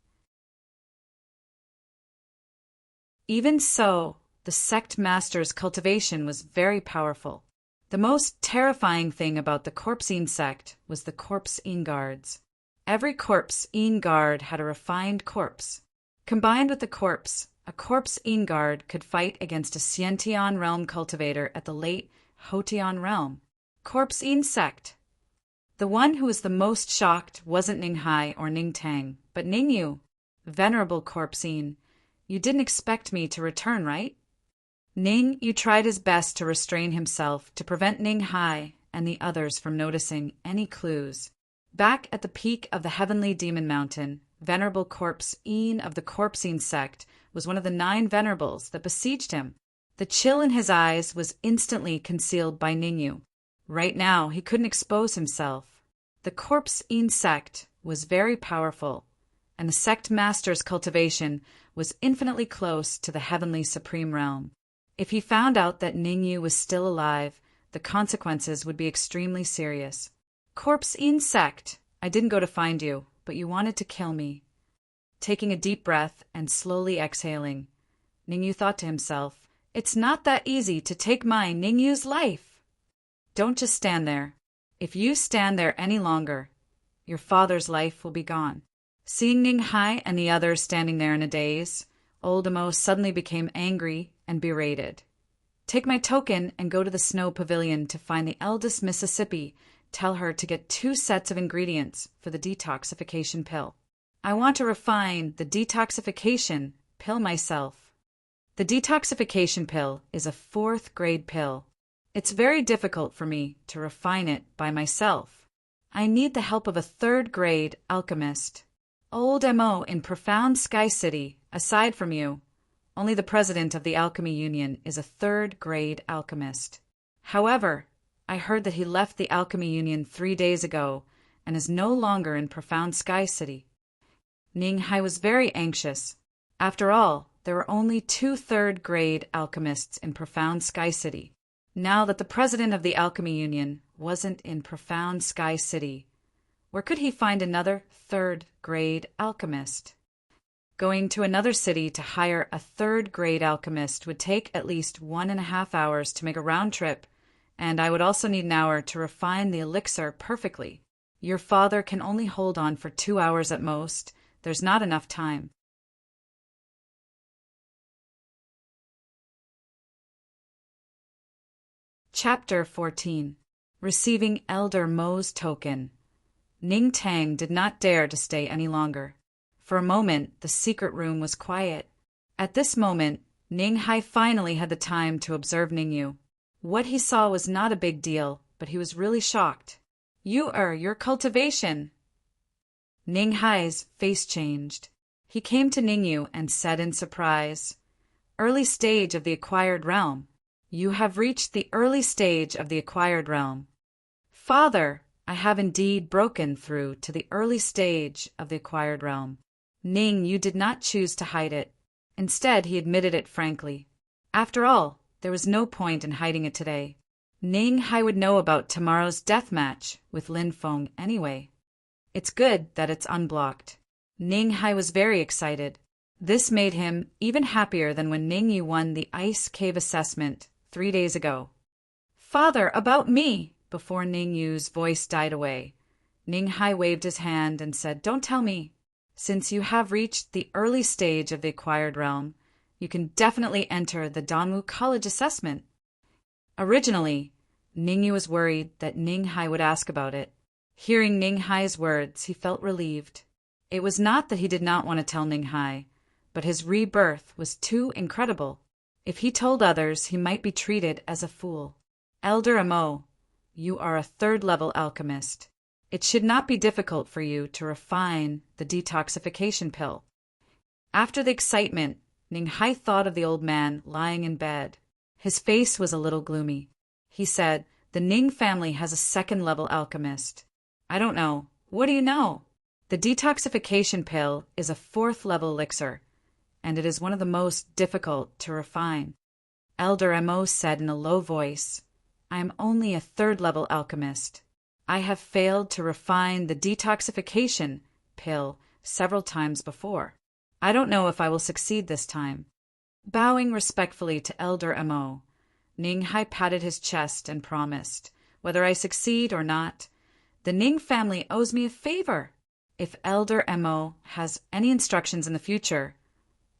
Even so, the sect master's cultivation was very powerful. The most terrifying thing about the corpse-in sect was the corpse-in guards. Every corpse-in guard had a refined corpse. Combined with the corpse, a corpse-in guard could fight against a Xiantian realm cultivator at the late Hotian realm. Corpse-in sect. The one who was the most shocked wasn't Ning Hai or Ning Tang, but Ningyu. "Venerable corpse-in, you didn't expect me to return, right?" Ningyu tried his best to restrain himself to prevent Ning Hai and the others from noticing any clues. Back at the peak of the heavenly demon mountain, Venerable Corpse-in of the Corpse-in sect was one of the 9 venerables that besieged him. The chill in his eyes was instantly concealed by Ningyu. Right now, he couldn't expose himself. The Corpse-in sect was very powerful, and the sect master's cultivation was infinitely close to the heavenly supreme realm. If he found out that Ningyu was still alive, the consequences would be extremely serious. Corpse-in sect I didn't go to find you, but you wanted to kill me." Taking a deep breath and slowly exhaling, Ningyu thought to himself, "It's not that easy to take my Ningyu's life." Don't just stand there. If you stand there any longer, your father's life will be gone. Seeing Ninghai and the others standing there in a daze, old Amo suddenly became angry and berated. "Take my token and go to the snow pavilion to find the eldest Mississippi. Tell her to get 2 sets of ingredients for the detoxification pill. I want to refine the detoxification pill myself." The detoxification pill is a 4th grade pill. It's very difficult for me to refine it by myself. I need the help of a 3rd grade alchemist. Old Mo in Profound Sky City, aside from you, only the president of the Alchemy Union is a 3rd grade alchemist. However, I heard that he left the Alchemy Union 3 days ago and is no longer in Profound Sky City. Ninghai was very anxious. After all, there were only 2 3rd grade alchemists in Profound Sky City. Now that the president of the Alchemy Union wasn't in Profound Sky City, where could he find another 3rd grade alchemist? Going to another city to hire a 3rd grade alchemist would take at least 1.5 hours to make a round trip, and I would also need an hour to refine the elixir perfectly. Your father can only hold on for 2 hours at most. There's not enough time. Chapter 14. Receiving Elder Mo's Token. Ning Tang did not dare to stay any longer. For a moment, the secret room was quiet. At this moment, Ninghai finally had the time to observe Ningyu. What he saw was not a big deal, but he was really shocked. Your cultivation." Ninghai's face changed. He came to Ningyu and said in surprise, "Early stage of the acquired realm. You have reached the early stage of the acquired realm." "Father, I have indeed broken through to the early stage of the acquired realm." Ningyu did not choose to hide it. Instead, he admitted it frankly. After all, there was no point in hiding it today. Ninghai would know about tomorrow's death match with Lin Feng anyway. It's good that it's unblocked. Ninghai was very excited. This made him even happier than when Ningyu won the Ice Cave assessment 3 days ago. "Father, about me!" Before Ningyu's voice died away, Ninghai waved his hand and said, "Don't tell me. Since you have reached the early stage of the acquired realm, you can definitely enter the Danwu College assessment." Originally, Ningyu was worried that Ninghai would ask about it. Hearing Ninghai's words, he felt relieved. It was not that he did not want to tell Ninghai, but his rebirth was too incredible. If he told others, he might be treated as a fool. "Elder Mo, you are a 3rd-level alchemist. It should not be difficult for you to refine the detoxification pill." After the excitement, Ninghai thought of the old man lying in bed. His face was a little gloomy. He said, "The Ning family has a 2nd-level alchemist." "I don't know. What do you know?" "The detoxification pill is a 4th-level elixir, and it is one of the most difficult to refine." Elder Mo said in a low voice, "I am only a 3rd-level alchemist. I have failed to refine the detoxification pill several times before. I don't know if I will succeed this time." Bowing respectfully to Elder Mo, Ninghai patted his chest and promised, "Whether I succeed or not, the Ning family owes me a favor. If Elder Mo has any instructions in the future,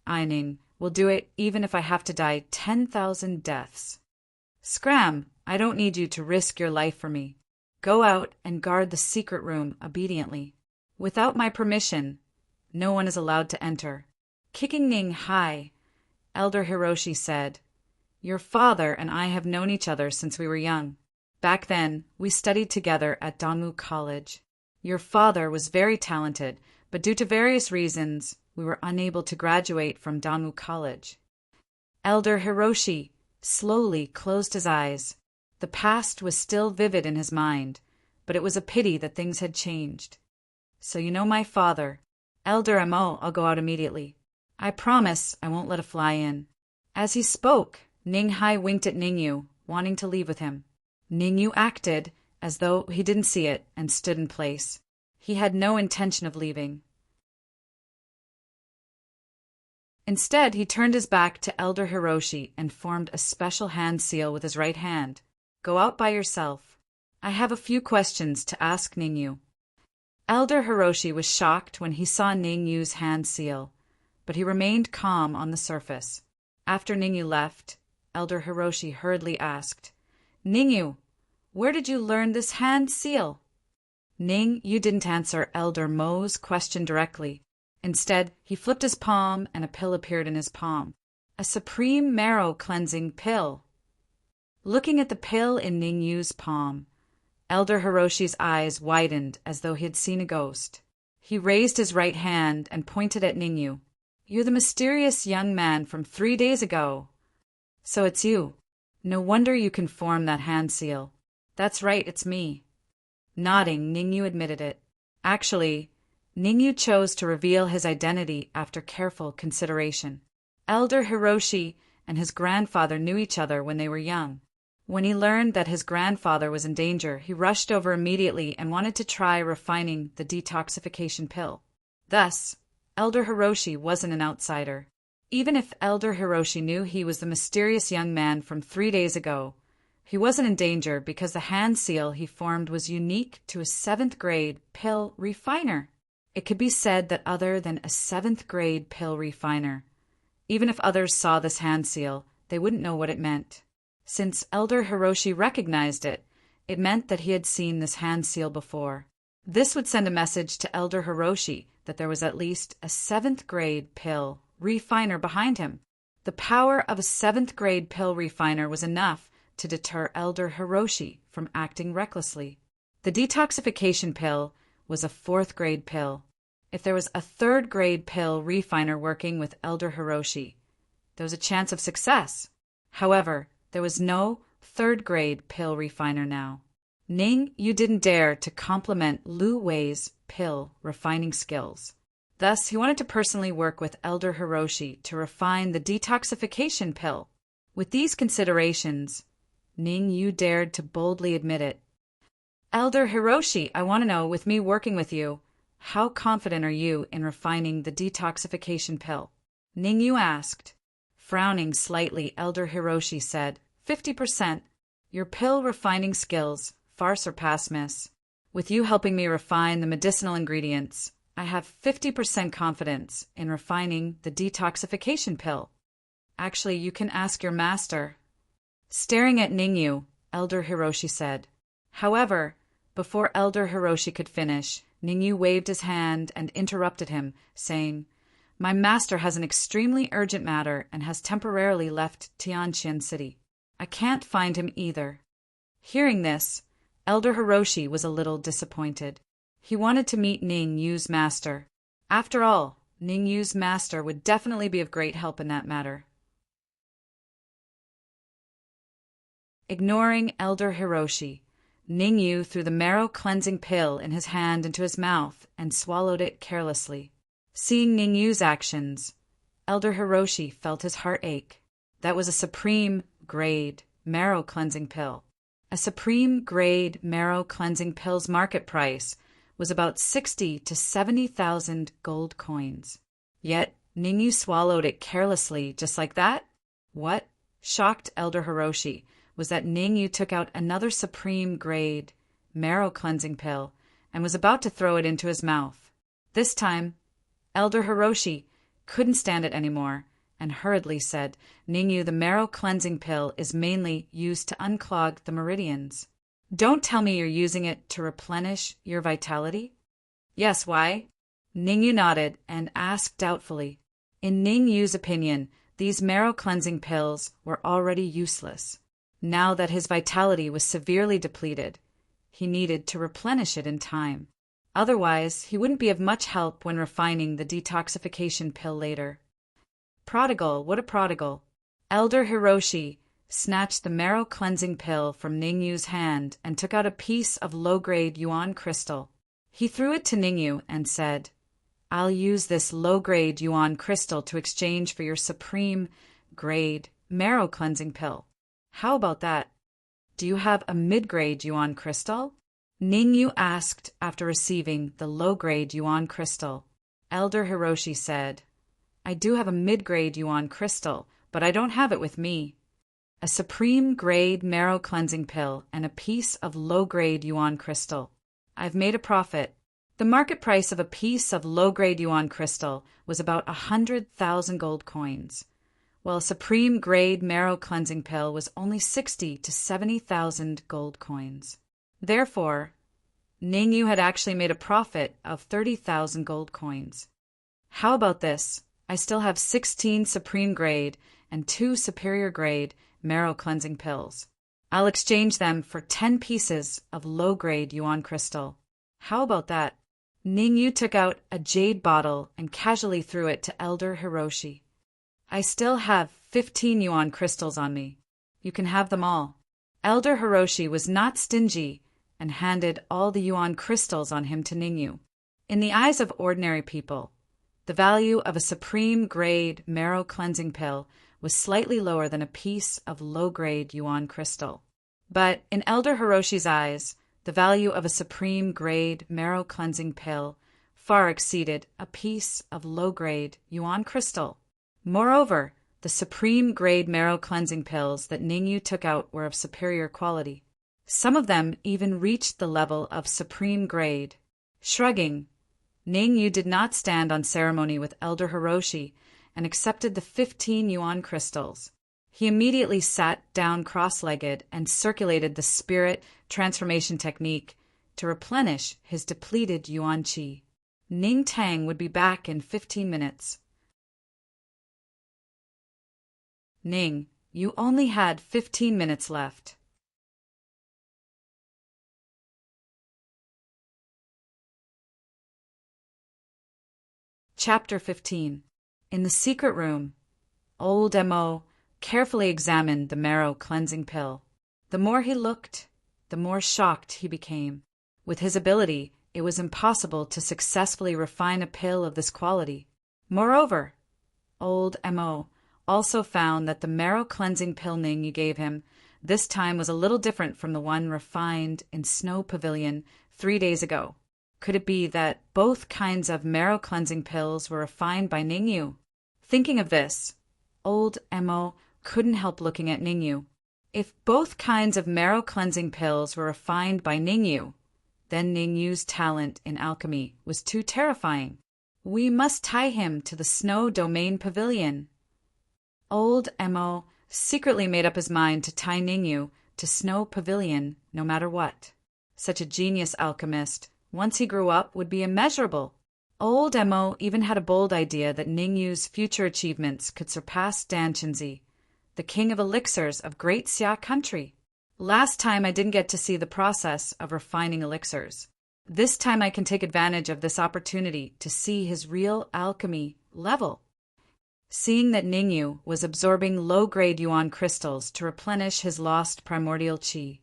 I, Ning, will do it even if I have to die 10,000 deaths." "Scram, I don't need you to risk your life for me. Go out and guard the secret room obediently. Without my permission, no one is allowed to enter." Kicking Ninghai, Elder Hiroshi said, "Your father and I have known each other since we were young. Back then, we studied together at Danwu College. Your father was very talented, but due to various reasons, we were unable to graduate from Danwu College." Elder Hiroshi slowly closed his eyes. The past was still vivid in his mind, but it was a pity that things had changed. "So you know my father. Elder Mo, I'll go out immediately. I promise I won't let a fly in." As he spoke, Ninghai winked at Ningyu, wanting to leave with him. Ningyu acted as though he didn't see it and stood in place. He had no intention of leaving. Instead, he turned his back to Elder Hiroshi and formed a special hand seal with his right hand. Go out by yourself. I have a few questions to ask Ningyu. Elder Hiroshi was shocked when he saw Ningyu's hand seal, but he remained calm on the surface. After Ningyu left, Elder Hiroshi hurriedly asked, Ningyu, where did you learn this hand seal? Ningyu didn't answer Elder Mo's question directly. Instead, he flipped his palm and a pill appeared in his palm. A supreme marrow-cleansing pill. Looking at the pill in Ningyu's palm, Elder Hiroshi's eyes widened as though he had seen a ghost. He raised his right hand and pointed at Ningyu. You're the mysterious young man from 3 days ago. So it's you. No wonder you can form that hand seal. That's right, it's me. Nodding, Ningyu admitted it. Actually, Ningyu chose to reveal his identity after careful consideration. Elder Hiroshi and his grandfather knew each other when they were young. When he learned that his grandfather was in danger, he rushed over immediately and wanted to try refining the detoxification pill. Thus, Elder Hiroshi wasn't an outsider. Even if Elder Hiroshi knew he was the mysterious young man from 3 days ago, he wasn't in danger because the hand seal he formed was unique to a 7th grade pill refiner. It could be said that other than a 7th grade pill refiner, even if others saw this hand seal, they wouldn't know what it meant. Since Elder Hiroshi recognized it, it meant that he had seen this hand seal before. This would send a message to Elder Hiroshi that there was at least a 7th grade pill refiner behind him. The power of a 7th grade pill refiner was enough to deter Elder Hiroshi from acting recklessly. The detoxification pill was a 4th grade pill. If there was a 3rd grade pill refiner working with Elder Hiroshi, there was a chance of success. However, there was no 3rd grade pill refiner now. Ningyu didn't dare to compliment Lu Wei's pill refining skills. Thus, he wanted to personally work with Elder Hiroshi to refine the detoxification pill. With these considerations, Ningyu dared to boldly admit it. Elder Hiroshi, I want to know, with me working with you, how confident are you in refining the detoxification pill? Ningyu asked. Frowning slightly, Elder Hiroshi said, 50%. Your pill refining skills far surpass Miss. With you helping me refine the medicinal ingredients, I have 50% confidence in refining the detoxification pill. Actually, you can ask your master. Staring at Ningyu, Elder Hiroshi said. However, before Elder Hiroshi could finish, Ningyu waved his hand and interrupted him, saying, My master has an extremely urgent matter and has temporarily left Tianqian City. I can't find him either. Hearing this, Elder Hiroshi was a little disappointed. He wanted to meet Ningyu's master. After all, Ningyu's master would definitely be of great help in that matter. Ignoring Elder Hiroshi, Ningyu threw the marrow-cleansing pill in his hand into his mouth and swallowed it carelessly. Seeing Ningyu's actions, Elder Hiroshi felt his heart ache. That was a supreme-grade marrow-cleansing pill. A supreme-grade marrow-cleansing pill's market price was about 60 to 70,000 gold coins. Yet, Ningyu swallowed it carelessly just like that? What shocked Elder Hiroshi was that Ningyu took out another supreme-grade marrow-cleansing pill and was about to throw it into his mouth. This time, Elder Hiroshi couldn't stand it anymore and hurriedly said, Ningyu, the marrow-cleansing pill is mainly used to unclog the meridians. Don't tell me you're using it to replenish your vitality? Yes, why? Ningyu nodded and asked doubtfully. In Ningyu's opinion, these marrow-cleansing pills were already useless. Now that his vitality was severely depleted, he needed to replenish it in time. Otherwise, he wouldn't be of much help when refining the detoxification pill later. Prodigal, what a prodigal! Elder Hiroshi snatched the marrow-cleansing pill from Ningyu's hand and took out a piece of low-grade yuan crystal. He threw it to Ningyu and said, I'll use this low-grade yuan crystal to exchange for your supreme-grade marrow-cleansing pill. How about that? Do you have a mid-grade yuan crystal? Ningyu asked after receiving the low-grade yuan crystal. Elder Hiroshi said, I do have a mid-grade yuan crystal, but I don't have it with me. A supreme-grade marrow-cleansing pill and a piece of low-grade yuan crystal. I've made a profit. The market price of a piece of low-grade yuan crystal was about 100,000 gold coins, while a supreme-grade marrow-cleansing pill was only 60 to 70,000 gold coins. Therefore, Ningyu had actually made a profit of 30,000 gold coins. How about this? I still have 16 supreme grade and 2 superior grade marrow cleansing pills. I'll exchange them for 10 pieces of low-grade yuan crystal. How about that? Ningyu took out a jade bottle and casually threw it to Elder Hiroshi. I still have 15 yuan crystals on me. You can have them all. Elder Hiroshi was not stingy and handed all the yuan crystals on him to Ningyu. In the eyes of ordinary people, the value of a supreme-grade marrow cleansing pill was slightly lower than a piece of low-grade yuan crystal. But in Elder Hiroshi's eyes, the value of a supreme-grade marrow cleansing pill far exceeded a piece of low-grade yuan crystal. Moreover, the supreme-grade marrow cleansing pills that Ningyu took out were of superior quality. Some of them even reached the level of supreme grade. Shrugging, Ningyu did not stand on ceremony with Elder Hiroshi and accepted the 15 yuan crystals. He immediately sat down cross-legged and circulated the spirit transformation technique to replenish his depleted yuan qi. Ning Tang would be back in 15 minutes. Ning, you only had 15 minutes left. Chapter 15. In the secret room, old Mo carefully examined the marrow cleansing pill. The more he looked, the more shocked he became. With his ability, it was impossible to successfully refine a pill of this quality. Moreover, old Mo also found that the marrow cleansing pill Ningyu gave him this time was a little different from the one refined in Snow Pavilion 3 days ago. Could it be that both kinds of marrow cleansing pills were refined by Ningyu? Thinking of this, old Mo couldn't help looking at Ningyu. If both kinds of marrow cleansing pills were refined by Ningyu, then Ningyu's talent in alchemy was too terrifying. We must tie him to the Snow Domain Pavilion. Old Mo secretly made up his mind to tie Ningyu to Snow Pavilion no matter what. Such a genius alchemist, once he grew up, would be immeasurable. Old Mo even had a bold idea that Ningyu's future achievements could surpass Danchenzi, the king of elixirs of Great Xia country. Last time I didn't get to see the process of refining elixirs. This time I can take advantage of this opportunity to see his real alchemy level. Seeing that Ningyu was absorbing low-grade yuan crystals to replenish his lost primordial qi,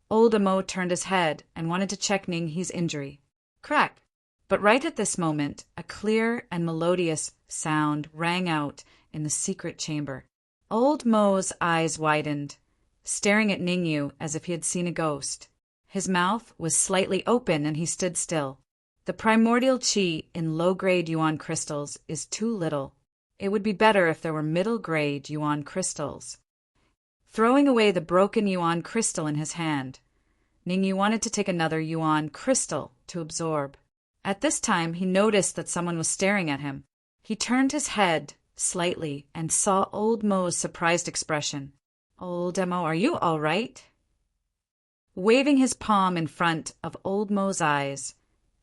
old Mo turned his head and wanted to check Ninghu's injury. Crack! But right at this moment, a clear and melodious sound rang out in the secret chamber. Old Mo's eyes widened, staring at Ningyu as if he had seen a ghost. His mouth was slightly open and he stood still. The primordial qi in low-grade yuan crystals is too little. It would be better if there were middle-grade yuan crystals. Throwing away the broken yuan crystal in his hand, Ningyu wanted to take another yuan crystal to absorb. At this time, he noticed that someone was staring at him. He turned his head slightly and saw old Mo's surprised expression. Old Mo, are you all right? Waving his palm in front of old Mo's eyes,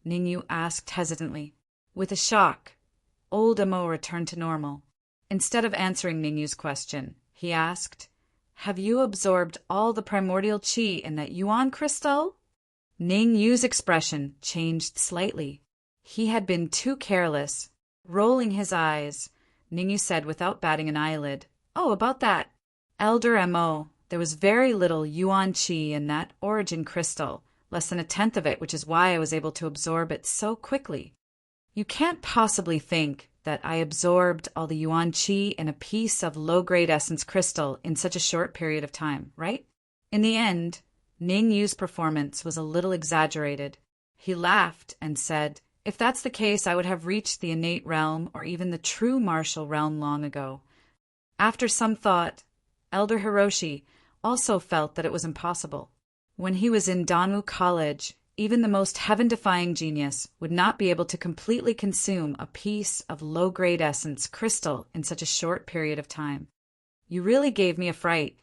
Ningyu asked hesitantly. With a shock, old Mo returned to normal. Instead of answering Ningyu's question, he asked, "Have you absorbed all the primordial qi in that yuan crystal?" Ningyu's expression changed slightly. He had been too careless. Rolling his eyes, Ningyu said without batting an eyelid, "Oh, about that. Elder Mo, there was very little yuan qi in that origin crystal, less than 1/10 of it, which is why I was able to absorb it so quickly. You can't possibly think that I absorbed all the yuan qi in a piece of low-grade essence crystal in such a short period of time, right?" In the end, Ningyu's performance was a little exaggerated. He laughed and said, "If that's the case, I would have reached the innate realm or even the true martial realm long ago." After some thought, Elder Hiroshi also felt that it was impossible. When he was in Danmu College, even the most heaven-defying genius would not be able to completely consume a piece of low-grade essence crystal in such a short period of time. "You really gave me a fright."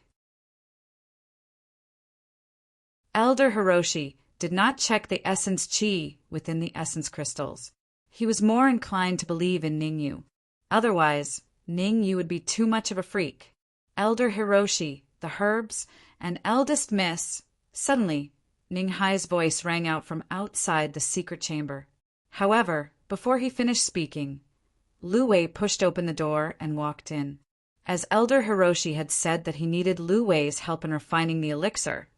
Elder Hiroshi did not check the essence chi within the essence crystals. He was more inclined to believe in Ningyu. Otherwise, Ningyu would be too much of a freak. Elder Hiroshi, the herbs, and eldest miss. Suddenly, Ninghai's voice rang out from outside the secret chamber. However, before he finished speaking, Lu Wei pushed open the door and walked in. As Elder Hiroshi had said that he needed Lu Wei's help in refining the elixir,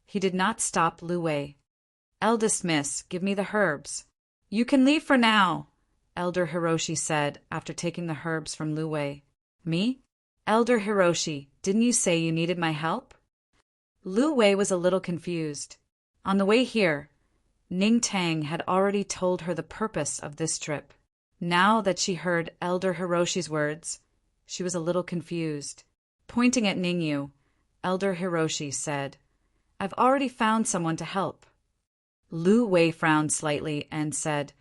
he did not stop Lu Wei. "Eldest miss, give me the herbs." "You can leave for now," Elder Hiroshi said after taking the herbs from Lu Wei. "Me? Elder Hiroshi, didn't you say you needed my help?" Lu Wei was a little confused. On the way here, Ning Tang had already told her the purpose of this trip. Now that she heard Elder Hiroshi's words, she was a little confused. Pointing at Ningyu, Elder Hiroshi said, "I've already found someone to help." Lu Wei frowned slightly and said,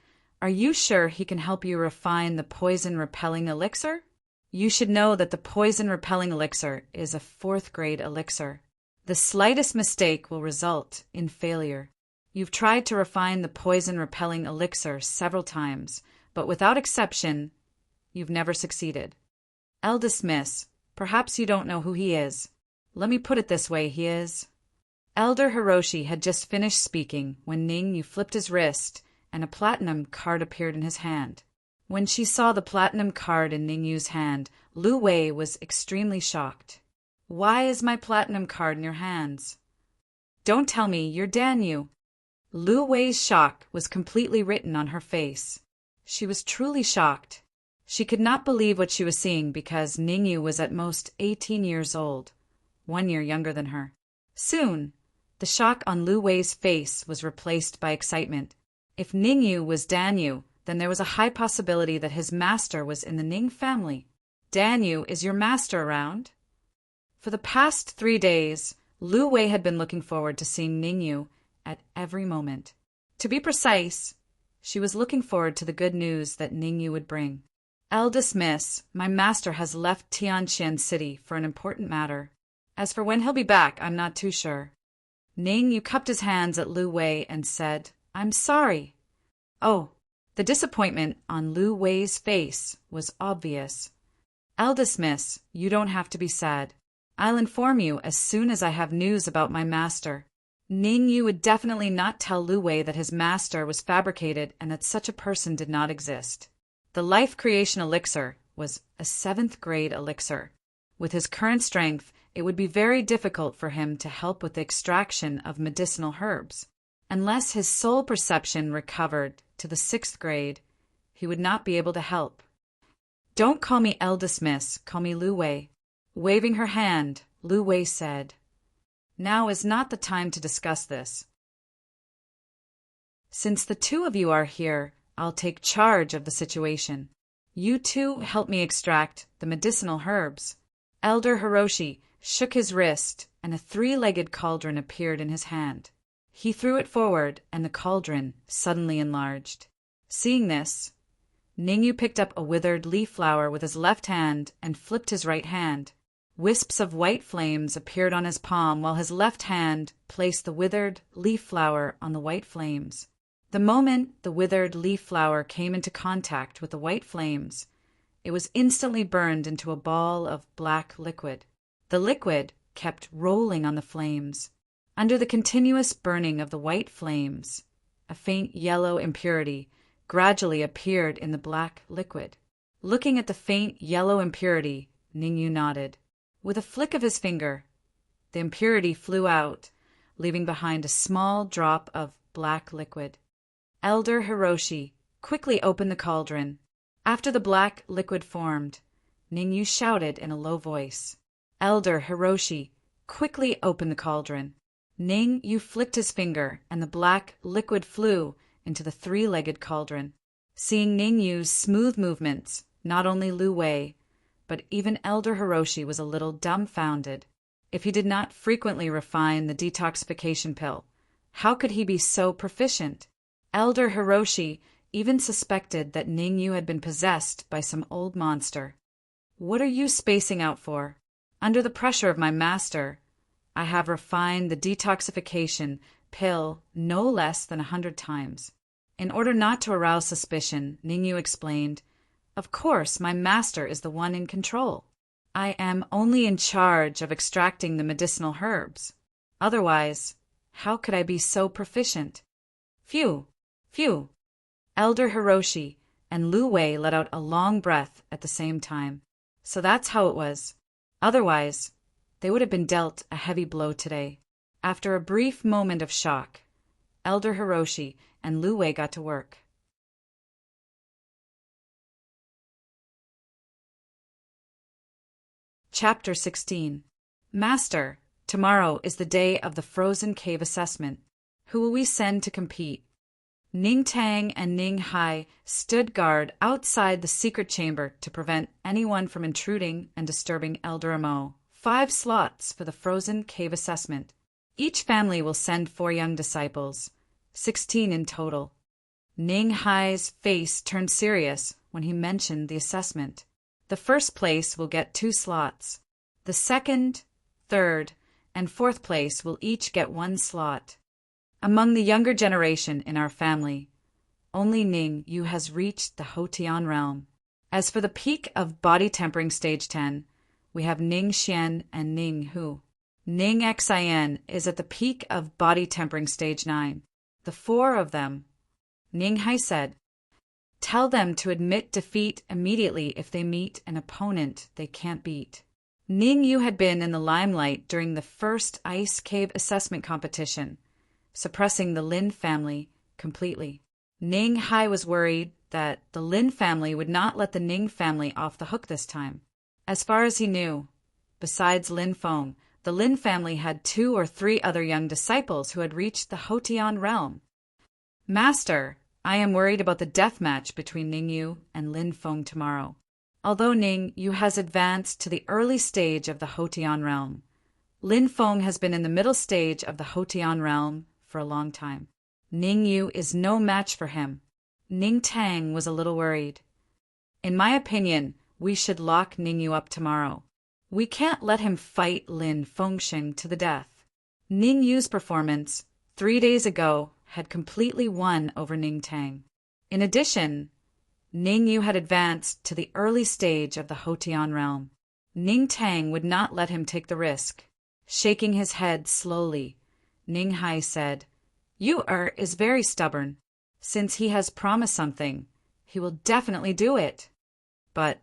"Are you sure he can help you refine the poison-repelling elixir? You should know that the poison-repelling elixir is a 4th-grade elixir. The slightest mistake will result in failure. You've tried to refine the poison-repelling elixir several times, but without exception, you've never succeeded. Eldest miss, perhaps you don't know who he is. Let me put it this way, he is..." Elder Hiroshi had just finished speaking when Ningyu flipped his wrist and a platinum card appeared in his hand. When she saw the platinum card in Ningyu's hand, Lu Wei was extremely shocked. "Why is my platinum card in your hands? Don't tell me you're Danyu." Lu Wei's shock was completely written on her face. She was truly shocked. She could not believe what she was seeing because Ningyu was at most 18 years old, 1 year younger than her. Soon, the shock on Lu Wei's face was replaced by excitement. If Ningyu was Danyu, then there was a high possibility that his master was in the Ning family. "Danyu, is your master around?" For the past 3 days, Lu Wei had been looking forward to seeing Ningyu at every moment. To be precise, she was looking forward to the good news that Ningyu would bring. "Eldest miss, my master has left Tianqian City for an important matter. As for when he'll be back, I'm not too sure." Ningyu cupped his hands at Lu Wei and said, "I'm sorry." Oh, the disappointment on Lu Wei's face was obvious. "Eldest miss, you don't have to be sad. I'll inform you as soon as I have news about my master." Ningyu would definitely not tell Lu Wei that his master was fabricated and that such a person did not exist. The life creation elixir was a 7th-grade elixir. With his current strength, it would be very difficult for him to help with the extraction of medicinal herbs. Unless his soul perception recovered to the 6th grade, he would not be able to help. "Don't call me eldest miss, call me Lu Wei." Waving her hand, Lu Wei said, "Now is not the time to discuss this. Since the 2 of you are here, I'll take charge of the situation. You 2 help me extract the medicinal herbs." Elder Hiroshi shook his wrist and a 3-legged cauldron appeared in his hand. He threw it forward and the cauldron suddenly enlarged. Seeing this, Ningyu picked up a withered leaf flower with his left hand and flipped his right hand. Wisps of white flames appeared on his palm while his left hand placed the withered leaf flower on the white flames. The moment the withered leaf flower came into contact with the white flames, it was instantly burned into a ball of black liquid. The liquid kept rolling on the flames. Under the continuous burning of the white flames, a faint yellow impurity gradually appeared in the black liquid. Looking at the faint yellow impurity, Ningyu nodded. With a flick of his finger, the impurity flew out, leaving behind a small drop of black liquid. Elder Hiroshi quickly opened the cauldron. After the black liquid formed, Ningyu shouted in a low voice. Elder Hiroshi quickly opened the cauldron. Ning Yu flicked his finger, and the black liquid flew into the three-legged cauldron. Seeing Ning Yu's smooth movements, not only Lu Wei, but even Elder Hiroshi was a little dumbfounded. If he did not frequently refine the detoxification pill, how could he be so proficient? Elder Hiroshi even suspected that Ning Yu had been possessed by some old monster. What are you spacing out for? Under the pressure of my master, I have refined the detoxification pill no less than 100 times. In order not to arouse suspicion, Ning Yu explained, "Of course, my master is the one in control. I am only in charge of extracting the medicinal herbs. Otherwise, how could I be so proficient?" Phew! Phew! Elder Hiroshi and Lu Wei let out a long breath at the same time. So that's how it was. Otherwise, they would have been dealt a heavy blow today. After a brief moment of shock, Elder Hiroshi and Lu Wei got to work. Chapter 16. Master, tomorrow is the day of the frozen cave assessment. Who will we send to compete? Ning Tang and Ning Hai stood guard outside the secret chamber to prevent anyone from intruding and disturbing Elder Amo. 5 slots for the frozen cave assessment. Each family will send 4 young disciples, 16 in total. Ning Hai's face turned serious when he mentioned the assessment. The first place will get 2 slots. The second, third, and fourth place will each get 1 slot. Among the younger generation in our family, only Ning Yu has reached the Hotian realm. As for the peak of body tempering stage 10, we have Ning Xian and Ning Hu. Ning Xian is at the peak of body tempering stage 9. The 4 of them, Ning Hai said, tell them to admit defeat immediately if they meet an opponent they can't beat. Ning Yu had been in the limelight during the first ice cave assessment competition, suppressing the Lin family completely. Ning Hai was worried that the Lin family would not let the Ning family off the hook this time. As far as he knew, besides Lin Feng, the Lin family had 2 or 3 other young disciples who had reached the Hotian realm. Master, I am worried about the death match between Ning Yu and Lin Feng tomorrow. Although Ning Yu has advanced to the early stage of the Hotian realm, Lin Feng has been in the middle stage of the Hotian realm for a long time. Ning Yu is no match for him. Ning Tang was a little worried. In my opinion, we should lock Ning Yu up tomorrow. We can't let him fight Lin Fengsheng to the death. Ning Yu's performance 3 days ago had completely won over Ning Tang. In addition, Ning Yu had advanced to the early stage of the Hotian realm. Ning Tang would not let him take the risk. Shaking his head slowly, Ning Hai said, "Yu is very stubborn. Since he has promised something, he will definitely do it." But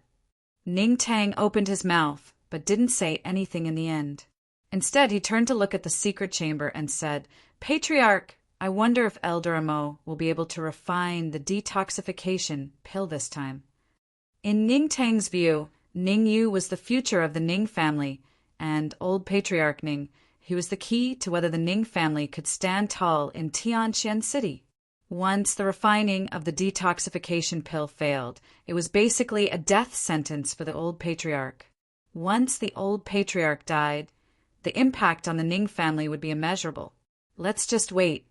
Ning Tang opened his mouth, but didn't say anything in the end. Instead, he turned to look at the secret chamber and said, "Patriarch, I wonder if Elder Amo will be able to refine the detoxification pill this time." In Ning Tang's view, Ning Yu was the future of the Ning family, and old Patriarch Ning, he was the key to whether the Ning family could stand tall in Tianqian City. Once the refining of the detoxification pill failed, it was basically a death sentence for the old patriarch. Once the old patriarch died, the impact on the Ning family would be immeasurable. Let's just wait.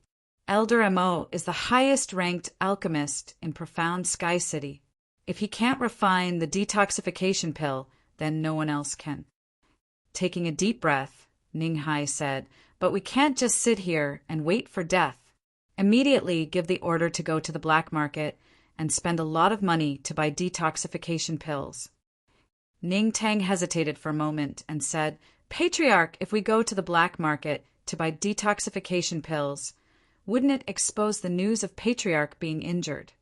Elder Amo is the highest-ranked alchemist in Profound Sky City. If he can't refine the detoxification pill, then no one else can. Taking a deep breath, Ning Hai said, "But we can't just sit here and wait for death. Immediately give the order to go to the black market and spend a lot of money to buy detoxification pills." Ning Tang hesitated for a moment and said, "Patriarch, if we go to the black market to buy detoxification pills, wouldn't it expose the news of Patriarch being injured?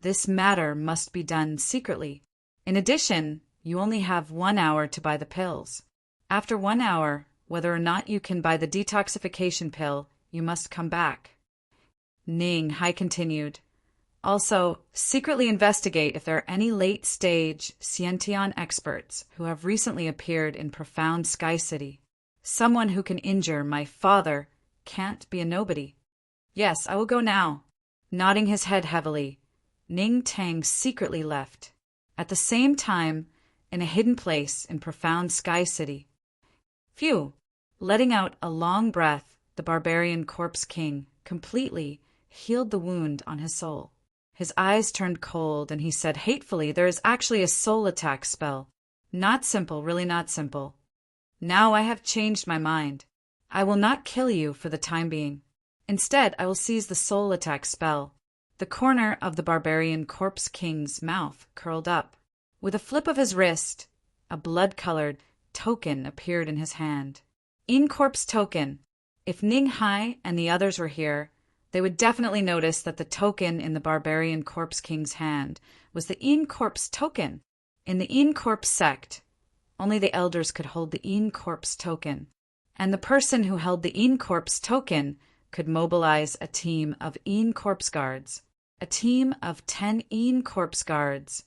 This matter must be done secretly. In addition, you only have 1 hour to buy the pills. After 1 hour, whether or not you can buy the detoxification pill, you must come back." Ning Hai continued, "Also, secretly investigate if there are any late-stage Xiantian experts who have recently appeared in Profound Sky City. Someone who can injure my father can't be a nobody. Yes, I will go now. Nodding his head heavily, Ning Tang secretly left. At the same time, in a hidden place in profound Sky City. Phew! Letting out a long breath, the barbarian corpse king completely healed the wound on his soul. His eyes turned cold, and he said hatefully, "There is actually a soul attack spell. Not simple, really not simple. Now I have changed my mind. I will not kill you for the time being. Instead, I will seize the soul attack spell." The corner of the barbarian corpse king's mouth curled up. With a flip of his wrist, a blood-colored token appeared in his hand. In-corpse token. If Ning Hai and the others were here, they would definitely notice that the token in the barbarian corpse king's hand was the in-corpse token. In the in-corpse sect, only the elders could hold the in-corpse token, and the person who held the in-corpse token could mobilize a team of in-corpse guards, a team of 10 in-corpse guards,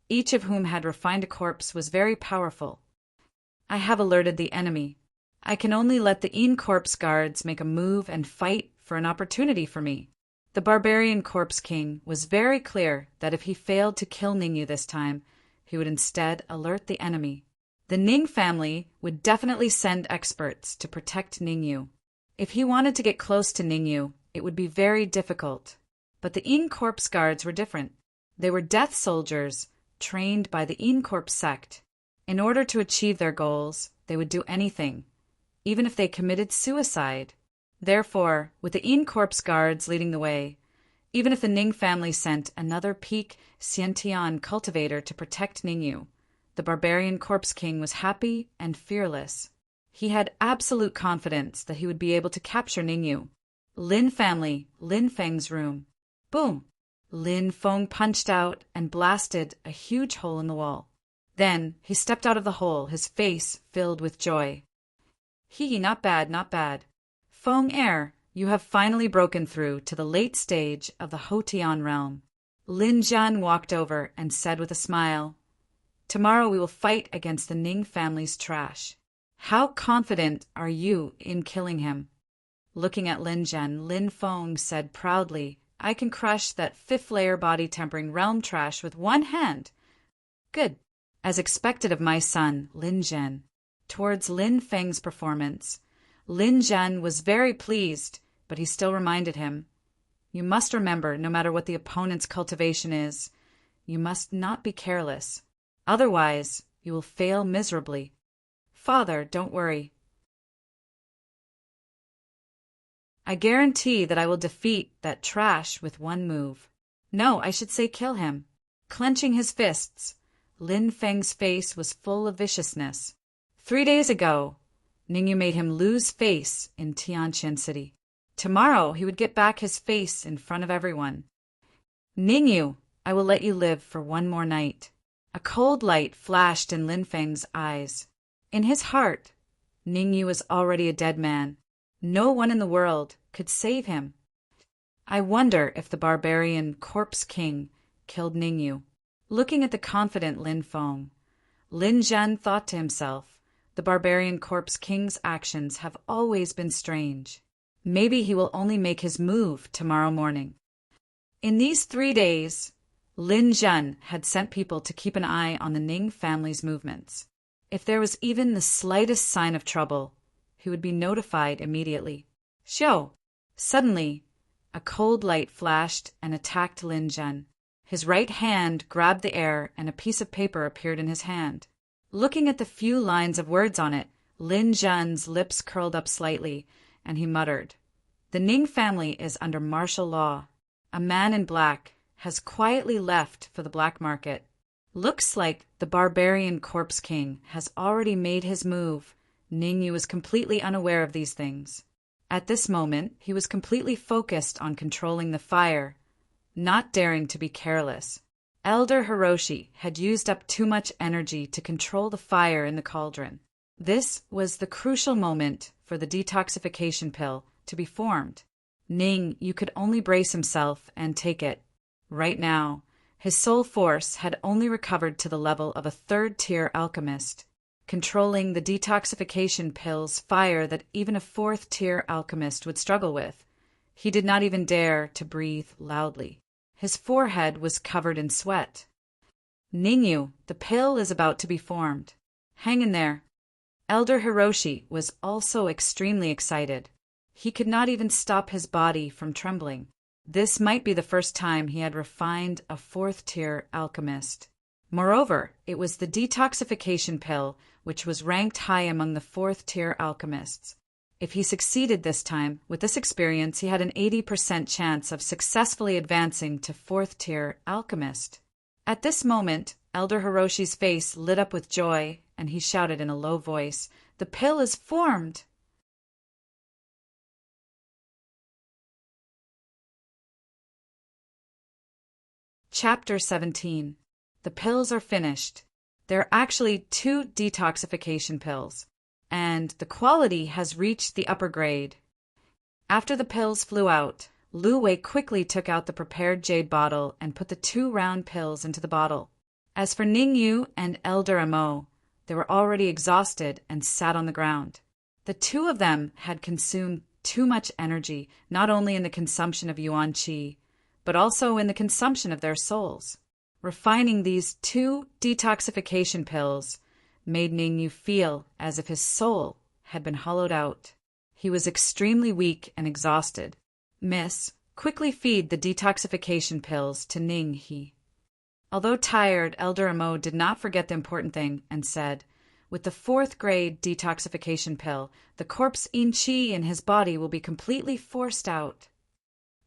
each of whom had refined a corpse, was very powerful. I have alerted the enemy. I can only let the in-corpse guards make a move and fight for an opportunity for me. The barbarian corpse king was very clear that if he failed to kill Ningyu this time, he would instead alert the enemy. The Ning family would definitely send experts to protect Ningyu. If he wanted to get close to Ningyu, it would be very difficult. But the in-corpse guards were different. They were death soldiers trained by the in-corpse sect. In order to achieve their goals, they would do anything, even if they committed suicide. Therefore, with the in-corpse guards leading the way, even if the Ning family sent another peak Xiantian cultivator to protect Ningyu, the barbarian corpse king was happy and fearless. He had absolute confidence that he would be able to capture Ningyu. Lin family, Lin Feng's room. Boom! Lin Feng punched out and blasted a huge hole in the wall. Then he stepped out of the hole, his face filled with joy. Hee, not bad, not bad. Feng heir, you have finally broken through to the late stage of the Hotian realm. Lin Jian walked over and said with a smile, "Tomorrow we will fight against the Ning family's trash. How confident are you in killing him?" Looking at Lin Jian, Lin Feng said proudly, "I can crush that 5th layer body tempering realm trash with one hand." Good. As expected of my son, Lin Jian. Towards Lin Feng's performance, Lin Jian was very pleased, but he still reminded him, "You must remember, no matter what the opponent's cultivation is, you must not be careless. Otherwise, you will fail miserably. Father, don't worry. I guarantee that I will defeat that trash with one move. No, I should say kill him." Clenching his fists, Lin Feng's face was full of viciousness. 3 days ago, Ningyu made him lose face in Tianqian City. Tomorrow he would get back his face in front of everyone. "Ningyu, I will let you live for one more night." A cold light flashed in Lin Feng's eyes. In his heart, Ningyu was already a dead man. No one in the world could save him. I wonder if the barbarian corpse king killed Ningyu. Looking at the confident Lin Feng, Lin Jian thought to himself, the barbarian corpse king's actions have always been strange. Maybe he will only make his move tomorrow morning. In these 3 days, Lin Jian had sent people to keep an eye on the Ning family's movements. If there was even the slightest sign of trouble, he would be notified immediately. Xiao! Suddenly, a cold light flashed and attacked Lin Jian. His right hand grabbed the air and a piece of paper appeared in his hand. Looking at the few lines of words on it, Lin Jian's lips curled up slightly, and he muttered, "The Ning family is under martial law. A man in black has quietly left for the black market. Looks like the barbarian corpse king has already made his move." Ningyu was completely unaware of these things. At this moment, he was completely focused on controlling the fire, not daring to be careless. Elder Hiroshi had used up too much energy to control the fire in the cauldron. This was the crucial moment for the detoxification pill to be formed. Ningyu could only brace himself and take it. Right now, his soul force had only recovered to the level of a 3rd-tier alchemist. controlling the detoxification pills fire that even a fourth-tier alchemist would struggle with. He did not even dare to breathe loudly. His forehead was covered in sweat. Ningyu, the pill is about to be formed. Hang in there. Elder Hiroshi was also extremely excited. He could not even stop his body from trembling. This might be the first time he had refined a fourth-tier alchemist. Moreover, it was the detoxification pill which was ranked high among the fourth-tier alchemists. If he succeeded this time, with this experience he had an 80% chance of successfully advancing to fourth-tier alchemist. At this moment, Elder Hiroshi's face lit up with joy, and he shouted in a low voice, "The pill is formed!" Chapter 17. The pills are finished. There are actually 2 detoxification pills, and the quality has reached the upper grade. After the pills flew out, Lu Wei quickly took out the prepared jade bottle and put the 2 round pills into the bottle. As for Ningyu and Elder Mo, they were already exhausted and sat on the ground. The 2 of them had consumed too much energy, not only in the consumption of yuan qi, but also in the consumption of their souls. Refining these 2 detoxification pills made Ningyu feel as if his soul had been hollowed out. He was extremely weak and exhausted. "Miss, quickly feed the detoxification pills to Ning-hee." Although tired, Elder Mo did not forget the important thing and said, "With the 4th grade detoxification pill, the corpse in qi in his body will be completely forced out."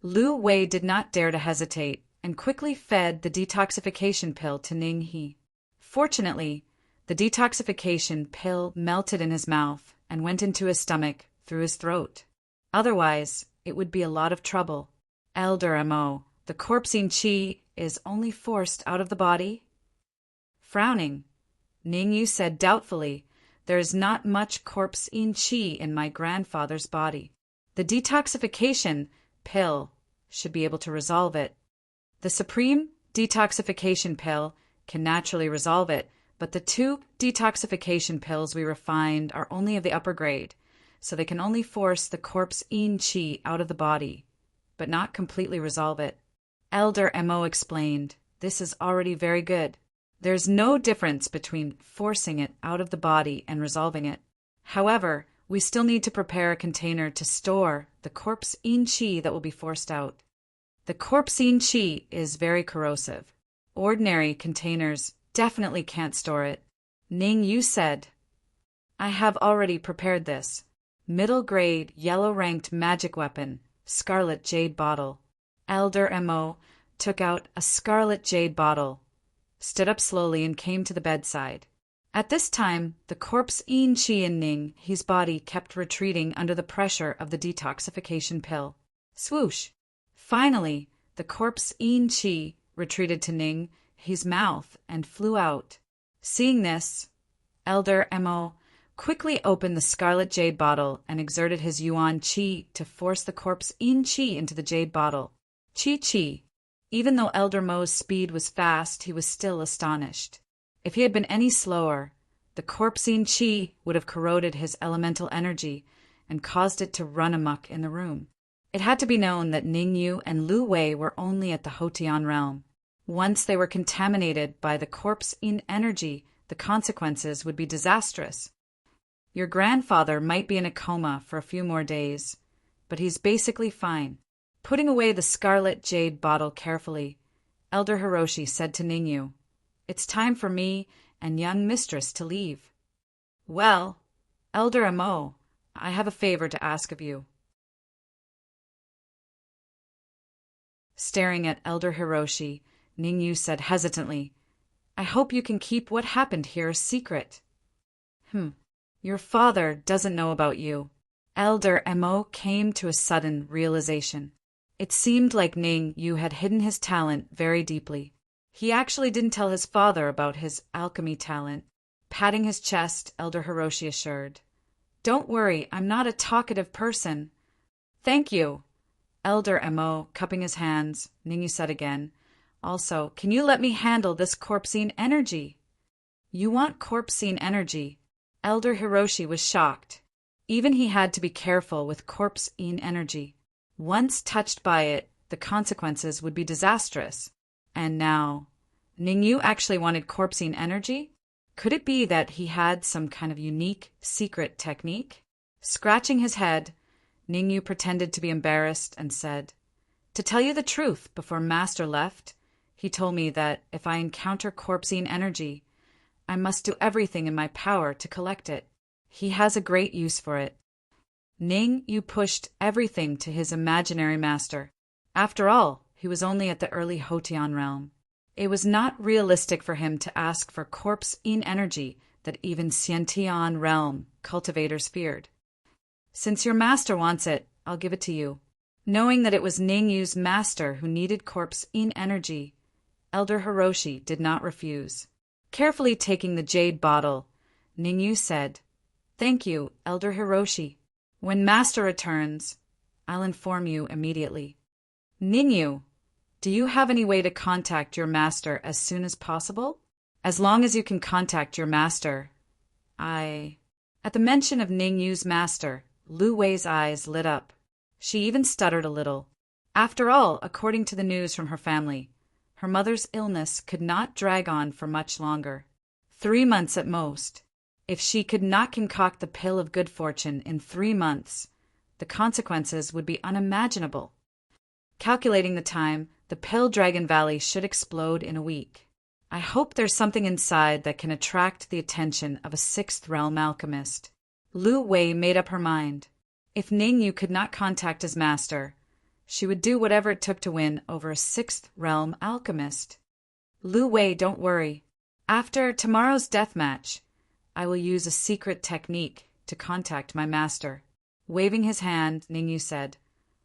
Lu Wei did not dare to hesitate and quickly fed the detoxification pill to Ning-hee. Fortunately, the detoxification pill melted in his mouth and went into his stomach through his throat. Otherwise, it would be a lot of trouble. "Elder Mo, the corpse in qi is only forced out of the body?" Frowning, Ningyu said doubtfully, "There is not much corpse in qi in my grandfather's body. The detoxification pill should be able to resolve it. The supreme detoxification pill can naturally resolve it, but the 2 detoxification pills we refined are only of the upper grade, so they can only force the corpse in qi out of the body, but not completely resolve it." Elder Mo explained, "This is already very good. There's no difference between forcing it out of the body and resolving it. However, we still need to prepare a container to store the corpse in qi that will be forced out. The corpse in qi is very corrosive. Ordinary containers definitely can't store it." Ningyu said, "I have already prepared this. Middle grade, yellow-ranked magic weapon, scarlet jade bottle." Elder Mo took out a scarlet jade bottle, stood up slowly and came to the bedside. At this time, the corpse in qi in Ning-hee's body kept retreating under the pressure of the detoxification pill. Swoosh! Finally, the corpse in qi retreated to Ning-hee's mouth and flew out. Seeing this, Elder Mo quickly opened the scarlet jade bottle and exerted his yuan qi to force the corpse in qi into the jade bottle. Chi. Even though Elder Mo's speed was fast, he was still astonished. If he had been any slower, the corpse in qi would have corroded his elemental energy and caused it to run amok in the room. It had to be known that Ningyu and Lu Wei were only at the Hotian realm. Once they were contaminated by the corpse in energy, the consequences would be disastrous. Your grandfather might be in a coma for a few more days, but he's basically fine. Putting away the scarlet jade bottle carefully, Elder Hiroshi said to Ningyu, "It's time for me and young mistress to leave." "Well, Elder Mo, I have a favor to ask of you." Staring at Elder Hiroshi, Ningyu said hesitantly, "I hope you can keep what happened here a secret." Your father doesn't know about you." Elder Mo came to a sudden realization. It seemed like Ning-yu had hidden his talent very deeply. He actually didn't tell his father about his alchemy talent. Patting his chest, Elder Hiroshi assured, "Don't worry, I'm not a talkative person." "Thank you." Elder Mo cupping his hands, Ningyu said again, "Also, can you let me handle this corpsine energy?" "You want corpsine energy? Elder Hiroshi was shocked. Even he had to be careful with corpse-in energy. Once touched by it, the consequences would be disastrous. And now, Ningyu actually wanted corpse-in energy? Could it be that he had some kind of unique, secret technique? Scratching his head, Ningyu pretended to be embarrassed and said, "To tell you the truth, before Master left, he told me that if I encounter corpse-in energy, I must do everything in my power to collect it. He has a great use for it." Ningyu pushed everything to his imaginary master. After all, he was only at the early Hotian realm. It was not realistic for him to ask for corpse-in energy that even Xiantian realm cultivators feared. "Since your master wants it, I'll give it to you." Knowing that it was Ningyu's master who needed corpse-in energy, Elder Hiroshi did not refuse. Carefully taking the jade bottle, Ningyu said, "Thank you, Elder Hiroshi. When master returns, I'll inform you immediately." "Ningyu, do you have any way to contact your master as soon as possible?" "As long as you can contact your master, I—" At the mention of Ningyu's master, Lu Wei's eyes lit up. She even stuttered a little. After all, according to the news from her family, her mother's illness could not drag on for much longer. 3 months at most. If she could not concoct the pill of good fortune in 3 months, the consequences would be unimaginable. Calculating the time, the pill Dragon Valley should explode in a week. I hope there's something inside that can attract the attention of a 6th realm alchemist. Lu Wei made up her mind. If Ningyu could not contact his master, she would do whatever it took to win over a 6th realm alchemist. "Lu Wei, don't worry. After tomorrow's death match, I will use a secret technique to contact my master." Waving his hand, Ningyu said,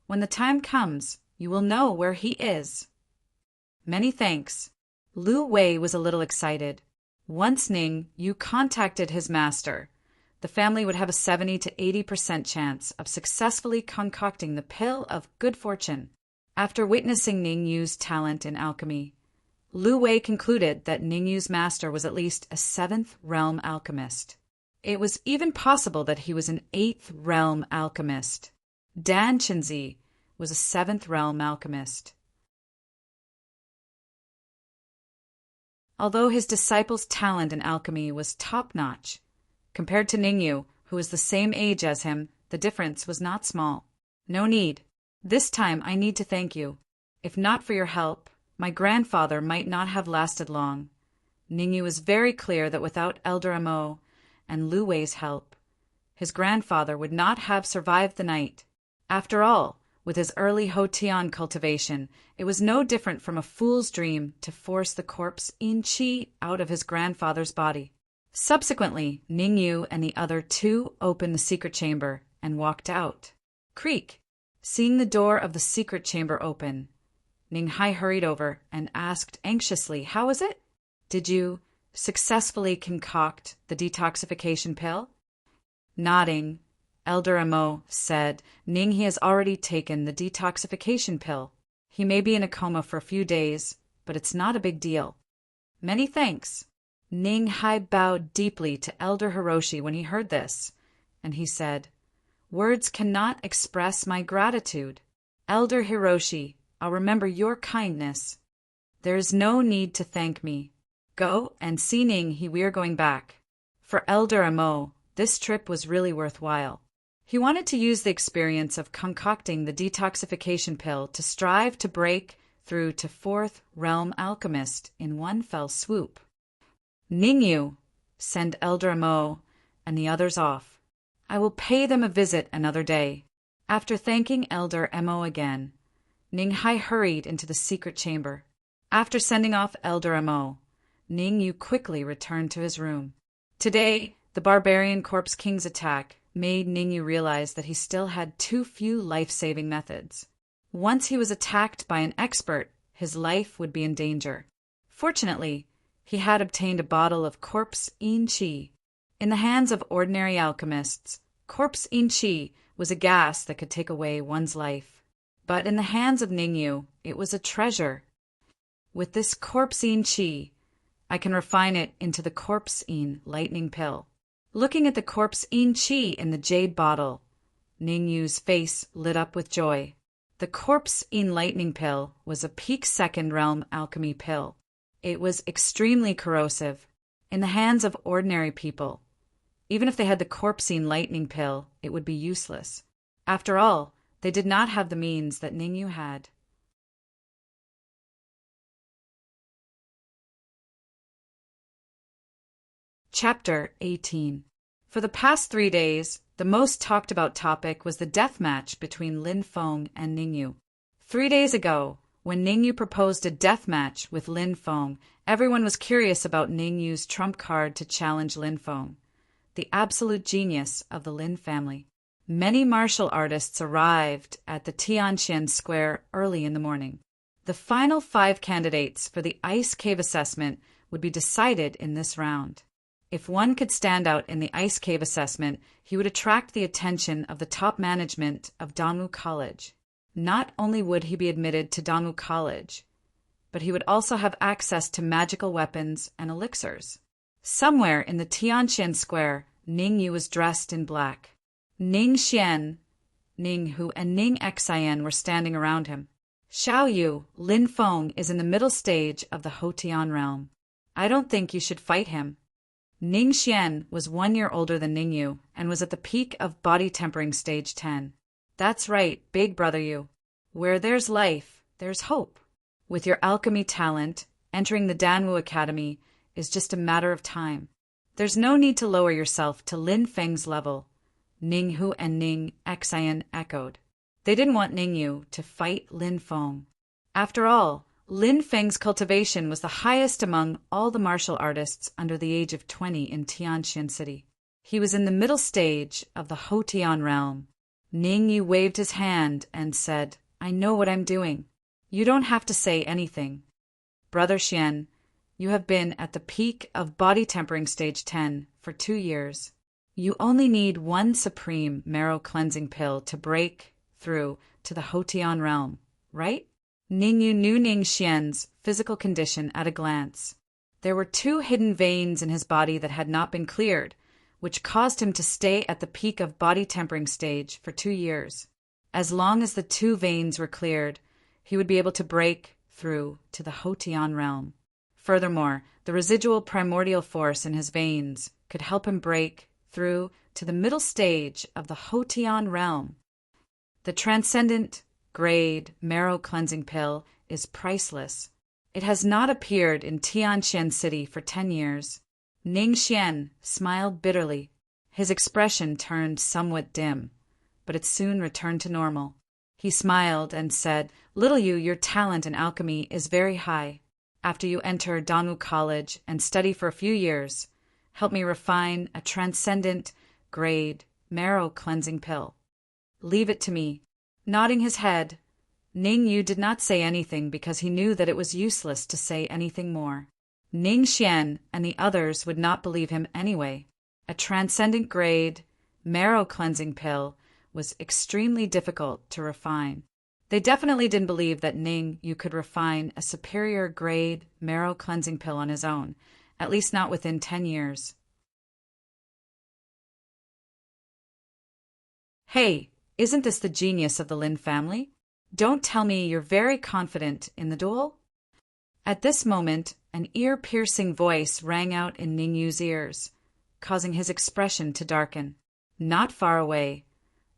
"When the time comes, you will know where he is." "Many thanks." Lu Wei was a little excited. Once Ningyu contacted his master, the family would have a 70 to 80% chance of successfully concocting the pill of good fortune. After witnessing Ningyu's talent in alchemy, Lu Wei concluded that Ningyu's master was at least a 7th realm alchemist. It was even possible that he was an 8th realm alchemist. Dan Chenzi was a 7th realm alchemist. Although his disciple's talent in alchemy was top-notch, compared to Ningyu, who was the same age as him, the difference was not small. "No need. This time I need to thank you. If not for your help, my grandfather might not have lasted long." Ningyu was very clear that without Elder Amo and Lu Wei's help, his grandfather would not have survived the night. After all, with his early Hotian cultivation, it was no different from a fool's dream to force the corpse-in qi out of his grandfather's body. Subsequently, Ningyu and the other 2 opened the secret chamber and walked out. Creak! Seeing the door of the secret chamber open, Ninghai hurried over and asked anxiously, "How is it? Did you successfully concoct the detoxification pill?" Nodding, Elder Amo said, "Ninghi has already taken the detoxification pill. He may be in a coma for a few days, but it's not a big deal." "Many thanks." Ninghai bowed deeply to Elder Hiroshi when he heard this, and he said, "Words cannot express my gratitude. Elder Hiroshi, I'll remember your kindness. There is no need to thank me. Go and see Ninghi, we are going back." For Elder Amo, this trip was really worthwhile. He wanted to use the experience of concocting the detoxification pill to strive to break through to 4th realm alchemist in one fell swoop. "Ningyu, send Elder Amo and the others off. I will pay them a visit another day." After thanking Elder Amo again, Ninghai hurried into the secret chamber. After sending off Elder Amo, Ningyu quickly returned to his room. Today, the barbarian corpse king's attack made Ningyu realize that he still had too few life-saving methods. Once he was attacked by an expert, his life would be in danger. Fortunately, he had obtained a bottle of corpse-in qi. In the hands of ordinary alchemists, corpse-in qi was a gas that could take away one's life. But in the hands of Ningyu, it was a treasure. With this corpse-in qi, I can refine it into the corpse-in lightning pill. Looking at the corpse in Qi in the jade bottle, Ning Yu's face lit up with joy. The corpse in lightning pill was a peak second realm alchemy pill. It was extremely corrosive in the hands of ordinary people. Even if they had the corpsine lightning pill, it would be useless. After all, they did not have the means that Ningyu had. Chapter 18. For the past 3 days, the most talked about topic was the death match between Lin Feng and Ningyu. 3 days ago, when Ningyu proposed a death match with Lin Feng, everyone was curious about Ningyu's trump card to challenge Lin Feng, the absolute genius of the Lin family. Many martial artists arrived at the Tianxian Square early in the morning. The final 5 candidates for the Ice Cave assessment would be decided in this round. If one could stand out in the Ice Cave assessment, he would attract the attention of the top management of Danwu College. Not only would he be admitted to Danwu College, but he would also have access to magical weapons and elixirs. Somewhere in the Tianxian Square, Ningyu was dressed in black. Ning Xian, Ning Hu, and Ning Xian were standing around him. Xiao Yu, Lin Feng is in the middle stage of the Hotian realm. I don't think you should fight him. Ning Xian was 1 year older than Ningyu and was at the peak of body tempering stage 10. That's right, big brother Yu. Where there's life, there's hope. With your alchemy talent, entering the Danwu Academy is just a matter of time. There's no need to lower yourself to Lin Feng's level, Ning Hu and Ning Xian echoed. They didn't want Ningyu to fight Lin Feng. After all, Lin Feng's cultivation was the highest among all the martial artists under the age of 20 in Tianxian City. He was in the middle stage of the Hotian realm. Ningyu waved his hand and said, I know what I'm doing. You don't have to say anything. Brother Xian, you have been at the peak of body tempering stage 10 for 2 years. You only need 1 supreme marrow cleansing pill to break through to the Hotian realm, right? Ningyu knew Ning Xian's physical condition at a glance. There were 2 hidden veins in his body that had not been cleared, which caused him to stay at the peak of body tempering stage for 2 years. As long as the 2 veins were cleared, he would be able to break through to the Hotian realm. Furthermore, the residual primordial force in his veins could help him break through to the middle stage of the Hotian realm. The transcendent grade marrow cleansing pill is priceless. It has not appeared in Tianxian City for 10 years. Ning Xian smiled bitterly. His expression turned somewhat dim, but it soon returned to normal. He smiled and said, Little Yu, your talent in alchemy is very high. After you enter Danwu College and study for a few years, help me refine a transcendent grade marrow cleansing pill. Leave it to me. Nodding his head, Ningyu did not say anything because he knew that it was useless to say anything more. Ning Xian and the others would not believe him anyway. A transcendent grade marrow cleansing pill was extremely difficult to refine. They definitely didn't believe that Ningyu could refine a superior grade marrow cleansing pill on his own, at least not within 10 years. Hey, isn't this the genius of the Lin family? Don't tell me you're very confident in the duel? At this moment, an ear-piercing voice rang out in Ningyu's ears, causing his expression to darken. Not far away,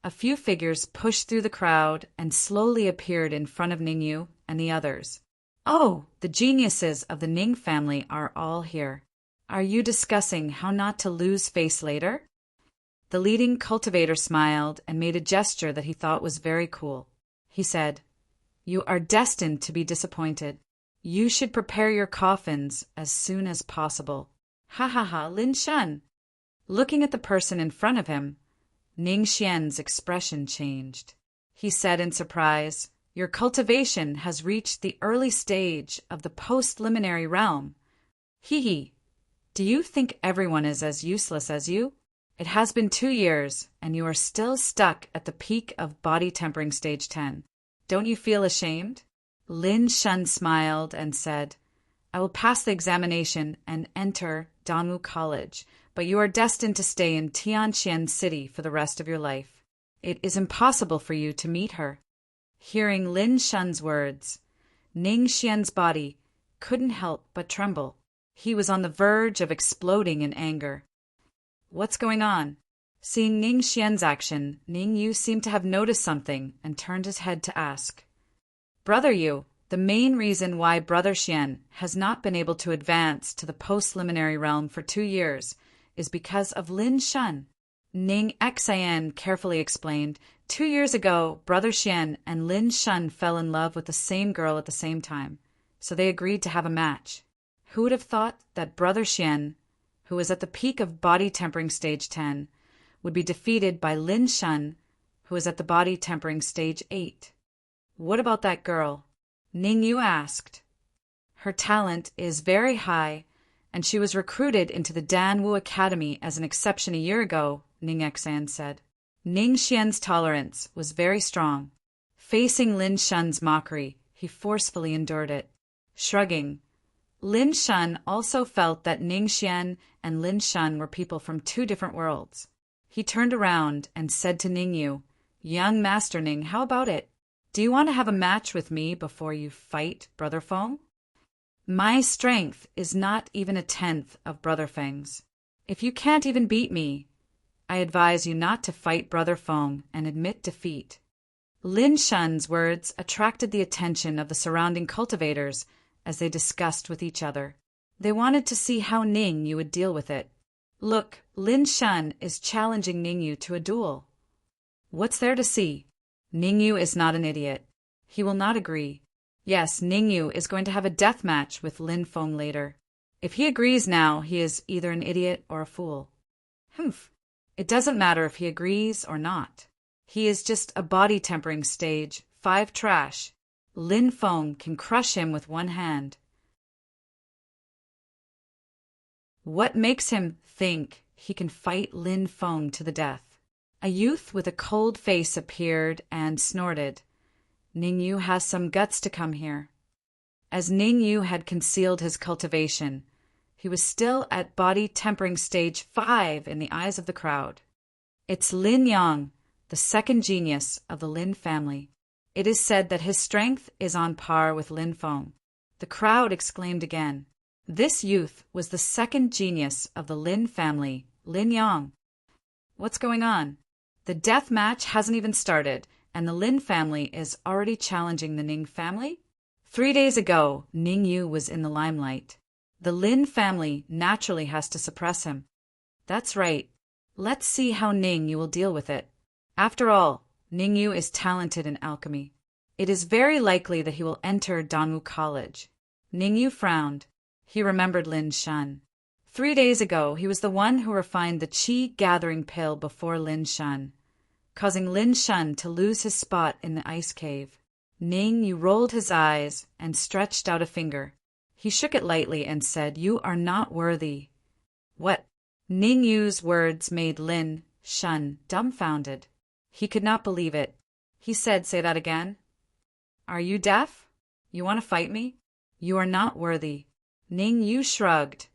a few figures pushed through the crowd and slowly appeared in front of Ningyu and the others. Oh, the geniuses of the Ning family are all here. Are you discussing how not to lose face later? The leading cultivator smiled and made a gesture that he thought was very cool. He said, You are destined to be disappointed. You should prepare your coffins as soon as possible. Ha ha ha, Lin Shen. Looking at the person in front of him, Ning Xian's expression changed. He said in surprise, Your cultivation has reached the early stage of the post-liminary realm. Hee. Do you think everyone is as useless as you? It has been 2 years, and you are still stuck at the peak of body tempering stage 10. Don't you feel ashamed? Lin Shen smiled and said, I will pass the examination and enter Danwu College, but you are destined to stay in Tianqian City for the rest of your life. It is impossible for you to meet her." Hearing Lin Shun's words, Ning Xian's body couldn't help but tremble. He was on the verge of exploding in anger. "What's going on?" Seeing Ning Xian's action, Ning Yu seemed to have noticed something and turned his head to ask, "Brother Yu, the main reason why Brother Xian has not been able to advance to the post-liminary realm for 2 years is because of Lin Shun." Ning Xian carefully explained, 2 years ago, Brother Xian and Lin Shun fell in love with the same girl at the same time, so they agreed to have a match. Who would have thought that Brother Xian, who was at the peak of body tempering stage 10, would be defeated by Lin Shun, who was at the body tempering stage 8. "What about that girl?" Ning Yu asked. "Her talent is very high, and she was recruited into the Danwu Academy as an exception a year ago," Ning Xian said. Ning Xian's tolerance was very strong. Facing Lin Shun's mockery, he forcefully endured it. Shrugging, Lin Shun also felt that Ning Xian and Lin Shun were people from 2 different worlds. He turned around and said to Ning Yu, "Young Master Ning, how about it? Do you want to have a match with me before you fight Brother Feng? My strength is not even 1/10 of Brother Feng's. If you can't even beat me, I advise you not to fight Brother Feng and admit defeat." Lin Shun's words attracted the attention of the surrounding cultivators as they discussed with each other. They wanted to see how Ning Yu would deal with it. "Look, Lin Shun is challenging Ning Yu to a duel." What's there to see? Ning Yu is not an idiot. He will not agree. Yes, Ning Yu is going to have a death match with Lin Feng later. If he agrees now, he is either an idiot or a fool. Humph. It doesn't matter if he agrees or not. He is just a body tempering stage 5 trash. Lin Feng can crush him with one hand. What makes him think he can fight Lin Feng to the death? A youth with a cold face appeared and snorted, "Ning Yu has some guts to come here." As Ning Yu had concealed his cultivation, he was still at body tempering stage 5 in the eyes of the crowd. It's Lin Yang, the second genius of the Lin family. It is said that his strength is on par with Lin Feng. The crowd exclaimed again. This youth was the second genius of the Lin family, Lin Yang. What's going on? The death match hasn't even started, and the Lin family is already challenging the Ning family? 3 days ago, Ning Yu was in the limelight. The Lin family naturally has to suppress him. That's right. Let's see how Ning Yu will deal with it. After all, Ning Yu is talented in alchemy. It is very likely that he will enter Danwu College. Ning Yu frowned. He remembered Lin Shun. 3 days ago, he was the one who refined the qi gathering pill before Lin Shun, causing Lin Shun to lose his spot in the ice cave. Ning Yu rolled his eyes and stretched out a finger. He shook it lightly and said, "You are not worthy." What? Ning Yu's words made Lin Shun dumbfounded. He could not believe it. He said, "Say that again." "Are you deaf? You want to fight me? You are not worthy." Ning Yu shrugged.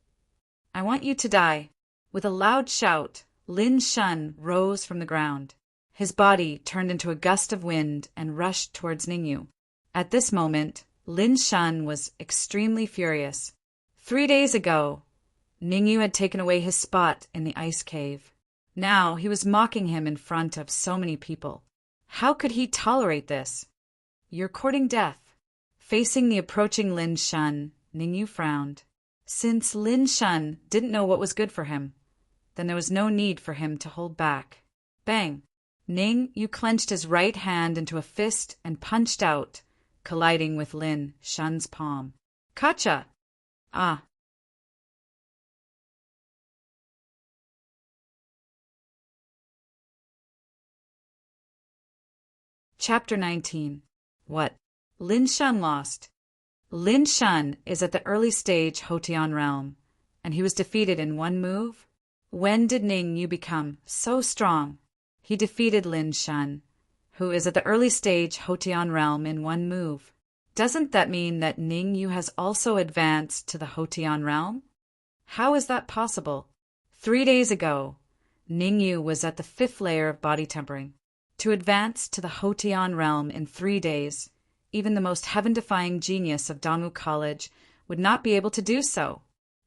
"I want you to die." With a loud shout, Lin Shun rose from the ground. His body turned into a gust of wind and rushed towards Ning Yu. At this moment, Lin Shun was extremely furious. 3 days ago, Ning Yu had taken away his spot in the ice cave. Now he was mocking him in front of so many people. How could he tolerate this? "You're courting death." Facing the approaching Lin Shun, Ning Yu frowned. Since Lin Shun didn't know what was good for him, then there was no need for him to hold back. Bang! Ning Yu clenched his right hand into a fist and punched out, colliding with Lin Shun's palm. Gotcha! Ah! Chapter 19. What? Lin Shun lost. Lin Shun is at the early stage Hotian realm, and he was defeated in one move? When did Ning Yu become so strong? He defeated Lin Shun, who is at the early stage Hotian realm in one move. Doesn't that mean that Ning Yu has also advanced to the Hotian realm? How is that possible? 3 days ago, Ningyu was at the 5th layer of body tempering. To advance to the Hotian realm in 3 days, even the most heaven-defying genius of Dongwu College would not be able to do so.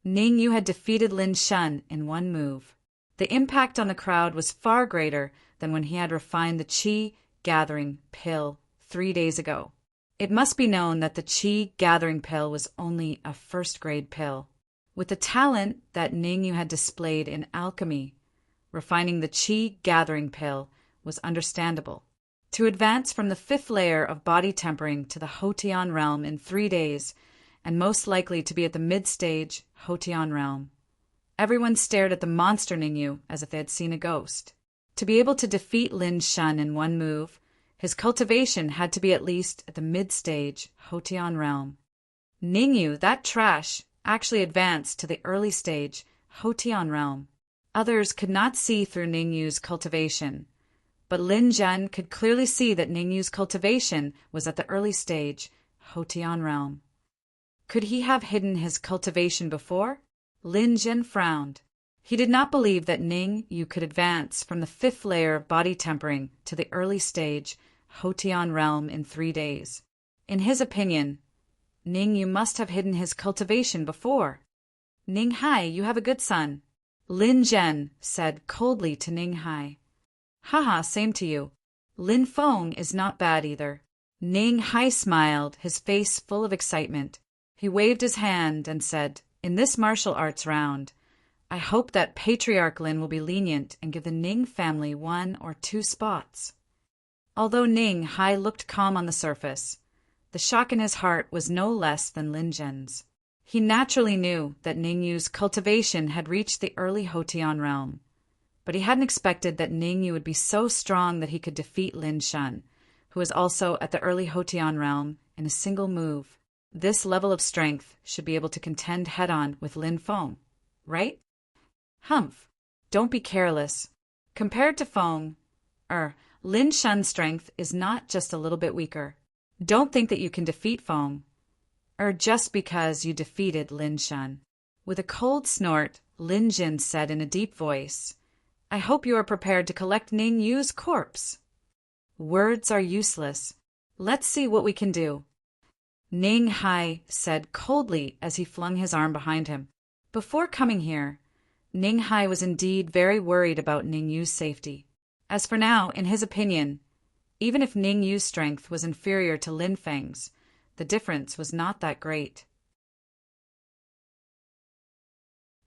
Ningyu had defeated Lin Shen in one move. The impact on the crowd was far greater than when he had refined the Qi gathering pill 3 days ago. It must be known that the Qi gathering pill was only a first-grade pill. With the talent that Ningyu had displayed in alchemy, refining the Qi gathering pill was understandable. To advance from the 5th layer of body tempering to the Hotian realm in 3 days, and most likely to be at the mid-stage Hotian realm. Everyone stared at the monster Ningyu as if they had seen a ghost. To be able to defeat Lin Shen in one move, his cultivation had to be at least at the mid-stage Hotian realm. Ningyu, that trash, actually advanced to the early stage Hotian realm. Others could not see through Ningyu's cultivation, but Lin Zhen could clearly see that Ningyu's cultivation was at the early stage Hotian realm. Could he have hidden his cultivation before? Lin Zhen frowned. He did not believe that Ningyu could advance from the 5th layer of body tempering to the early stage Hotian realm in 3 days. In his opinion, Ningyu must have hidden his cultivation before. Ning Hai, you have a good son, Lin Zhen said coldly to Ning Hai. Haha, same to you. Lin Feng is not bad either. Ning Hai smiled, his face full of excitement. He waved his hand and said, in this martial arts round, I hope that Patriarch Lin will be lenient and give the Ning family 1 or 2 spots. Although Ning Hai looked calm on the surface, the shock in his heart was no less than Lin Zhen's. He naturally knew that Ningyu's cultivation had reached the early Hotian realm, but he hadn't expected that Ningyu would be so strong that he could defeat Lin Shen, who was also at the early Hotian realm, in a single move. This level of strength should be able to contend head-on with Lin Feng, right? Humph, don't be careless. Compared to Feng, Lin Shen's strength is not just a little bit weaker. Don't think that you can defeat Feng, just because you defeated Lin Shen. With a cold snort, Lin Jin said in a deep voice, I hope you are prepared to collect Ningyu's corpse. Words are useless. Let's see what we can do. Ning Hai said coldly as he flung his arm behind him. Before coming here, Ning Hai was indeed very worried about Ningyu's safety. As for now, in his opinion, even if Ningyu's strength was inferior to Lin Feng's, the difference was not that great.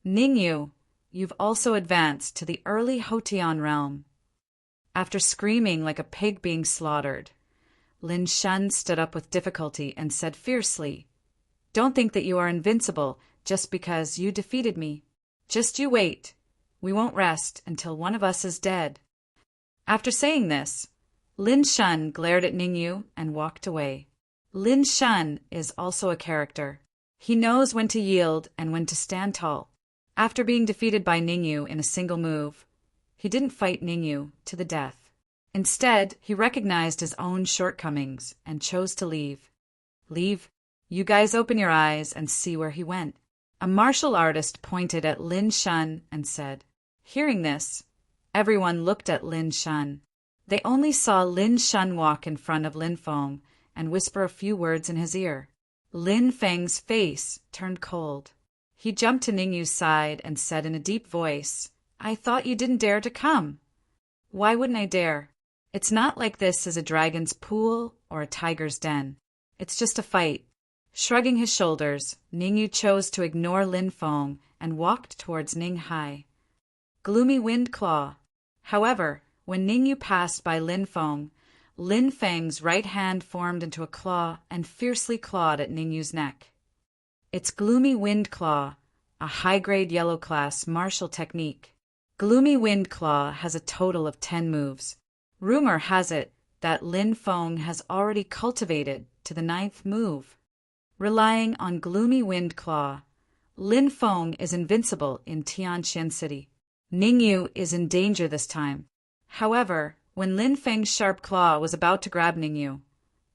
Ningyu, you've also advanced to the early Hotian realm. After screaming like a pig being slaughtered, Lin Shen stood up with difficulty and said fiercely, Don't think that you are invincible just because you defeated me. Just you wait. We won't rest until one of us is dead. After saying this, Lin Shen glared at Ningyu and walked away. Lin Shen is also a character. He knows when to yield and when to stand tall. After being defeated by Ningyu in a single move, he didn't fight Ningyu to the death. Instead, he recognized his own shortcomings and chose to leave. Leave? You guys open your eyes and see where he went. A martial artist pointed at Lin Shen and said. Hearing this, everyone looked at Lin Shen. They only saw Lin Shen walk in front of Lin Feng and whisper a few words in his ear. Lin Feng's face turned cold. He jumped to Ningyu's side and said in a deep voice, I thought you didn't dare to come. Why wouldn't I dare? It's not like this is a dragon's pool or a tiger's den. It's just a fight. Shrugging his shoulders, Ningyu chose to ignore Lin Feng and walked towards Ning Hai. Gloomy Wind Claw. However, when Ningyu passed by Lin Feng, Lin Feng's right hand formed into a claw and fiercely clawed at Ningyu's neck. It's Gloomy Wind Claw, a high-grade yellow class martial technique. Gloomy Wind Claw has a total of 10 moves. Rumor has it that Lin Feng has already cultivated to the 9th move. Relying on Gloomy Wind Claw, Lin Feng is invincible in Tianqian City. Ningyu is in danger this time. However, when Lin Feng's sharp claw was about to grab Ningyu,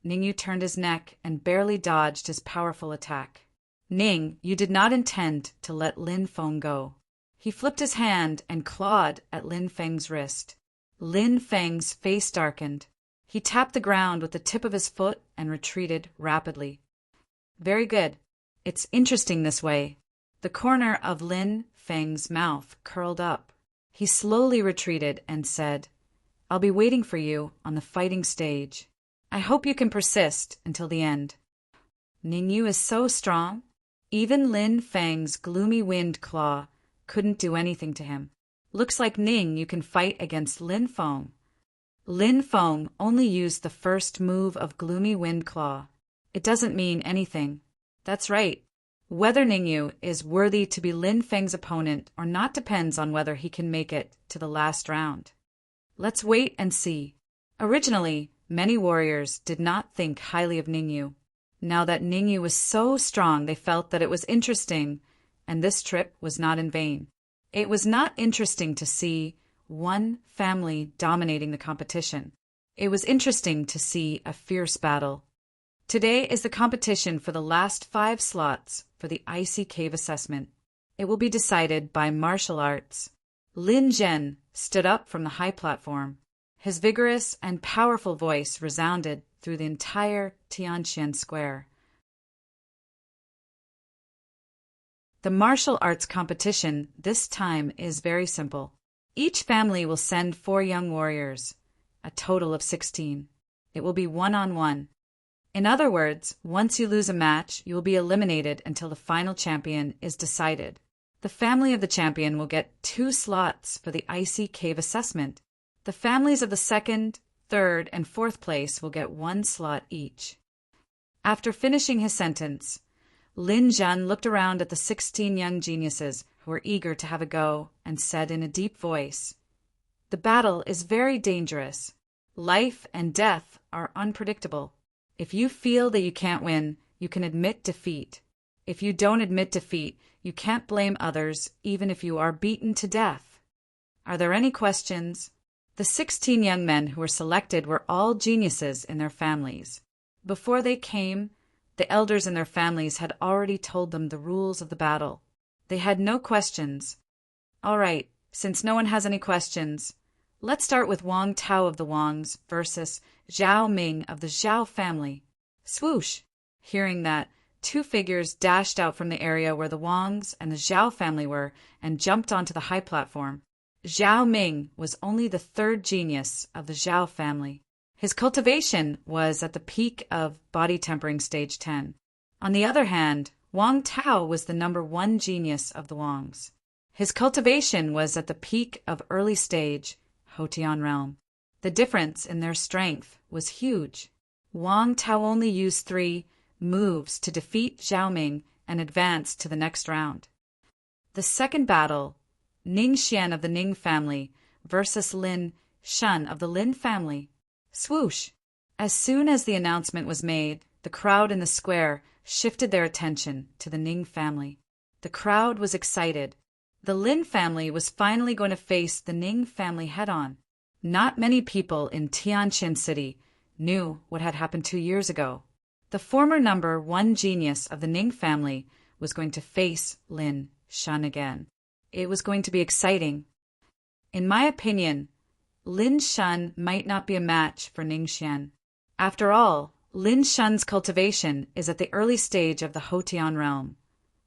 Ningyu turned his neck and barely dodged his powerful attack. Ning, you did not intend to let Lin Feng go. He flipped his hand and clawed at Lin Feng's wrist. Lin Feng's face darkened. He tapped the ground with the tip of his foot and retreated rapidly. Very good. It's interesting this way. The corner of Lin Feng's mouth curled up. He slowly retreated and said, I'll be waiting for you on the fighting stage. I hope you can persist until the end. Ningyu is so strong. Even Lin Feng's gloomy wind claw couldn't do anything to him. Looks like Ning you can fight against Lin Feng. Lin Feng only used the first move of gloomy wind claw. It doesn't mean anything. That's right. Whether Ningyu is worthy to be Lin Feng's opponent or not depends on whether he can make it to the last round. Let's wait and see. Originally, many warriors did not think highly of Ningyu. Now that Ningyu was so strong, they felt that it was interesting, and this trip was not in vain. It was not interesting to see one family dominating the competition. It was interesting to see a fierce battle. Today is the competition for the last 5 slots for the Icy Cave assessment. It will be decided by martial arts. Lin Zhen stood up from the high platform. His vigorous and powerful voice resounded through the entire Tianqian Square. The martial arts competition this time is very simple. Each family will send 4 young warriors, a total of 16. It will be one-on-one. In other words, once you lose a match, you will be eliminated until the final champion is decided. The family of the champion will get 2 slots for the Icy Cave assessment. The families of the 2nd, 3rd, and 4th place will get 1 slot each. After finishing his sentence, Lin Zhen looked around at the 16 young geniuses who were eager to have a go and said in a deep voice, The battle is very dangerous. Life and death are unpredictable. If you feel that you can't win, you can admit defeat. If you don't admit defeat, you can't blame others even if you are beaten to death. Are there any questions? The 16 young men who were selected were all geniuses in their families. Before they came, the elders in their families had already told them the rules of the battle. They had no questions. All right, since no one has any questions, let's start with Wang Tao of the Wangs versus Zhao Ming of the Zhao family. Swoosh! Hearing that, 2 figures dashed out from the area where the Wangs and the Zhao family were and jumped onto the high platform. Zhao Ming was only the 3rd genius of the Zhao family. His cultivation was at the peak of body tempering stage 10. On the other hand, Wang Tao was the number 1 genius of the Wangs. His cultivation was at the peak of early stage Hotian realm. The difference in their strength was huge. Wang Tao only used 3 moves to defeat Zhao Ming and advance to the next round. The second battle, Ning Xian of the Ning family versus Lin Shun of the Lin family. Swoosh! As soon as the announcement was made, the crowd in the square shifted their attention to the Ning family. The crowd was excited. The Lin family was finally going to face the Ning family head-on. Not many people in Tianqian City knew what had happened 2 years ago. The former number 1 genius of the Ning family was going to face Lin Shun again. It was going to be exciting. In my opinion, Lin Shun might not be a match for Ning Xian. After all, Lin Shun's cultivation is at the early stage of the Hotian realm,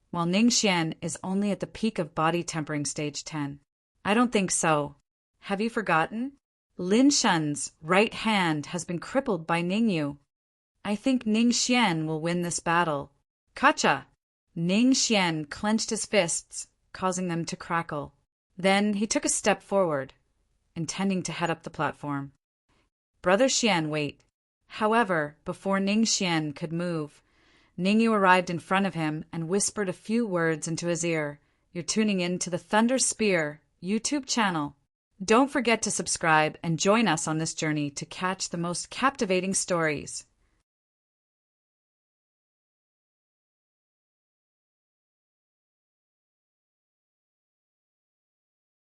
while Ning Xian is only at the peak of body tempering stage 10. I don't think so. Have you forgotten? Lin Shun's right hand has been crippled by Ningyu. I think Ning Xian will win this battle. Gotcha! Ning Xian clenched his fists, causing them to crackle. Then he took a step forward, intending to head up the platform. Brother Xian, wait. However, before Ning Xian could move, Ningyu arrived in front of him and whispered a few words into his ear. You're tuning in to the Thunder Spear YouTube channel. Don't forget to subscribe and join us on this journey to catch the most captivating stories.